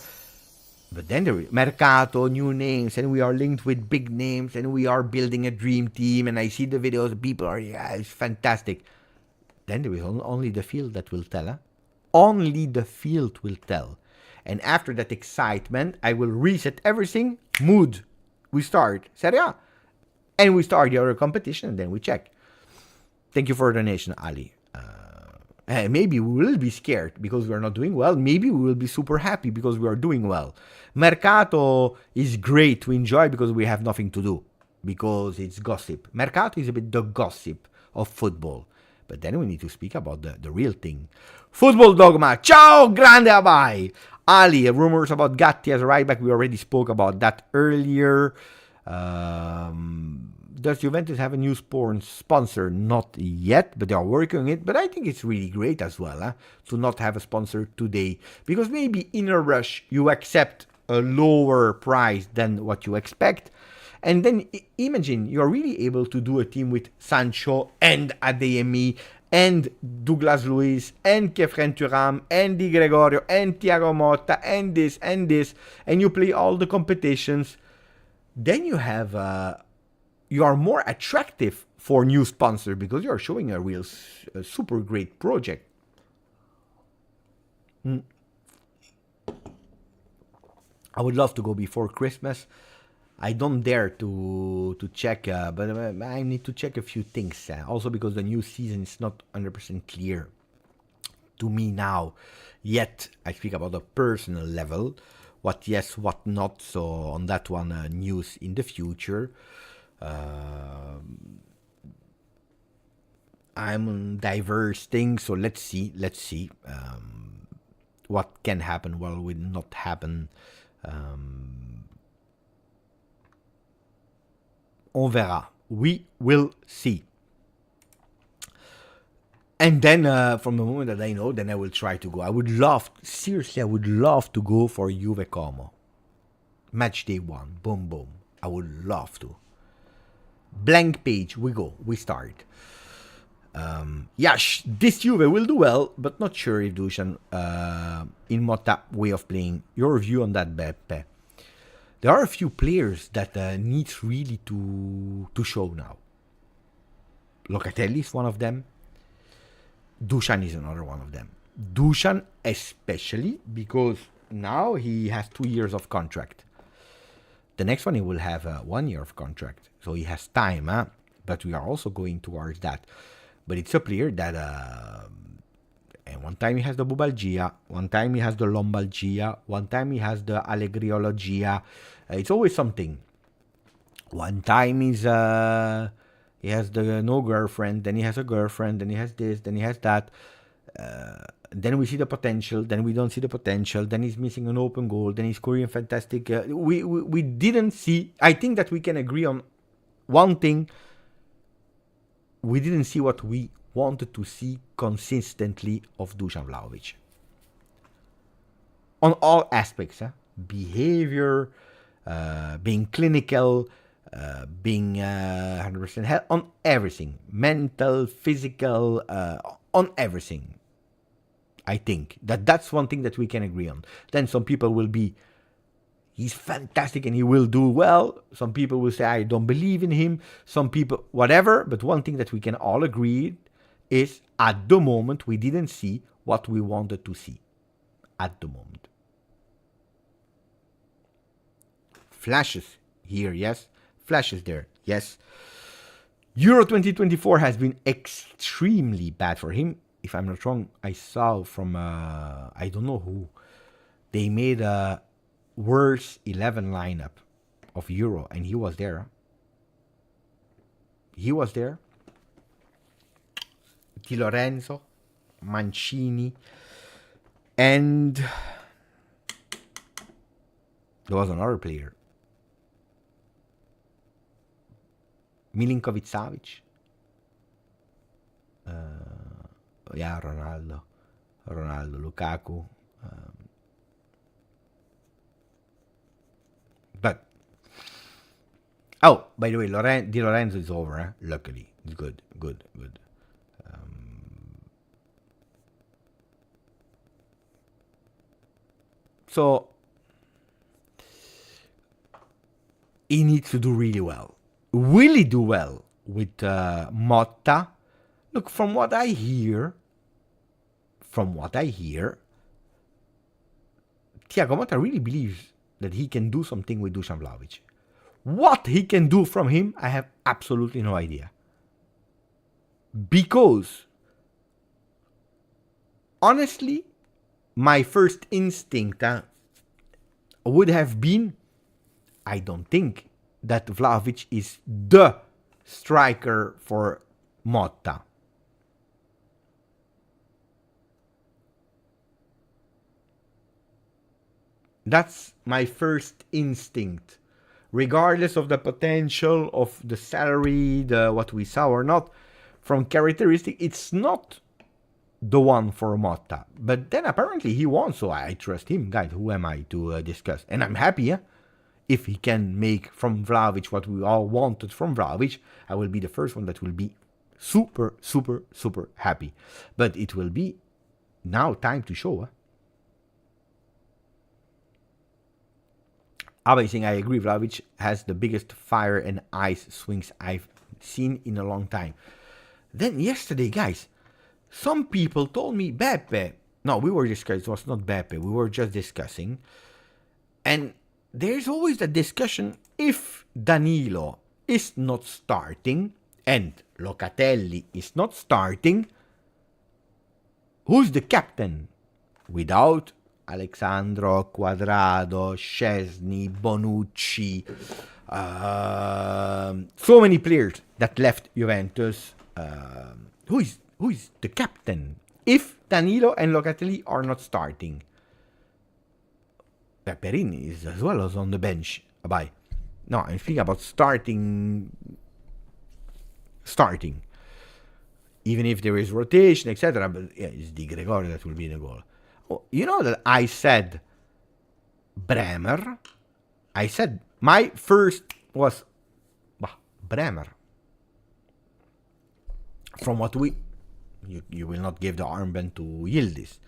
But then there is Mercato, new names, and we are linked with big names, and we are building a dream team. And I see the videos. People are, yeah, it's fantastic. Then there is only the field that will tell. Huh? Only the field will tell. And after that excitement, I will reset everything. Mood. We start Serie A. And we start the other competition, and then we check. Thank you for the donation, Ali. Maybe we will be scared because we are not doing well. Maybe we will be super happy because we are doing well. Mercato is great to enjoy because we have nothing to do. Because it's gossip. Mercato is a bit the gossip of football. But then we need to speak about the real thing. Football dogma. Ciao, grande abai. Ali, rumors about Gatti as a right back. We already spoke about that earlier. Does Juventus have a new sponsor? Not yet, but they are working on it. But I think it's really great as well to not have a sponsor today. Because maybe in a rush, you accept a lower price than what you expect. And then imagine you're really able to do a team with Sancho and Adeyemi and Douglas Luiz and Kefren Thuram and Di Gregorio and Thiago Motta and this, and you play all the competitions. Then you have... you are more attractive for new sponsor because you are showing a real super great project. I would love to go before Christmas. I don't dare to check, but I need to check a few things. Also because the new season is not 100% clear to me now. Yet, I speak about a personal level. What yes, what not. So on that one, news in the future. I'm on diverse things, so let's see what can happen, what will not happen. On verra. We will see. And then from the moment that I know, then I will try to go. I would love to go for Juve Como. Match day 1. Boom, boom. I would love to. Blank page, we go, we start. Yash, this Juve will do well, but not sure if Dusan in Motta way of playing. Your view on that, Beppe? There are a few players that needs really to show now. Locatelli is one of them. Dusan is another one of them. Dusan especially because now he has 2 years of contract. The next one he will have 1 year of contract. So he has time, but we are also going towards that. But it's a player that, and one time he has the Bubalgia, one time he has the Lombalgia, one time he has the Allegriologia. It's always something. One time he has the no girlfriend, then he has a girlfriend, then he has this, then he has that. Then we see the potential, then we don't see the potential, then he's missing an open goal, then he's scoring fantastic. We didn't see, I think that we can agree on one thing. We didn't see what we wanted to see consistently of Dusan Vlahovic. On all aspects, behavior, being clinical, being 100% on everything, mental, physical, on everything. I think that's one thing that we can agree on. Then some people will be, he's fantastic and he will do well. Some people will say, I don't believe in him. Some people, whatever. But one thing that we can all agree is at the moment, we didn't see what we wanted to see. At the moment. Flashes here, yes. Flashes there, yes. Euro 2024 has been extremely bad for him. if I'm not wrong, I saw from, I don't know who, they made a worst 11 lineup of Euro, and he was there. He was there. Di Lorenzo, Mancini, and there was another player. Milinkovic-Savic. Yeah, Ronaldo, Lukaku. But oh, by the way, Di Lorenzo is over. Luckily, it's good. So he needs to do really well. Will he do well with Motta? Look, from what I hear, Thiago Motta really believes that he can do something with Dusan Vlahovic. What he can do from him, I have absolutely no idea. Because, honestly, my first instinct would have been, I don't think that Vlahovic is the striker for Motta. That's my first instinct. Regardless of the potential, of the salary, what we saw or not, from characteristic, it's not the one for Motta. But then apparently he won, so I trust him. Guys, who am I to discuss? And I'm happy, if he can make from Vlahovic what we all wanted from Vlahovic. I will be the first one that will be super happy. But it will be now time to show. Obviously, I agree, Vlahovic has the biggest fire and ice swings I've seen in a long time. Then yesterday, guys, some people told me, Beppe. No, we were discussing, it was not Beppe, we were just discussing. And there's always that discussion, if Danilo is not starting and Locatelli is not starting, who's the captain? Without Alexandro, Quadrado, Szczesny, Bonucci, so many players that left Juventus. Who is the captain if Danilo and Locatelli are not starting? Perini is as well as on the bench. Bye. No, I'm thinking about starting. Even if there is rotation, etc. But yeah, it's Di Gregorio that will be the goal. Oh, you know that I said Bremer. I said my first was Bremer. From what you will not give the armband to Yildiz.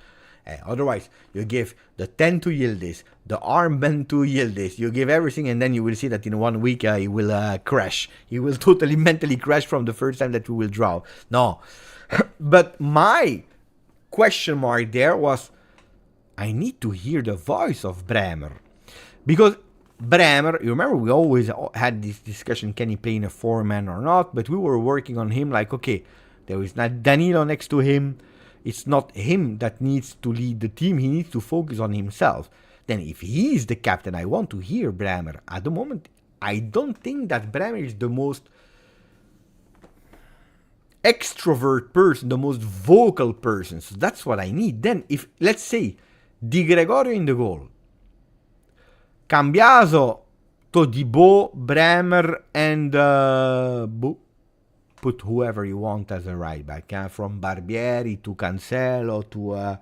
Otherwise, you give the 10 to Yildiz, the armband to Yildiz, you give everything, and then you will see that in 1 week he will crash. He will totally mentally crash from the first time that we will draw. No. But my question mark there was, I need to hear the voice of Bremer. Because Bremer, you remember we always had this discussion, can he play in a 4-man or not? But we were working on him like, okay, there is not Danilo next to him. It's not him that needs to lead the team. He needs to focus on himself. Then if he is the captain, I want to hear Bremer. At the moment, I don't think that Bremer is the most extrovert person, the most vocal person. So that's what I need. Then if, let's say, Di Gregorio in the goal, Cambiaso, Todibo, Bremer, and put whoever you want as a right back, from Barbieri to Cancelo to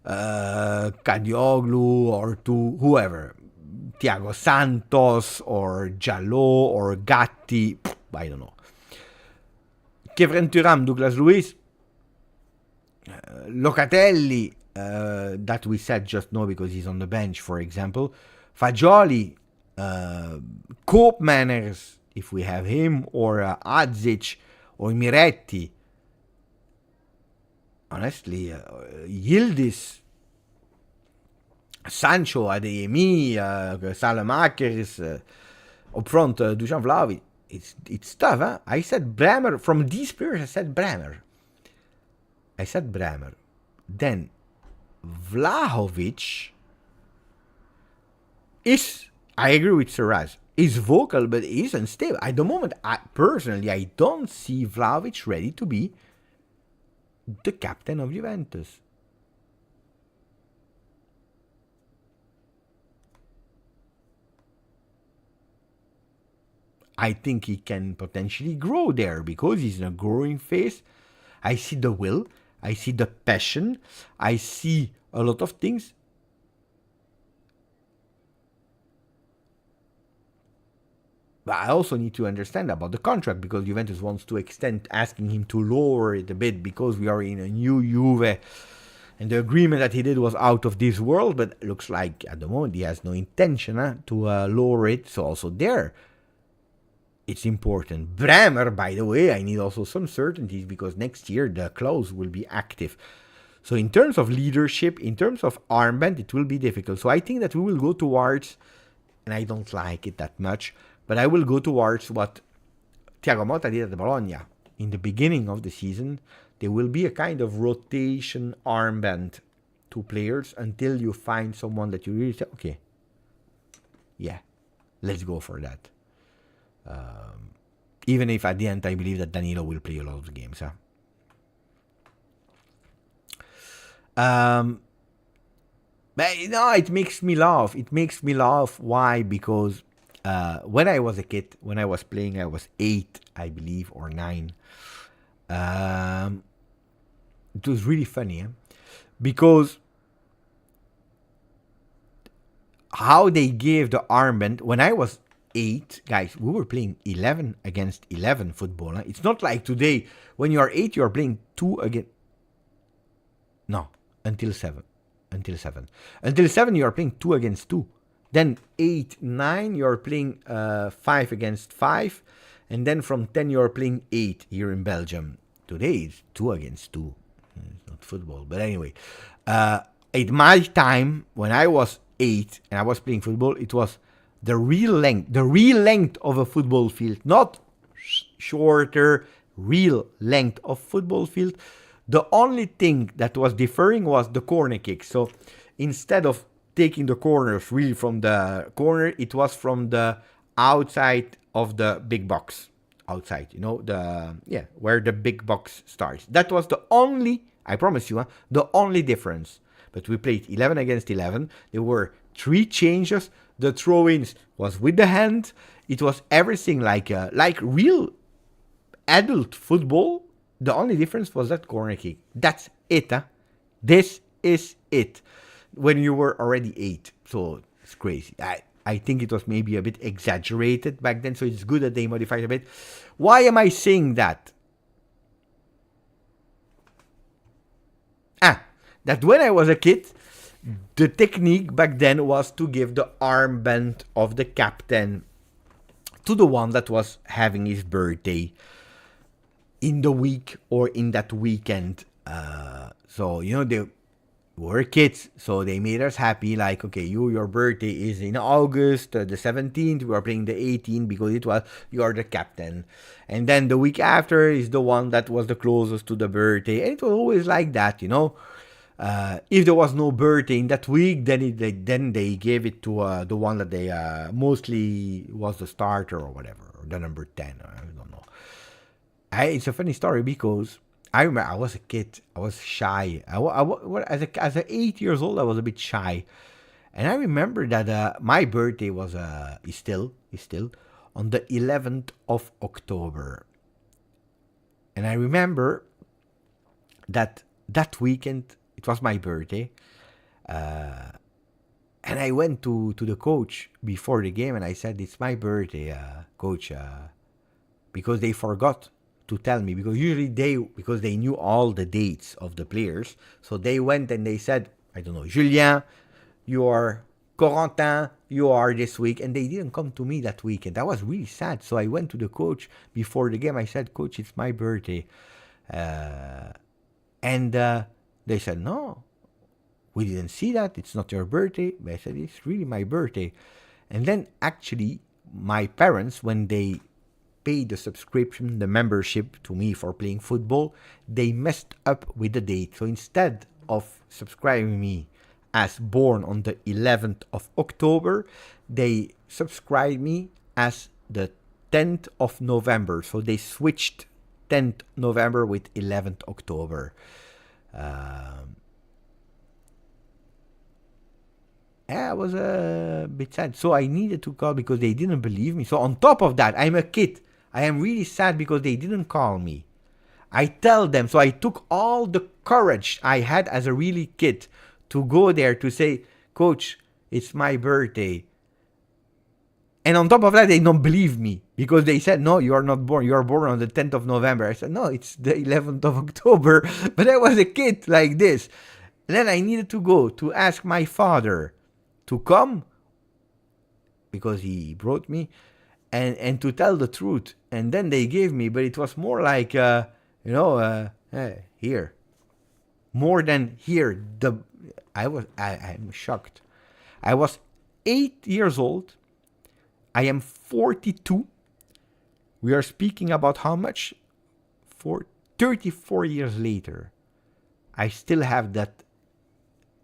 Kadioglu or to whoever, Thiago Santos or Jallo or Gatti, I don't know. Kevin Thuram, Douglas Luiz, Locatelli, that we said just no because he's on the bench, for example. Fagioli, Cope Manners, if we have him, or Adzic, or Miretti. Honestly, Yildiz, Sancho, Adeyemi, Salamakers, up front, Dusan Vlahovic. It's tough, huh? I said Bremer. From these players, I said Bremer. I said Bremer. Then Vlahovic is, I agree with Saraz, is vocal, but is unstable. At the moment, I don't see Vlahovic ready to be the captain of Juventus. I think he can potentially grow there because he's in a growing phase. I see the will, I see the passion, I see a lot of things. But I also need to understand about the contract because Juventus wants to extend, asking him to lower it a bit because we are in a new Juve. And the agreement that he did was out of this world, but it looks like at the moment he has no intention to lower it. So also there, it's important. Bremer, by the way, I need also some certainties because next year the clause will be active. So in terms of leadership, in terms of armband, it will be difficult. So I think that we will go towards, and I don't like it that much, but I will go towards what Thiago Motta did at Bologna. In the beginning of the season, there will be a kind of rotation armband to players until you find someone that you really say, okay, yeah, let's go for that. Even if at the end I believe that Danilo will play a lot of the games. But it makes me laugh. It makes me laugh. Why? Because when I was a kid, when I was playing, I was 8, I believe, or 9. It was really funny, because how they gave the armband when I was 8, guys, we were playing 11 against 11 football. It's not like today when you are 8, you are playing 2 against. No, until 7. Until 7, you are playing 2 against 2. Then 8, 9, you are playing 5 against 5. And then from 10, you are playing 8 here in Belgium. Today, it's 2 against 2. It's not football. But anyway, at my time, when I was 8 and I was playing football, it was the real length of a football field. Not shorter, real length of football field. The only thing that was differing was the corner kick. So instead of taking the corners really from the corner, it was from the outside of the big box. Outside, where the big box starts. That was the only, I promise you, the only difference. But we played 11 against 11. There were 3 changes. The throw-ins was with the hand. It was everything like real adult football. The only difference was that corner kick. That's it. This is it. When you were already 8. So it's crazy. I think it was maybe a bit exaggerated back then. So it's good that they modified a bit. Why am I saying that? That when I was a kid, the technique back then was to give the armband of the captain to the one that was having his birthday in the week or in that weekend. So, they were kids, so they made us happy. Like, okay, your birthday is in August the 17th. We are playing the 18th because you are the captain. And then the week after is the one that was the closest to the birthday. And it was always like that, If there was no birthday in that week, then they gave it to the one that they mostly was the starter or whatever, or the number 10. I don't know. It's a funny story because I remember I was a kid. I was shy. As an 8 years old, I was a bit shy, and I remember that my birthday was is still on the 11th of October, and I remember that weekend it was my birthday, and I went to the coach before the game and I said, "It's my birthday, coach," because they forgot to tell me, because usually because they knew all the dates of the players, so they went and they said, I don't know, Julien, you are Corentin, you are this week, and they didn't come to me that weekend. I was really sad, so I went to the coach before the game. I said, "Coach, it's my birthday," and they said, "No, we didn't see that. It's not your birthday." But I said, "It's really my birthday." And then actually, my parents, when they paid the subscription, the membership to me for playing football, they messed up with the date. So instead of subscribing me as born on the 11th of October, they subscribed me as the 10th of November. So they switched 10th November with 11th October. I was a bit sad. So I needed to call because they didn't believe me. So on top of that, I'm a kid. I am really sad because they didn't call me. I tell them. So I took all the courage I had as a really kid to go there to say, Coach, it's my birthday. And on top of that, they don't believe me because they said, no, you are not born. You are born on the 10th of November. I said, no, it's the 11th of October. But I was a kid like this. And then I needed to go to ask my father to come because he brought me and to tell the truth. And then they gave me, but it was more like, here. More than here. I'm shocked. I was 8 years old. I am 42. We are speaking about how much? 34 years later. I still have that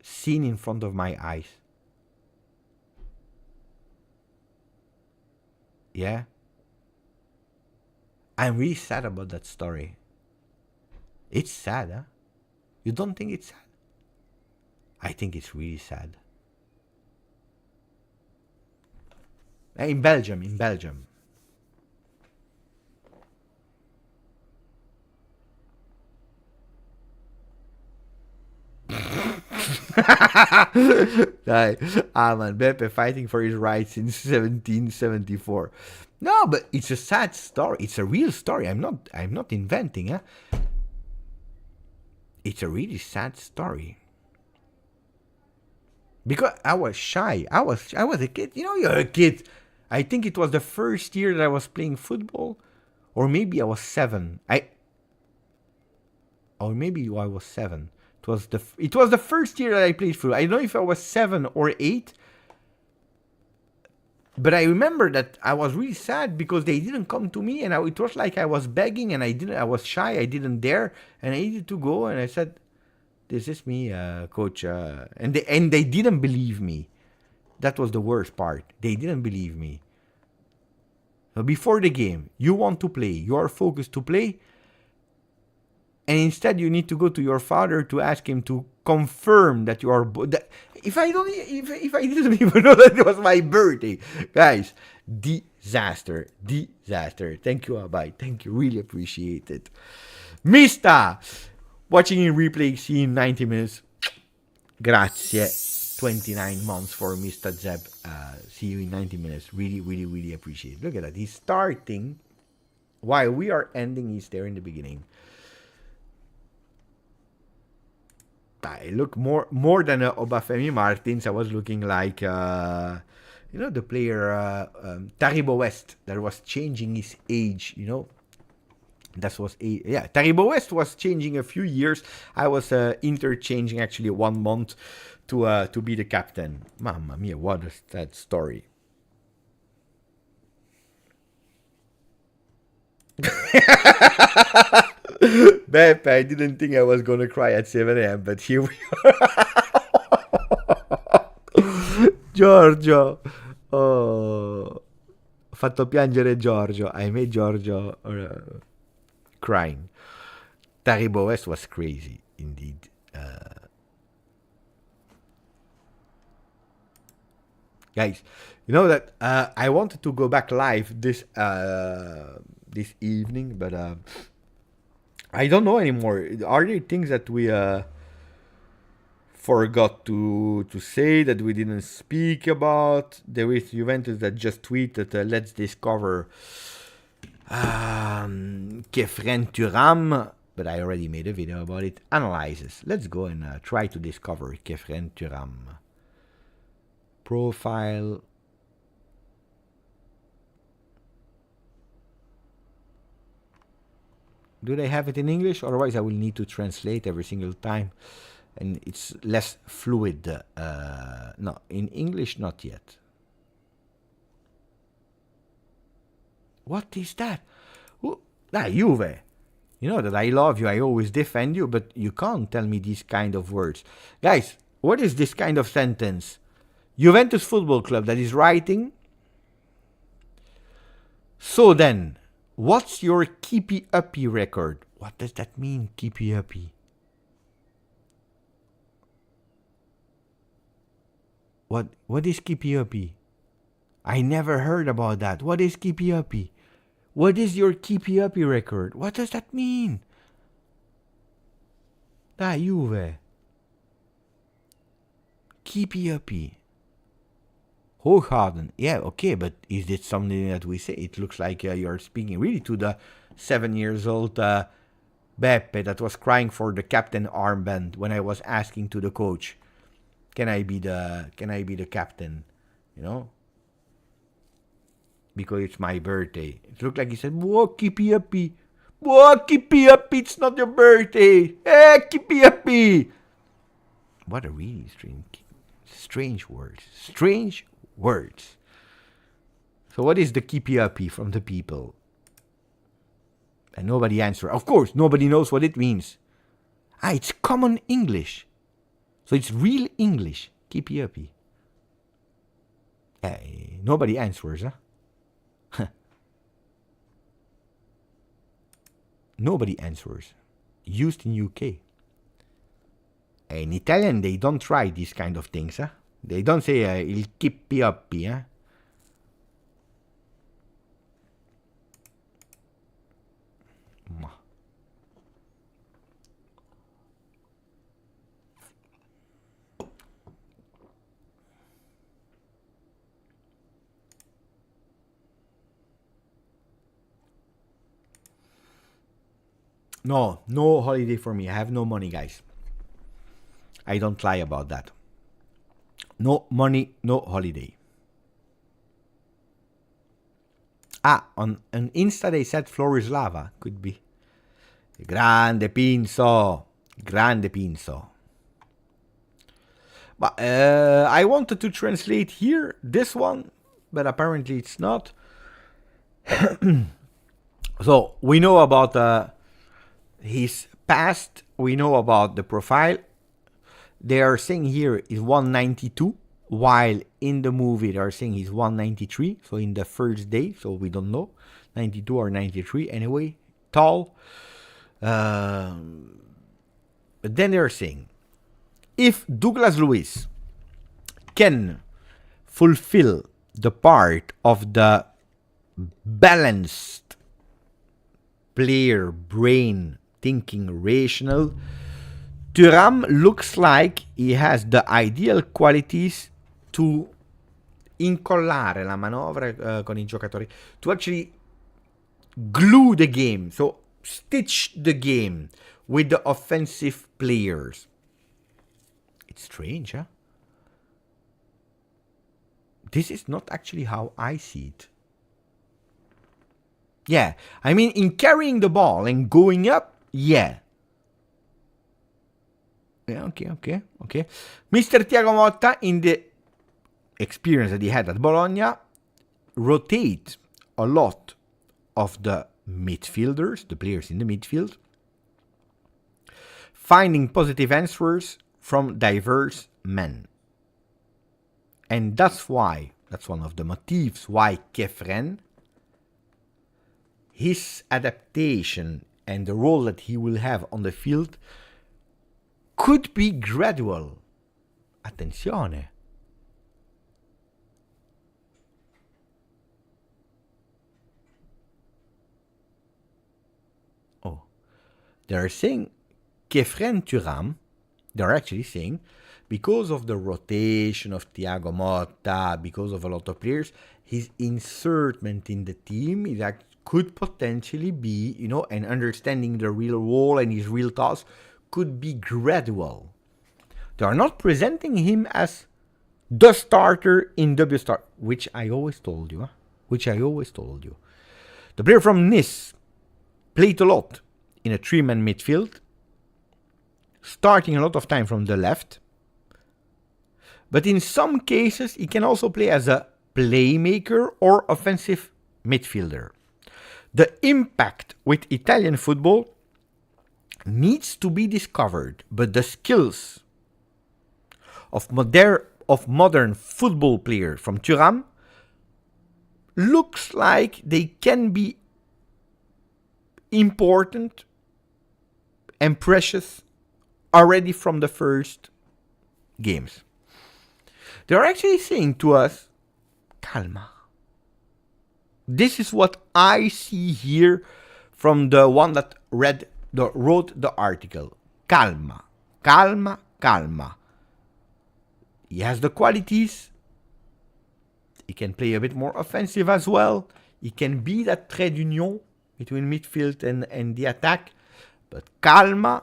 scene in front of my eyes. Yeah. I'm really sad about that story. It's sad, huh? You don't think it's sad? I think it's really sad. In Belgium. Man, Beppe fighting for his rights in 1774. No, but it's a sad story. It's a real story. I'm not inventing, huh? It's a really sad story. Because I was shy. I was a kid. You know, you're a kid. I think it was the first year that I was playing football, or maybe I was 7. Or maybe I was 7. It was the first year that I played football. I don't know if I was 7 or 8. But I remember that I was really sad because they didn't come to me, and it was like I was begging, and I was shy. I didn't dare, and I needed to go, and I said, "This is me, coach," and they didn't believe me. That was the worst part. They didn't believe me. So before the game, you want to play. You are focused to play. And instead, you need to go to your father to ask him to confirm that you are. If I didn't even know that it was my birthday, guys, disaster. Thank you, Abai. Thank you, really appreciate it. Mista, watching in replay, seeing 90 minutes. Grazie. 29 months for Mr. Zeb. See you in 90 minutes. Really appreciate it. Look at that. He's starting while we are ending. He's there in the beginning. I look more than Obafemi Martins. I was looking like the player Taribo West that was changing his age. Taribo West was changing a few years. I was interchanging actually 1 month to be the captain. Mamma mia, what is that story? Beppe, I didn't think I was gonna cry at 7 a.m., but here we are. Giorgio. Oh. Ho fatto piangere Giorgio. I made Giorgio crying. Taribo West was crazy, indeed. Guys, you know that I wanted to go back live this evening, but I don't know anymore. Are there things that we forgot to say, that we didn't speak about? There is Juventus that just tweeted, let's discover Kefren Thuram, but I already made a video about it. Analyzes. Let's go and try to discover Kefren Thuram. Profile. Do they have it in English? Otherwise, I will need to translate every single time. And it's less fluid. No, in English, not yet. What is that? Juve. You know that I love you, I always defend you, but you can't tell me these kind of words. Guys, what is this kind of sentence? Juventus Football Club that is writing. So then, what's your keepy uppy record? What does that mean, keepy uppy? What is keepy uppy? I never heard about that. What is keepy uppy? What is your keepy uppy record? What does that mean? Juve. Keepy uppy. Hooghouden. Yeah, okay, but is it something that we say? It looks like you're speaking really to the 7 years old Beppe that was crying for the captain armband when I was asking to the coach, can I be the captain? You know? Because it's my birthday. It looked like he said, whoa, keepy uppy. Whoa, keepy uppy, it's not your birthday. Hey, keepy uppy. What a really strange words. Strange words. So what is the keepy uppy from the people? And nobody answered. Of course, nobody knows what it means. It's common English. So it's real English. Keepy uppy. Nobody answers, huh? Nobody answers. Used in UK. In Italian, they don't try these kind of things, huh? They don't say il keepy uppy, huh? No holiday for me. I have no money, guys. I don't lie about that. No money, no holiday. On Insta they said floor is lava. Could be. Grande Pinzo. Grande Pinzo. But I wanted to translate here this one, but apparently it's not. So we know about his past. We know about the profile. They are saying here is 192, while in the movie they are saying he's 193. So in the first day, so we don't know, 92 or 93. Anyway, tall. But then they are saying, if Douglas Luiz can fulfill the part of the balanced player, brain, thinking, rational, Thuram looks like he has the ideal qualities to incollare la manovra con I giocatori, to actually glue the game, so stitch the game with the offensive players. It's strange, huh? This is not actually how I see it. Yeah, I mean, in carrying the ball and going up, yeah. Yeah, okay. Mr. Thiago Motta, in the experience that he had at Bologna, rotate a lot of the midfielders, the players in the midfield, finding positive answers from diverse men. And that's one of the motifs why Kefren, his adaptation and the role that he will have on the field could be gradual. Attenzione. Oh. They're saying Kefren Thuram, they're actually saying, because of the rotation of Thiago Motta, because of a lot of players, his insertment in the team could potentially be, and understanding the real role and his real task could be gradual. They are not presenting him as the starter in W Star, which I always told you. The player from Nice played a lot in a three-man midfield, starting a lot of time from the left. But in some cases, he can also play as a playmaker or offensive midfielder. The impact with Italian football needs to be discovered, but the skills of modern football players from Thuram looks like they can be important and precious already from the first games. They're actually saying to us, calma. This is what I see here from the one that wrote the article. Calma, calma, calma. He has the qualities. He can play a bit more offensive as well. He can be that trait d'union between midfield and the attack. But calma.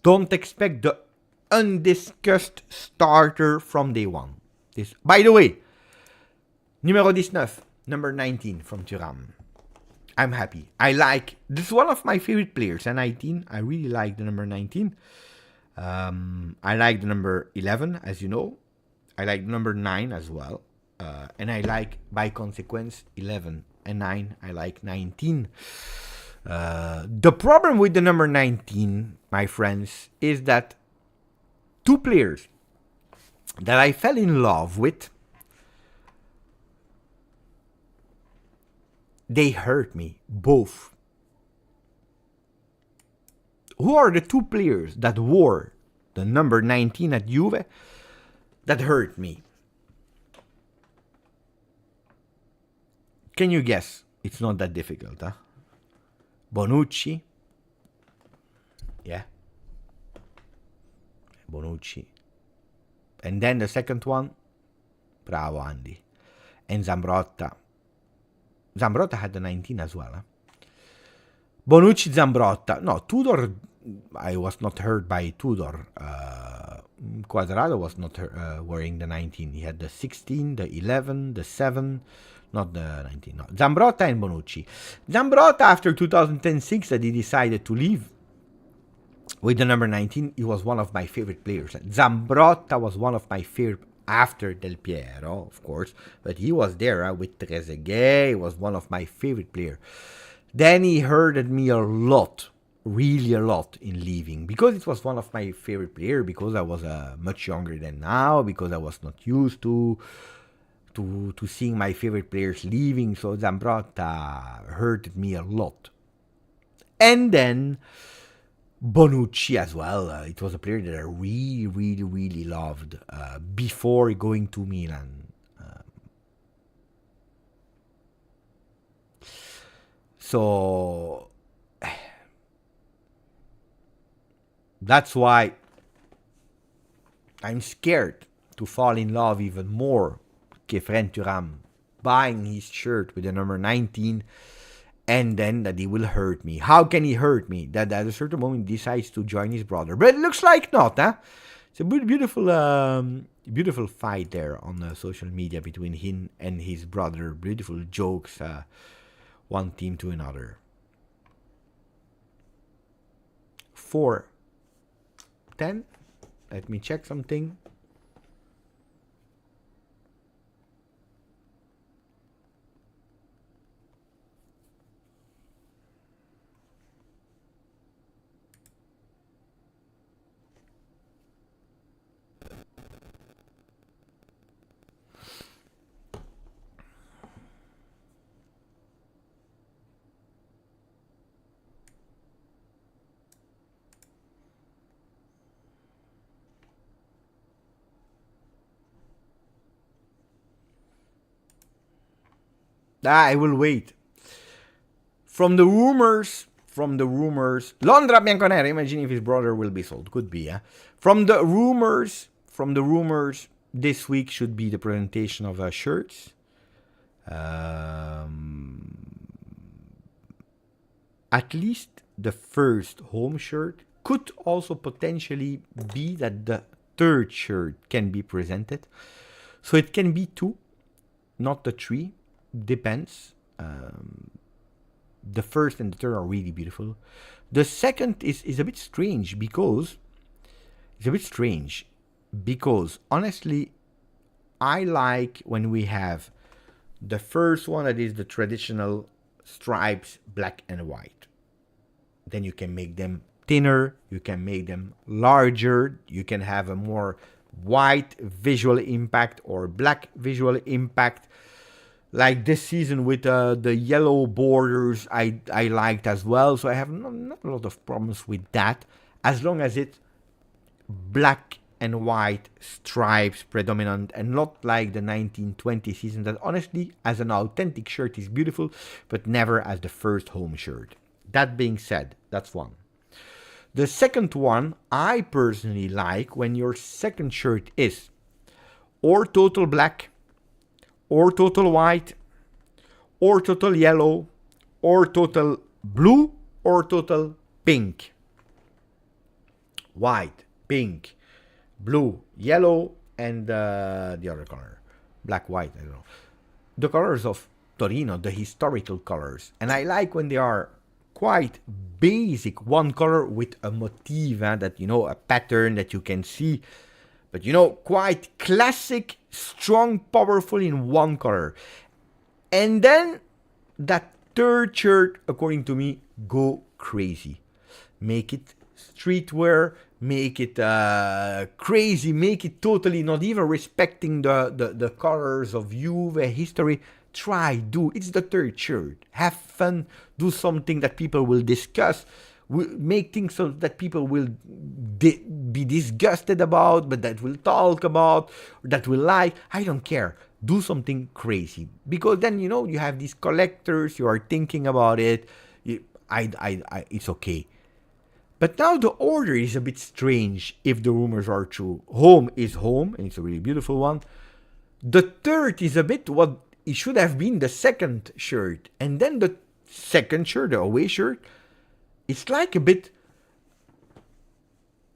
Don't expect the undiscussed starter from day one. This, by the way, numéro 19, number 19 from Thuram. I'm happy. This is one of my favorite players. And 19, I really like the number 19. I like the number 11, as you know. I like number 9 as well. And I like, by consequence, 11 and 9. I like 19. The problem with the number 19, my friends, is that two players that I fell in love with, they hurt me, both. Who are the two players that wore the number 19 at Juve that hurt me? Can you guess? It's not that difficult, huh? Bonucci. Yeah. Bonucci. And then the second one. Bravo, Andy. And Zambrotta. Zambrotta had the 19 as well. Huh? Bonucci, Zambrotta. No, Tudor. I was not hurt by Tudor. Quadrado was not wearing the 19. He had the 16, the 11, the 7. Not the 19. No. Zambrotta and Bonucci. Zambrotta, after 2010-6, that he decided to leave with the number 19, he was one of my favorite players. Zambrotta was one of my favorite after Del Piero, of course, but he was there with Trezeguet. He was one of my favorite players. Then he hurted me a lot, really a lot in leaving, because it was one of my favorite players, because I was much younger than now, because I was not used to seeing my favorite players leaving. So Zambrotta hurted me a lot. And then Bonucci as well. It was a player that I really, really, really loved before going to Milan. So that's why I'm scared to fall in love even more with Kefren Thuram, buying his shirt with the number 19, and then that he will hurt me. How can he hurt me? That at a certain moment he decides to join his brother. But it looks like not, huh? It's a beautiful fight there on social media between him and his brother. Beautiful jokes, one team to another. 4-10. Let me check something. I will wait. From the rumors, Londra Bianconeri, imagine if his brother will be sold. Could be, huh? From the rumors, this week should be the presentation of shirts. At least the first home shirt. Could also potentially be that the third shirt can be presented. So it can be 2, not the 3. Depends. The first and the third are really beautiful. The second is a bit strange because honestly I like when we have The first one, that is the traditional stripes, black and white. Then you can make them thinner, you can make them larger, you can have a more white visual impact or black visual impact. Like this season with the yellow borders, I liked as well. So I have not a lot of problems with that, as long as it's black and white stripes predominant, and not like the 1920 season that honestly as an authentic shirt is beautiful, but never as the first home shirt. That being said, that's one. The second one I personally like when your second shirt is or total black, or total white, or total yellow, or total blue, or total pink. White, pink, blue, yellow, and the other color. Black, white, I don't know. The colors of Torino, the historical colors. And I like when they are quite basic, one color with a motif, that, a pattern that you can see. But, quite classic, strong, powerful in one color. And then that third shirt, according to me, go crazy. Make it streetwear, make it crazy, make it totally not even respecting the colors of Juve history. Do. It's the third shirt. Have fun. Do something that people will discuss. Make things so that people will be disgusted about, but that will talk about, that will like. I don't care. Do something crazy, because then you have these collectors. You are thinking about it. It's okay. But now the order is a bit strange. If the rumors are true, home is home, and it's a really beautiful one. The third is a bit what it should have been the second shirt, and then the second shirt, the away shirt. It's like a bit,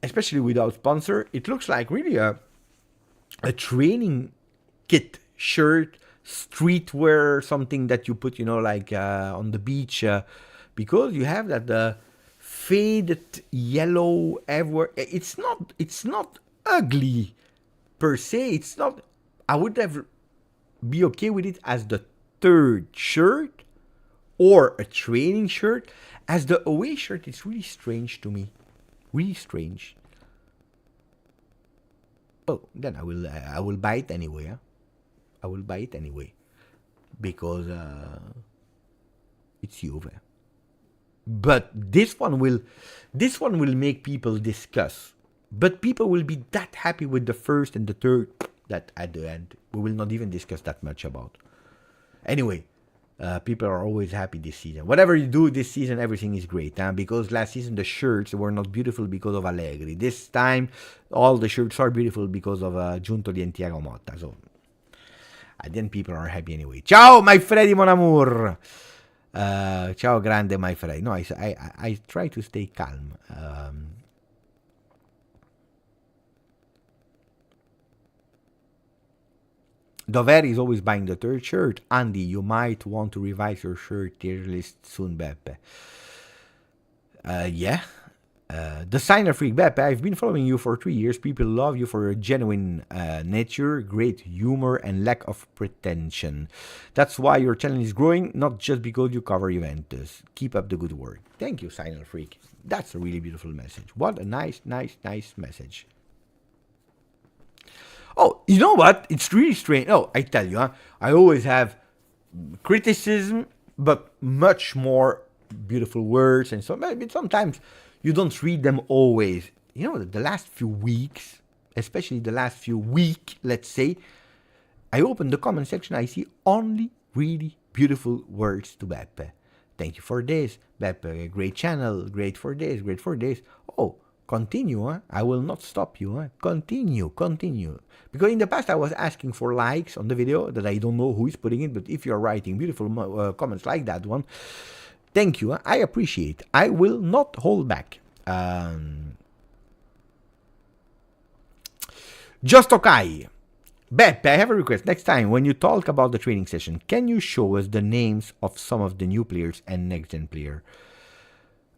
especially without sponsor, it looks like really a training kit shirt, streetwear, something that you put, on the beach, because you have that faded yellow everywhere. It's not ugly per se. It's not. I would have be okay with it as the third shirt or a training shirt. As the away shirt, it's really strange to me. Really strange. Oh, then I will buy it anyway. Huh? I will buy it anyway. Because it's Juve. But this one will make people discuss. But people will be that happy with the first and the third that at the end we will not even discuss that much about. Anyway, people are always happy this season. Whatever you do this season, everything is great. Because last season the shirts were not beautiful because of Allegri. This time, all the shirts are beautiful because of Giuntoli and Thiago Motta. So, at the end, people are happy anyway. Ciao, my Freddy mon amour. Ciao, grande, my Freddy. No, I try to stay calm. Doveri is always buying the third shirt. Andy, you might want to revise your shirt tier list soon, Beppe. Yeah. The Signer Freak, Beppe, I've been following you for 3 years. People love you for your genuine nature, great humor, and lack of pretension. That's why your channel is growing, not just because you cover Juventus. Keep up the good work. Thank you, Signer Freak. That's a really beautiful message. What a nice message. Oh, you know what? It's really strange. Oh, I tell you, I always have criticism, but much more beautiful words. And so maybe sometimes you don't read them always. The last few weeks, especially the last few weeks, let's say, I open the comment section, I see only really beautiful words to Beppe. Thank you for this. Beppe, great channel, great for this, great for this. Oh, continue, I will not stop you. Continue. Because in the past I was asking for likes on the video that I don't know who is putting it, but if you're writing beautiful comments like that one, thank you. I appreciate. I will not hold back. Just okay. Beppe, I have a request. Next time when you talk about the training session, can you show us the names of some of the new players and next-gen player?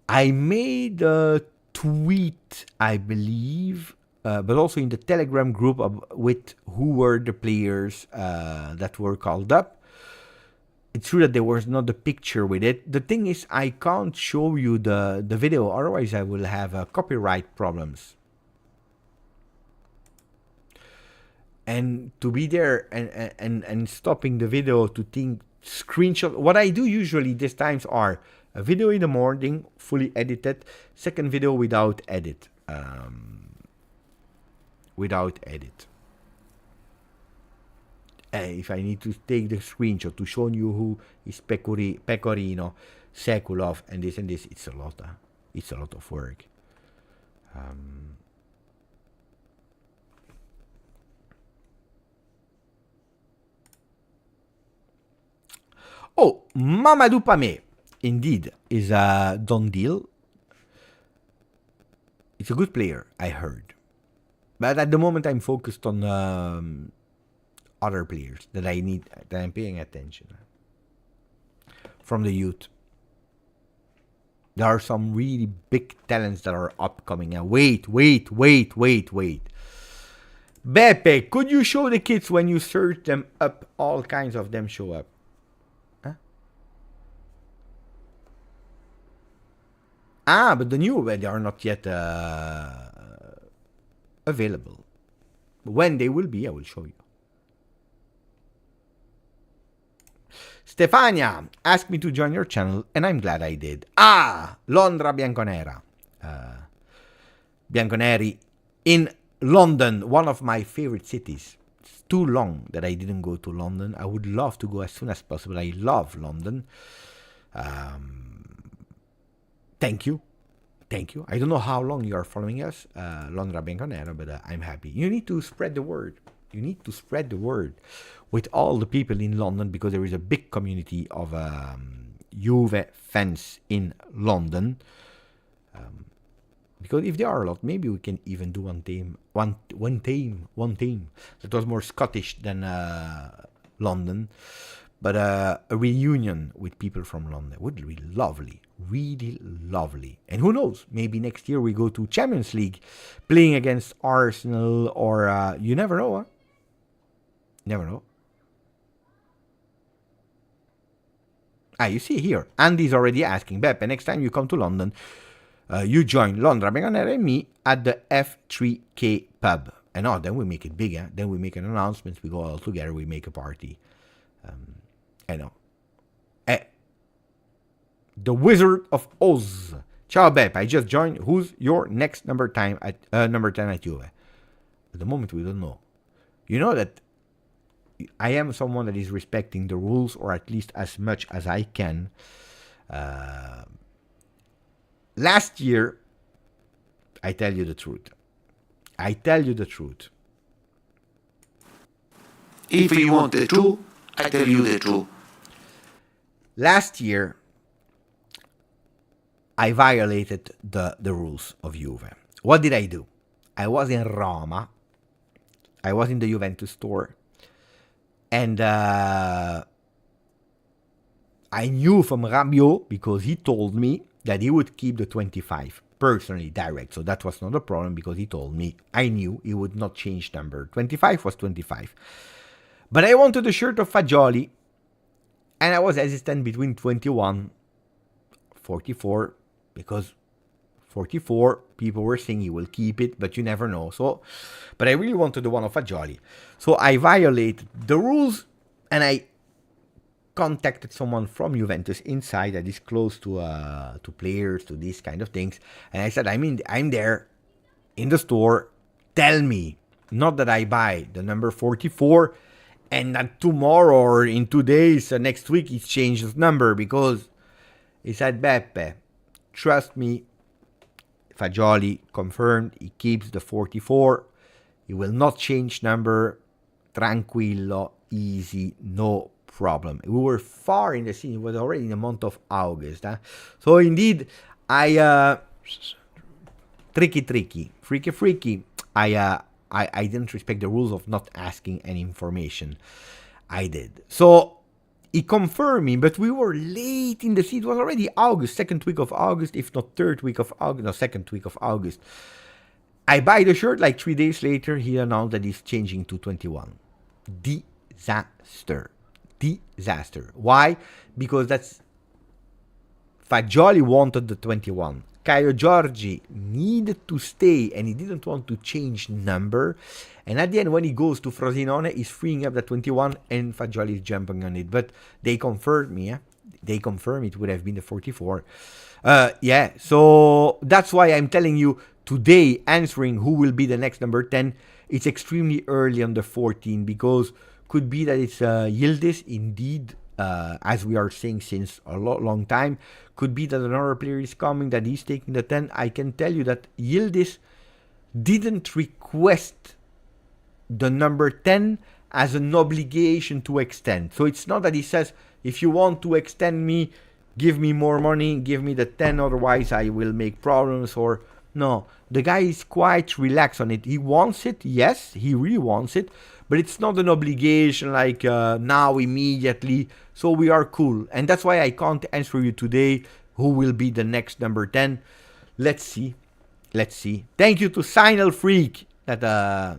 I made a tweet, I believe, but also in the Telegram group with who were the players that were called up. It's true that there was not the picture with it. The thing is, I can't show you the video, otherwise I will have copyright problems. And to be there and stopping the video to think screenshot. What I do usually these times are a video in the morning, fully edited, second video without edit. Without edit. If I need to take the screenshot to show you who is Pecorino, Sekulov, and this, it's a lot. It's a lot of work. Oh, Mamadou Pamé, indeed, is a done deal. It's a good player, I heard. But at the moment, I'm focused on other players that I'm paying attention from the youth. There are some really big talents that are upcoming. Wait. Beppe, could you show the kids when you search them up? All kinds of them show up. Huh? But the new, they are not yet available. When they will be, I will show you. Stefania asked me to join your channel, and I'm glad I did. Londra Bianconera. Bianconeri in London, one of my favorite cities. It's too long that I didn't go to London. I would love to go as soon as possible. I love London. Thank you. I don't know how long you are following us, Londra Bianconera, but I'm happy. You need to spread the word. You need to spread the word with all the people in London, because there is a big community of Juve fans in London. Because if there are a lot, maybe we can even do one team that was more Scottish than London. But a reunion with people from London would be lovely. Really lovely. And who knows, maybe next year we go to Champions League playing against Arsenal, or you never know, huh? Never know. You see here, Andy's already asking, Beppe, next time you come to London, you join Londra Bianconera and me at the F3K pub. And then we make it big, huh? Then we make an announcement, we go all together, we make a party. I know. The Wizard of Oz. Ciao Beppe, I just joined. Who's your next number 10 at Juve? At the moment we don't know. You know that I am someone that is respecting the rules, or at least as much as I can. Last year, I tell you the truth. If you want the truth, I tell you the truth. Last year, I violated the rules of Juve. What did I do? I was in Roma. I was in the Juventus store. And I knew from Rabiot, because he told me that he would keep the 25 personally direct. So that was not a problem, because he told me. I knew he would not change number. 25 was 25. But I wanted a shirt of Fagioli. And I was hesitant between 21, 44, because 44, people were saying he will keep it, but you never know. So, but I really wanted the one of Fagioli. So I violated the rules, and I contacted someone from Juventus inside that is close to players, to these kind of things. And I said, I'm there in the store. Tell me, not that I buy the number 44, and that tomorrow or in 2 days, next week, he changes number, because he said, Beppe, trust me, Fagioli confirmed he keeps the 44. He will not change number. Tranquillo, easy, no problem. We were far in the season. It was already in the month of August. Huh? So indeed, I freaky. I didn't respect the rules of not asking any information. I did. So he confirmed me, but we were late in the season. It was already August, second week of August, if not third week of August, no, second week of August. I buy the shirt, like 3 days later, he announced that he's changing to 21. Disaster. disaster. Why? Because that's Fagioli wanted the 21. Caio Giorgi needed to stay and he didn't want to change number. And at the end, when he goes to Frosinone, he's freeing up the 21 and Fagioli is jumping on it. But they confirmed me. They confirmed it would have been the 44. Yeah, so that's why I'm telling you today, answering who will be the next number 10, it's extremely early on the 14 because could be that it's Yildiz, indeed, as we are saying since a long time. Could be that another player is coming, that he's taking the 10. I can tell you that Yildiz didn't request the number 10 as an obligation to extend. So it's not that he says, if you want to extend me, give me more money, give me the 10, otherwise I will make problems. Or no, the guy is quite relaxed on it. He wants it, yes, he really wants it, but it's not an obligation like now, immediately. So we are cool. And that's why I can't answer you today who will be the next number 10. Let's see. Let's see. Thank you to Signal Freak that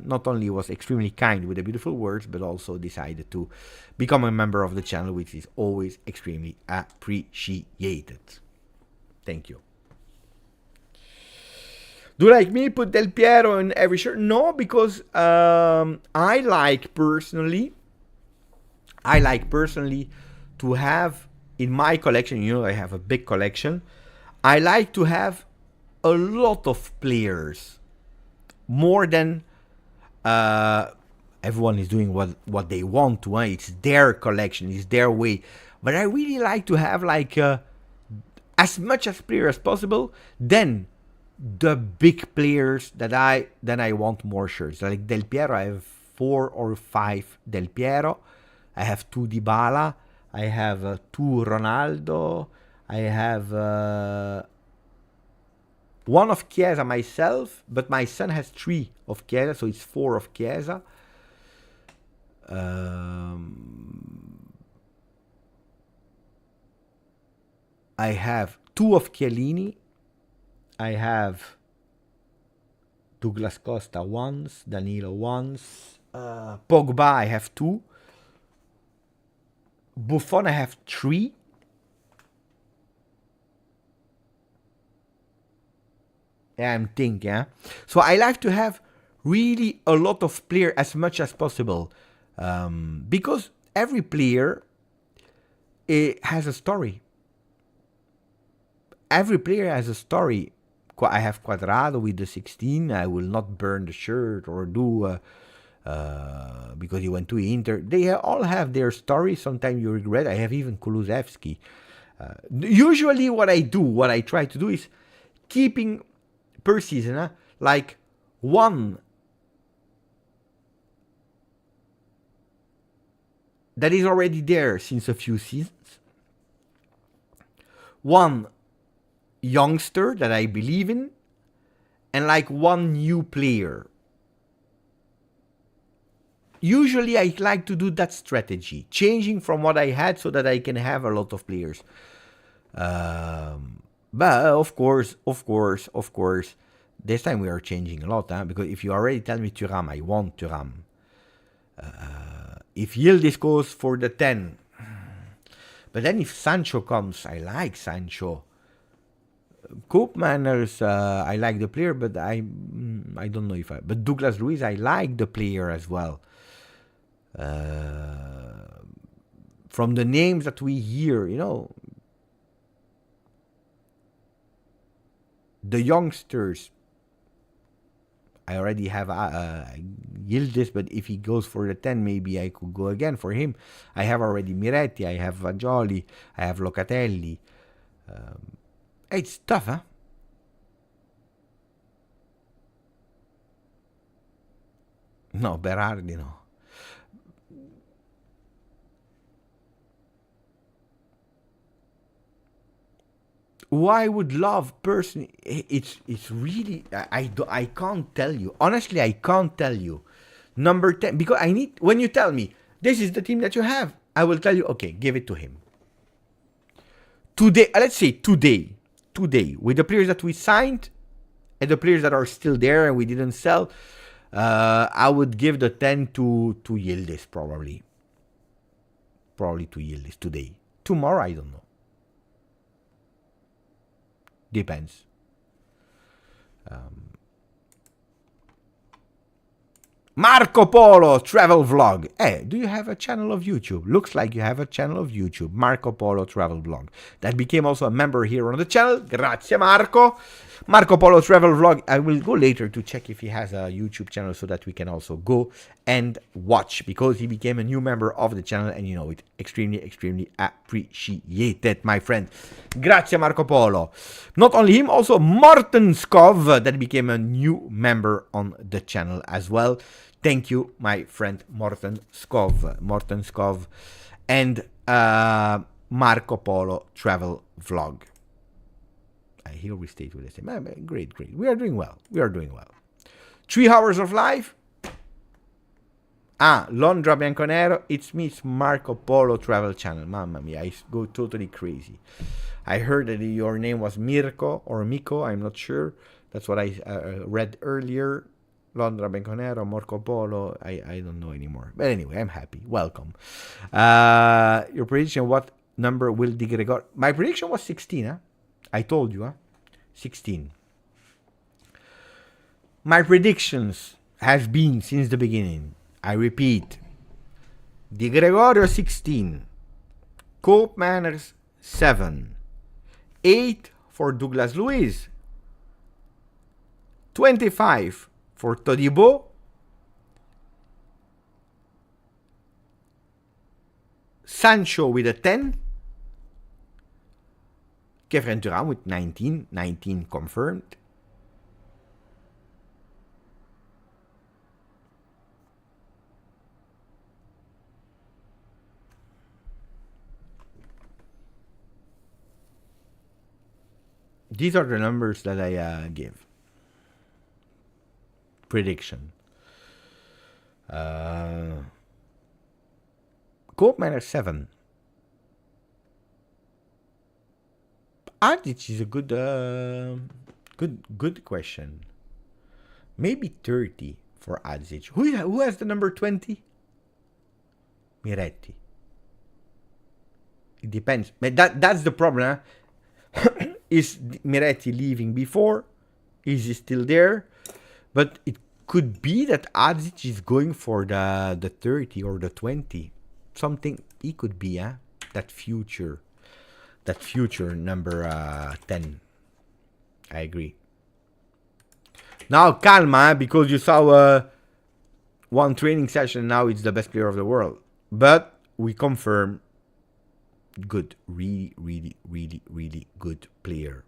not only was extremely kind with the beautiful words, but also decided to become a member of the channel, which is always extremely appreciated. Thank you. Do you like me put Del Piero in every shirt? No, because I like personally to have in my collection, you know, I have a big collection. I like to have a lot of players, more than everyone is doing what they want to. It's their collection, it's their way. But I really like to have like as much as player as possible. Then the big players that I want more shirts. Like Del Piero, I have 4 or 5 Del Piero. I have 2 Dybala. I have 2 Ronaldo. I have 1 of Chiesa myself, but my son has 3 of Chiesa, so it's 4 of Chiesa. I have 2 of Chiellini. I have Douglas Costa once, Danilo once, Pogba I have 2, Buffon I have 3, yeah, I'm thinking, yeah. So I like to have really a lot of player as much as possible, because every player has a story. Every player has a story. I have Quadrado with the 16. I will not burn the shirt or do because he went to Inter. They all have their story. Sometimes you regret. I have even Kulusevski. Usually what I try to do is keeping per season like one that is already there since a few seasons, one youngster that I believe in, and like one new player. Usually I like to do that strategy, changing from what I had so that I can have a lot of players. But of course, this time we are changing a lot, because if you already tell me Thuram, I want Thuram. If Yildiz goes for the 10, but then if Sancho comes, I like Sancho. Koopmanners, I like the player, but I don't know if I. But Douglas Luiz, I like the player as well. From the names that we hear, you know, the youngsters. I already have Yildiz, but if he goes for the 10, maybe I could go again for him. I have already Miretti, I have Fagioli, I have Locatelli. It's tough, huh? No, Berardi, no. Who I would love personally, it's really, I can't tell you. Honestly, I can't tell you. Number 10, because I need, when you tell me, this is the team that you have, I will tell you, okay, give it to him. Today, let's say today, with the players that we signed and the players that are still there and we didn't sell, I would give the 10 to Yildiz probably. probably to yield is today. Tomorrow, I don't know. Depends. Marco Polo travel vlog. Hey, do you have a channel of YouTube? Looks like you have a channel of YouTube. Marco Polo travel vlog. That became also a member here on the channel. Grazie, Marco. Marco Polo travel vlog. I will go later to check if he has a YouTube channel so that we can also go and watch, because he became a new member of the channel and you know it. Extremely, extremely appreciated, my friend. Grazie, Marco Polo. Not only him, also Morten Skov, that became a new member on the channel as well. Thank you, my friend Morten Skov, and Marco Polo travel vlog. Here we stayed with the same. Great. We are doing well. 3 hours of live. Londra Bianconero. It's me. It's Marco Polo travel channel. Mamma mia, I go totally crazy. I heard that your name was Mirko or Miko. I'm not sure. That's what I read earlier. Londra Bianconero, Marco Polo. I don't know anymore. But anyway, I'm happy. Welcome. Your prediction, what number will Di Gregor? My prediction was 16, huh? I told you, 16. My predictions have been since the beginning. I repeat. Di Gregorio 16. Cope Manners 7. 8 for Douglas Luiz. 25 for Todibo. Sancho with a 10. Kevin Durant with 19. 19 confirmed. These are the numbers that I give. Prediction. Cope Manor 7. Adic is a good question. Maybe 30 for Adic. Who has the number 20? Miretti. It depends. But that's the problem. Huh? Is Miretti leaving before? Is he still there? But it could be that Adic is going for the 30 or the 20. Something he could be, huh? That future number 10. I agree. Now calma, because you saw one training session. Now it's the best player of the world. But we confirm, good, really good player.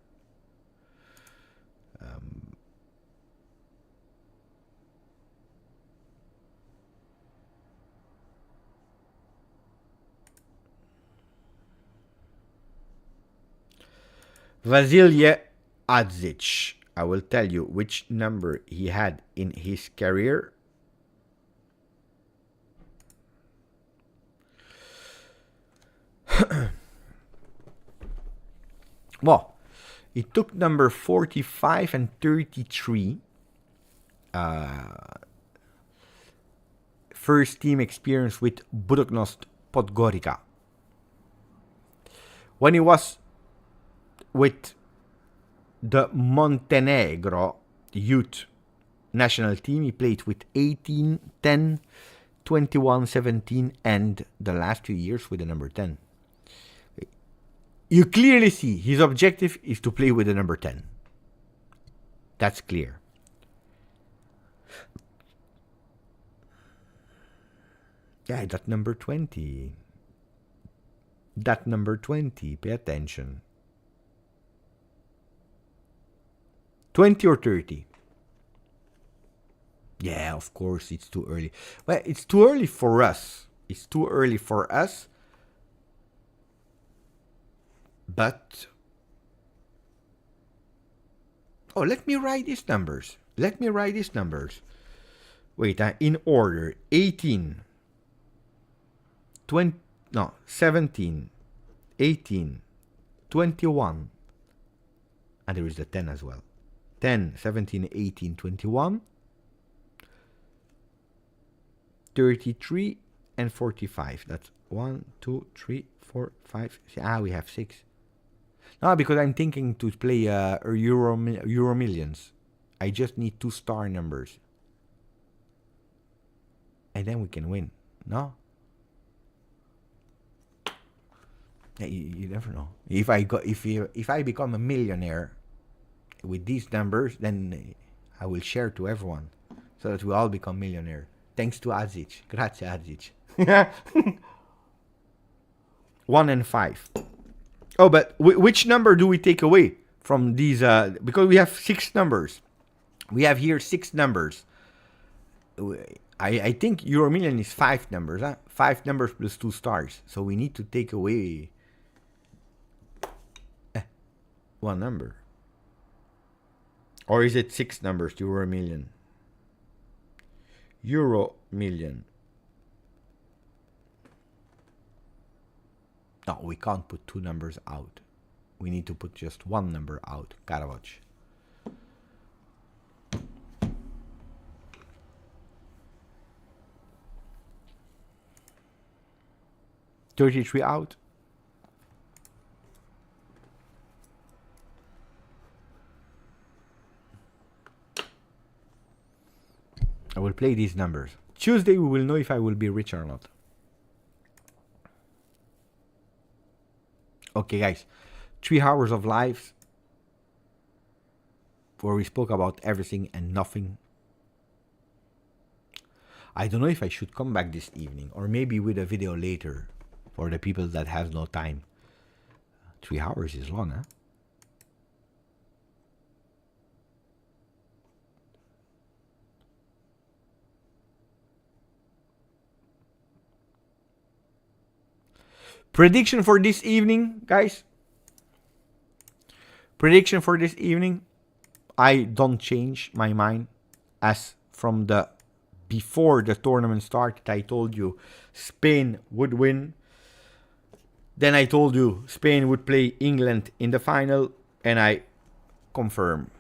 Vasilije Adzic. I will tell you which number he had in his career. Well, he took number 45 and 33. First team experience with Budućnost Podgorica. When he was with the Montenegro youth national team, he played with 18, 10, 21, 17, and the last 2 years with the number 10. You clearly see his objective is to play with the number 10. That's clear. Yeah, that number 20. That number 20. Pay attention. 20 or 30? Yeah, of course, it's too early. Well, it's too early for us. It's too early for us. But... oh, let me write these numbers. Wait, in order. 18. 20... no, 17. 18. 21. And there is the 10 as well. 10, 17, 18, 21, 33, and 45. That's 1, 2, 3, 4, 5. We have 6. No, because I'm thinking to play Euro Millions. I just need 2 star numbers. And then we can win. No? You never know. If I become a millionaire with these numbers, then I will share to everyone so that we all become millionaire. Thanks to Azic. Grazie Azic. 1 and 5. Oh, but which number do we take away from these? Because we have 6 numbers. We have here 6 numbers. I think Euro Million is 5 numbers. 5 numbers plus 2 stars. So we need to take away 1 number. Or is it 6 numbers, Euro Million? Euro Million. No, we can't put 2 numbers out. We need to put just 1 number out. Gotta watch. $33 out. I will play these numbers. Tuesday we will know if I will be rich or not. Okay, guys. 3 hours of live where we spoke about everything and nothing. I don't know if I should come back this evening or maybe with a video later for the people that have no time. 3 hours is long, huh? Prediction for this evening, guys. Prediction for this evening. I don't change my mind. As from the before the tournament started, I told you Spain would win. Then I told you Spain would play England in the final, and I confirm.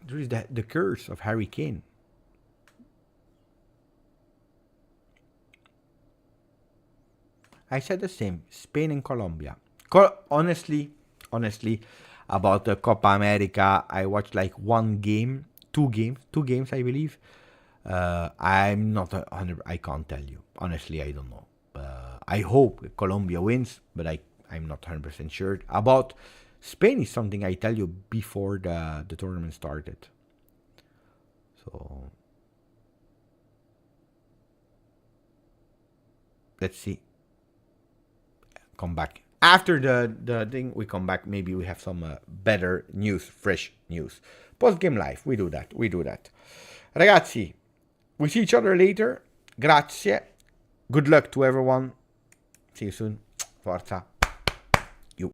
There is the curse of Harry Kane. I said the same. Spain and Colombia. Honestly, about the Copa America, I watched like 1 game, 2 games, I believe. I'm not 100. I can't tell you. Honestly, I don't know. I hope Colombia wins, but I'm not 100% sure. About Spain is something I tell you before the tournament started. So let's see. Come back after the thing. We come back. Maybe we have some better news, fresh news. Post game live. We do that. Ragazzi, we see each other later. Grazie. Good luck to everyone. See you soon. Forza.